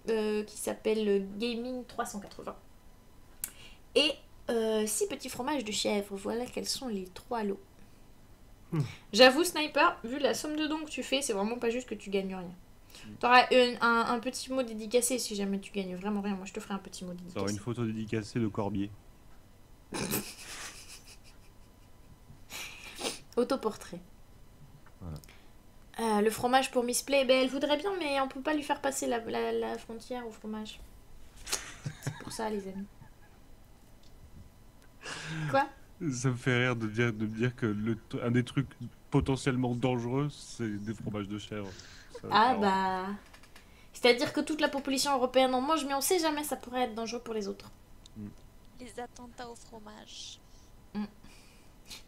qui s'appelle le Gaming 380. Et 6 petits fromages de chèvre. Voilà quels sont les 3 lots. J'avoue, Sniper, vu la somme de dons que tu fais, c'est vraiment pas juste que tu gagnes rien. T'auras un petit mot dédicacé si jamais tu gagnes vraiment rien. Moi, je te ferai un petit mot dédicacé. T'auras une photo dédicacée de Corbier. Autoportrait. Voilà. Le fromage pour Miss Play, ben, elle voudrait bien, mais on peut pas lui faire passer la frontière au fromage. C'est pour ça, les amis. Quoi? Ça me fait rire de me dire que un des trucs potentiellement dangereux, c'est des fromages de chèvre. Ça, Ah alors, bah... C'est-à-dire que toute la population européenne en mange, mais on sait jamais, ça pourrait être dangereux pour les autres. Les attentats au fromage.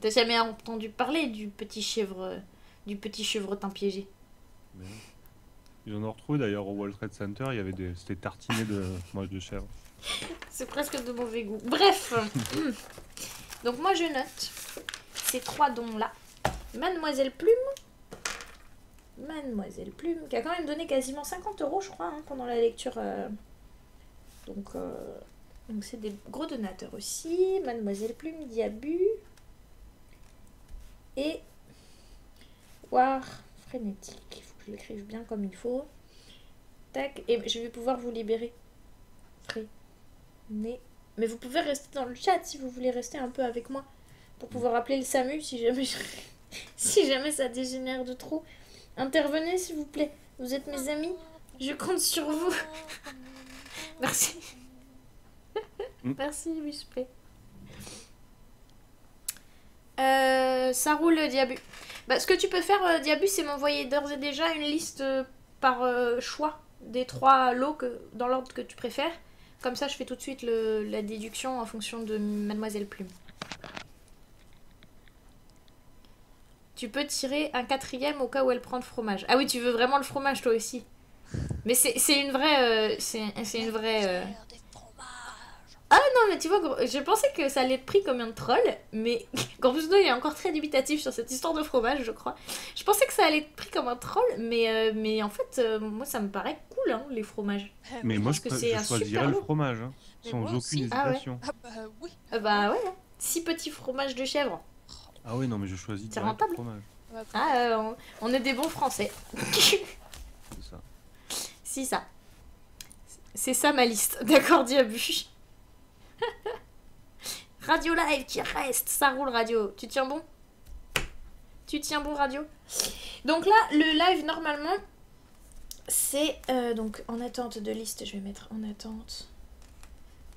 T'as jamais entendu parler du petit chevretin piégé? mais non. Ils en ont retrouvé d'ailleurs au World Trade Center, il y avait c'était tartiné de fromage de chèvre. C'est presque de mauvais goût. Bref. Donc moi je note ces 3 dons-là. Mademoiselle Plume, qui a quand même donné quasiment 50 € je crois, hein, pendant la lecture. Donc c'est des gros donateurs aussi. Mademoiselle Plume, Diabu. Et War Frénétique. Il faut que je l'écrive bien comme il faut. Tac. Et je vais pouvoir vous libérer. Mais vous pouvez rester dans le chat si vous voulez rester un peu avec moi. Pour pouvoir appeler le SAMU si jamais, si jamais ça dégénère de trop. Intervenez s'il vous plaît. Vous êtes mes amis. Je compte sur vous. Merci. Merci, Wishplay. Ça roule, Diabu. Bah, ce que tu peux faire, Diabu, c'est m'envoyer d'ores et déjà une liste par choix des 3 lots dans l'ordre que tu préfères. Comme ça, je fais tout de suite la déduction en fonction de Mademoiselle Plume. Tu peux tirer un 4e au cas où elle prend le fromage. Ah oui, tu veux vraiment le fromage, toi aussi. Mais c'est une vraie... c'est une vraie... Ah non, mais tu vois, je pensais que ça allait être pris comme un troll, mais Gorbusno est encore très dubitatif sur cette histoire de fromage, je crois. Je pensais que ça allait être pris comme un troll, mais en fait, moi ça me paraît cool, hein, les fromages. Mais moi, je c'est un choisirais super le lot. fromage, hein, Mais sans moi aucune aussi. hésitation. Ah bah oui. Bah ouais, 6 petits fromages de chèvre. Ah oui, non, mais je choisis C'est direct le rentable. fromage. Bah, Ah, on est des bons Français. C'est ça. Si, ça. C'est ça ma liste, d'accord, Diabu. Radio live qui reste, ça roule radio. Tu tiens bon? Tu tiens bon radio? Donc là, le live normalement, c'est donc en attente de liste. Je vais mettre en attente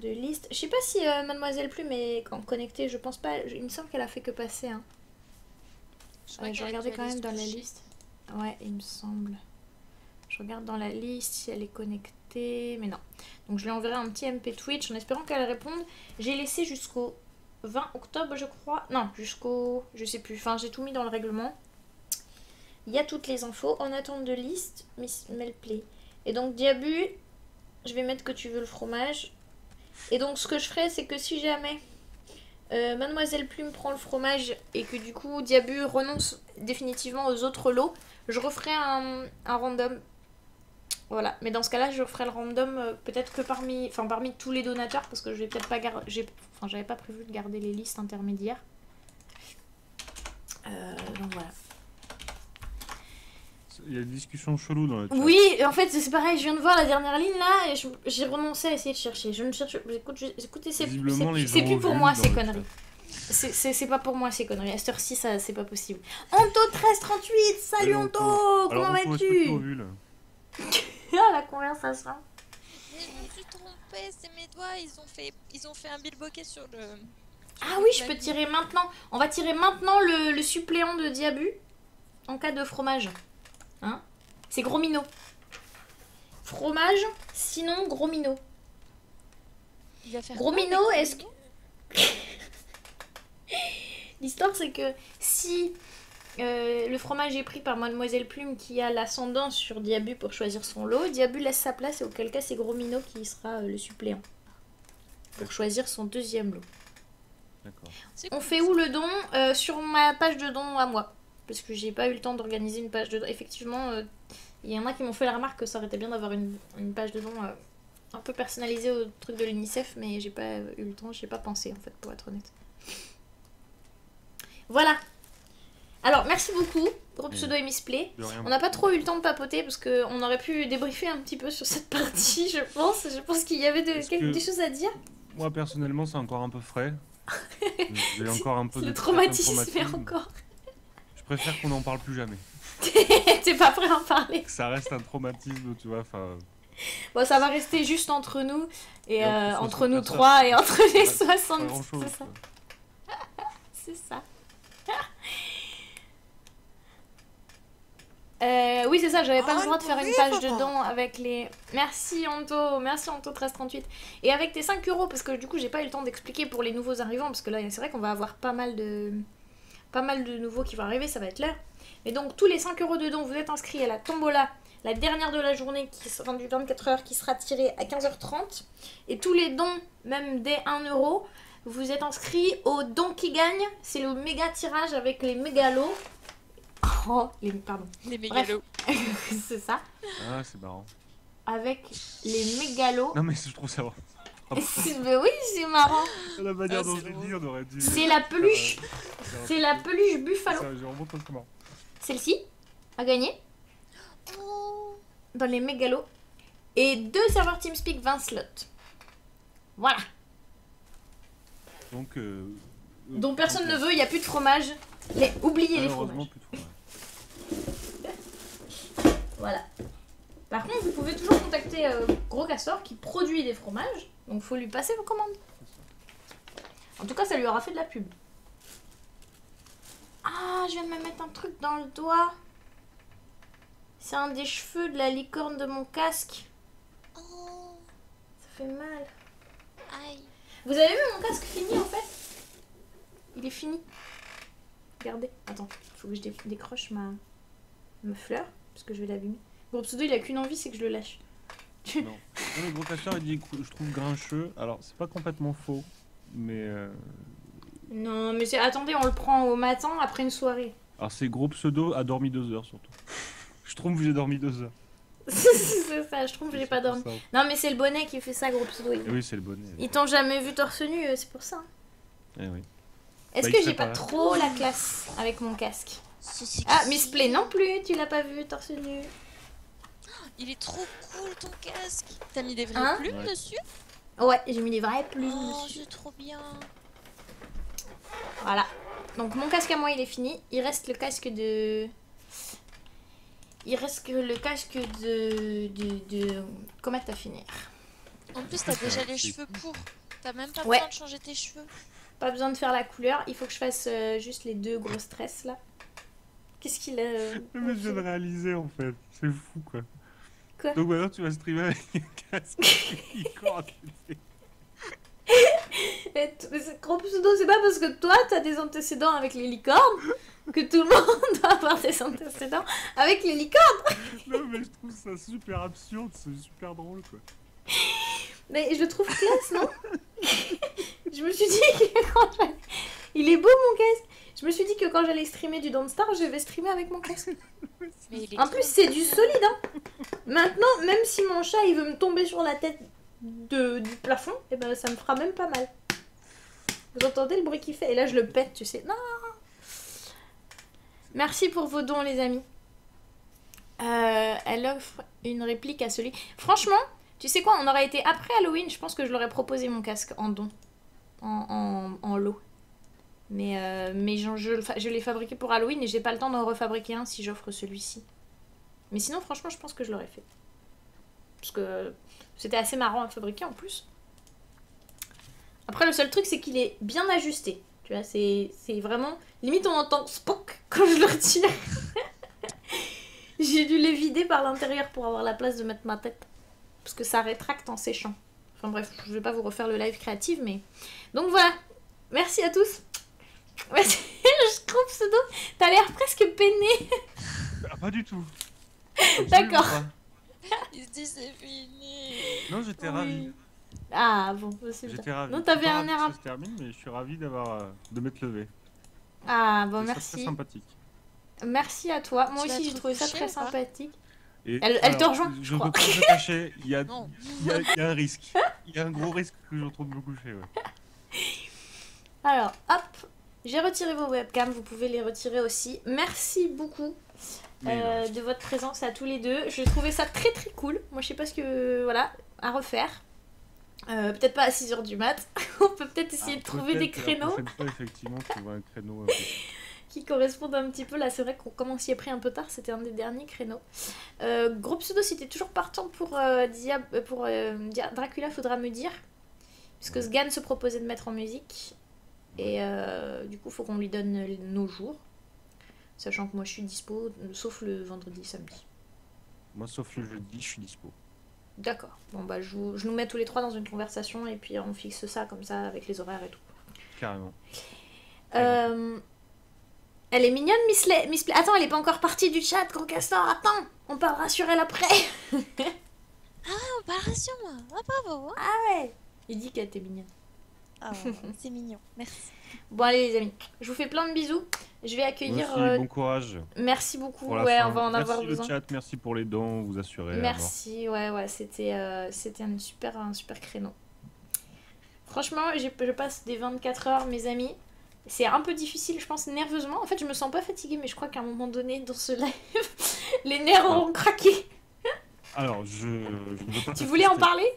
de liste. Je sais pas si Mademoiselle Plume est connectée, je pense pas. Il me semble qu'elle a fait que passer. Hein. Je regardais quand même dans la liste. Ouais, il me semble. Je regarde dans la liste si elle est connectée, mais non. Donc je lui enverrai un petit MP Twitch en espérant qu'elle réponde. J'ai laissé jusqu'au 20 octobre, je crois. Non, jusqu'au... je sais plus. Enfin, j'ai tout mis dans le règlement. Il y a toutes les infos. En attente de liste, Miss Melplay. Et donc, Diabu, je vais mettre que tu veux le fromage. Et donc, ce que je ferai, c'est que si jamais Mademoiselle Plume prend le fromage et que du coup, Diabu renonce définitivement aux autres lots, je referai un random. Voilà, mais dans ce cas-là, je referai le random peut-être que parmi tous les donateurs, parce que je vais peut-être pas garder... Enfin, j'avais pas prévu de garder les listes intermédiaires. Donc voilà. Il y a des discussions cheloues dans le chat. Oui, en fait, c'est pareil, je viens de voir la dernière ligne là, et j'ai renoncé à essayer de chercher. Je ne cherche... Écoutez, c'est plus pour moi ces conneries. C'est pas pour moi ces conneries. À cette heure-ci, c'est pas possible. Anto1338, salut Anto, comment vas-tu? Ah, la conversation. Mais je me suis trompée, c'est mes doigts, ils ont fait un bilboquet sur Ah oui, je peux tirer maintenant. On va tirer maintenant le suppléant de Diabu en cas de fromage. Hein? C'est gros minot. Fromage, sinon gros minot. Il va faire Gros quoi, minot, avec est-ce que... L'histoire, c'est que si le fromage est pris par Mademoiselle Plume qui a l'ascendant sur Diabu pour choisir son lot, Diabu laisse sa place et auquel cas c'est Gros Minot qui sera le suppléant pour choisir son deuxième lot. D'accord. C'est On cool, fait ça. où le don? Sur ma page de don à moi. Parce que j'ai pas eu le temps d'organiser une page de don. Effectivement, il y en a qui m'ont fait la remarque que ça aurait été bien d'avoir une page de don un peu personnalisée au truc de l'UNICEF, mais j'ai pas eu le temps, j'ai pas pensé en fait, pour être honnête. Voilà. Alors, merci beaucoup, Gros Pseudo et Missplay. De rien. On n'a pas trop eu le temps de papoter parce qu'on aurait pu débriefer un petit peu sur cette partie, je pense. Je pense qu'il y avait Est-ce que- des choses à dire. Moi personnellement, c'est encore un peu frais. J'ai encore un peu Le de traumatisme est traumatisme. encore. Je préfère qu'on n'en parle plus jamais. T'es pas prêt à en parler. Que ça reste un traumatisme, tu vois. Enfin, Bon, ça va rester juste entre nous. Et Et entre entre 60 nous personnes. trois et entre les pas 60. grand-chose, C'est ça. quoi. C'est ça. Oui, c'est ça, j'avais pas le droit de faire une page de don avec les... Merci Anto 1338. Et avec tes 5 euros, parce que du coup j'ai pas eu le temps d'expliquer pour les nouveaux arrivants, parce que là c'est vrai qu'on va avoir pas mal de nouveaux qui vont arriver, ça va être l'heure. Mais donc tous les 5 euros de don, vous êtes inscrits à la tombola, la dernière de la journée, enfin du 24 heures, qui sera tirée à 15h30. Et tous les dons, même dès 1 euro, vous êtes inscrits au don qui gagne, c'est le méga tirage avec les mégalos. Oh, pardon. Les Bref. mégalos. C'est ça. Ah, c'est marrant. Avec les mégalos. Non, mais je trouve ça. Mais oui, c'est marrant. La manière Ah, dont c'est j'ai drôle. dit, on aurait dû. C'est la peluche. faire un- C'est la peluche buffalo. Ça, j'ai vraiment pas comment. Celle-ci a gagné Oh. dans les mégalos. Et 2 serveurs TeamSpeak 20 slots. Voilà. Donc. Dont personne ne veut, il n'y a plus de fromage. Oubliez les Malheureusement, fromages. plus de fromage. Voilà. Par contre, vous pouvez toujours contacter Gros Castor qui produit des fromages. Donc faut lui passer vos commandes. En tout cas, ça lui aura fait de la pub. Ah, je viens de me mettre un truc dans le doigt. C'est un des cheveux de la licorne de mon casque. Oh. Ça fait mal. Aïe. Vous avez vu mon casque fini en fait? Il est fini. Regardez. Attends, il faut que je décroche ma fleur parce que je vais l'abîmer. Gros Pseudo, il a qu'une envie, c'est que je le lâche. Non. Non, le gros castor, il dit que je trouve grincheux. Alors, c'est pas complètement faux, mais. Non, mais attendez, on le prend au matin après une soirée. Alors, c'est gros pseudo a dormi 2 heures surtout. Je trouve que j'ai dormi 2 heures. C'est ça, je trouve que j'ai pas C'est pour dormi. ça. Non, mais c'est le bonnet qui fait ça, Gros Pseudo. Eh oui, c'est le bonnet. Ils t'ont jamais vu torse nu, c'est pour ça. Eh oui. Est-ce Bah, que il j'ai serait pas pas. trop la classe avec mon casque? C'est sexy. Ah, Missplay non plus, tu l'as pas vu torse nu. Il est trop cool ton casque. T'as mis des vraies Hein plumes Ouais. dessus? Ouais, j'ai mis des vraies plumes Oh, dessus. c'est trop bien. Voilà. Donc mon casque à moi, il est fini. Il reste le casque de... Il reste que le casque de... Comment t'as fini? En plus, t'as déjà les c'est cheveux pour. T'as même pas Ouais. besoin de changer tes cheveux. Pas besoin de faire la couleur. Il faut que je fasse juste les 2 grosses tresses là. Qu'est-ce qu'il a Mais je viens de réaliser en fait. C'est fou quoi. Quoi? Donc maintenant, tu vas streamer avec un casque licorne. Mais Gros Pseudo, c'est pas parce que toi t'as des antécédents avec les licornes que tout le monde doit avoir des antécédents avec les licornes. Non, mais je trouve ça super absurde, c'est super drôle quoi. Mais je le trouve classe, non? Je me suis dit que quand j'allais... Il est beau mon casque. Je me suis dit que quand j'allais streamer du Don't Star, je vais streamer avec mon casque. Mais il est En plus, c'est du solide, hein. Maintenant, même si mon chat il veut me tomber sur la tête du plafond, et ben ça me fera même pas mal. Vous entendez le bruit qu'il fait? Et là, je le pète, tu sais. Non. Merci pour vos dons, les amis. Elle offre une réplique à celui... Franchement, tu sais quoi? On aurait été après Halloween, je pense que je l'aurais proposé mon casque en don. En lot. Mais je l'ai fabriqué pour Halloween et j'ai pas le temps d'en refabriquer un si j'offre celui-ci. Mais sinon, franchement, je pense que je l'aurais fait. Parce que c'était assez marrant à fabriquer en plus. Après, le seul truc, c'est qu'il est bien ajusté. Tu vois, c'est vraiment... Limite, on entend Spock quand je le retire. J'ai dû les vider par l'intérieur pour avoir la place de mettre ma tête. Parce que ça rétracte en séchant. Enfin bref, je vais pas vous refaire le live créatif, mais... Donc voilà. Merci à tous. Merci. Je trouve pseudo. T'as l'air presque peiné. Ah, pas du tout. D'accord. Absolument Il se dit c'est fini. pas. Non, j'étais Oui. ravi. Ah bon, c'est bien. J'étais ravi. Non, Je suis t'avais pas un ravi air... que ça se termine, mais je suis ravi de m'être levé. Ah bon, C'est très merci. sympathique. Merci à toi. Moi Tu l'as aussi, j'ai trop trouvé ça touché très ou pas sympathique. Et Elle te rejoint, je Je crois. peux pas me cacher, Non. il y a un risque. Il y a un gros risque que je retrouve me coucher, ouais. Alors, hop, j'ai retiré vos webcams, vous pouvez les retirer aussi. Merci beaucoup Mais de votre présence à tous les deux. Je trouvais ça très très cool. Moi, je sais pas ce que... Voilà, à refaire. Peut-être pas à 6h du mat. On peut peut-être essayer de trouver des créneaux La prochaine fois, effectivement, trouver un créneau un peu. qui correspondent un petit peu. Là, c'est vrai qu'on commence y est pris un peu tard. C'était un des derniers créneaux. Gros pseudo, si t'es toujours partant pour, Dracula, faudra me dire. Puisque Ouais. Sgan se proposait de mettre en musique. Et du coup, faut qu'on lui donne nos jours. Sachant que moi, je suis dispo, sauf le vendredi, samedi. Moi, sauf le jeudi, je suis dispo. D'accord. Bon, bah, je nous mets tous les trois dans une conversation et puis on fixe ça comme ça avec les horaires et tout. Carrément. Elle est mignonne, Miss Play. Attends, elle est pas encore partie du chat, gros castor. Attends, on parlera sur elle après. On parlera sur moi. Ah, bravo. hein. Ouais. Il dit qu'elle était mignonne. Ah, c'est mignon. Merci. Bon, allez, les amis. Je vous fais plein de bisous. Je vais accueillir. Merci, bon courage. Merci beaucoup. Pour la Ouais, fin. on va en Merci avoir le besoin. chat, merci pour les dons, vous assurez. Merci, ouais, c'était un super créneau. Franchement, je passe des 24 heures, mes amis. C'est un peu difficile, je pense, nerveusement. En fait, je me sens pas fatiguée, mais je crois qu'à un moment donné, dans ce live, les nerfs ont craqué. Alors, je ne veux pas. Tu voulais en parler?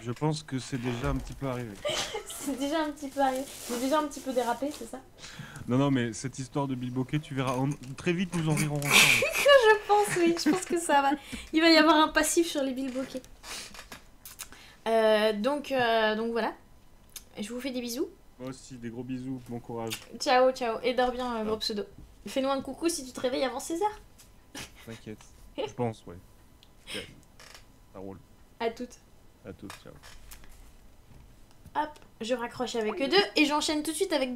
Je pense que c'est déjà un petit peu arrivé. C'est déjà un petit peu arrivé. J'ai déjà un petit peu dérapé, c'est ça? Non, mais cette histoire de Bill Bokeh, tu verras, très vite nous en rirons ensemble. Je pense, oui, je pense que ça va. Il va y avoir un passif sur les Bill Bokeh. Donc voilà. Je vous fais des bisous. Moi aussi, des gros bisous, bon courage. Ciao, ciao. Et dors bien, gros pseudo. Fais-nous un coucou si tu te réveilles avant 16h. T'inquiète. Je pense, ouais. Ok. Ça roule. À toutes. À toutes, ciao. Hop, je raccroche avec eux deux et j'enchaîne tout de suite avec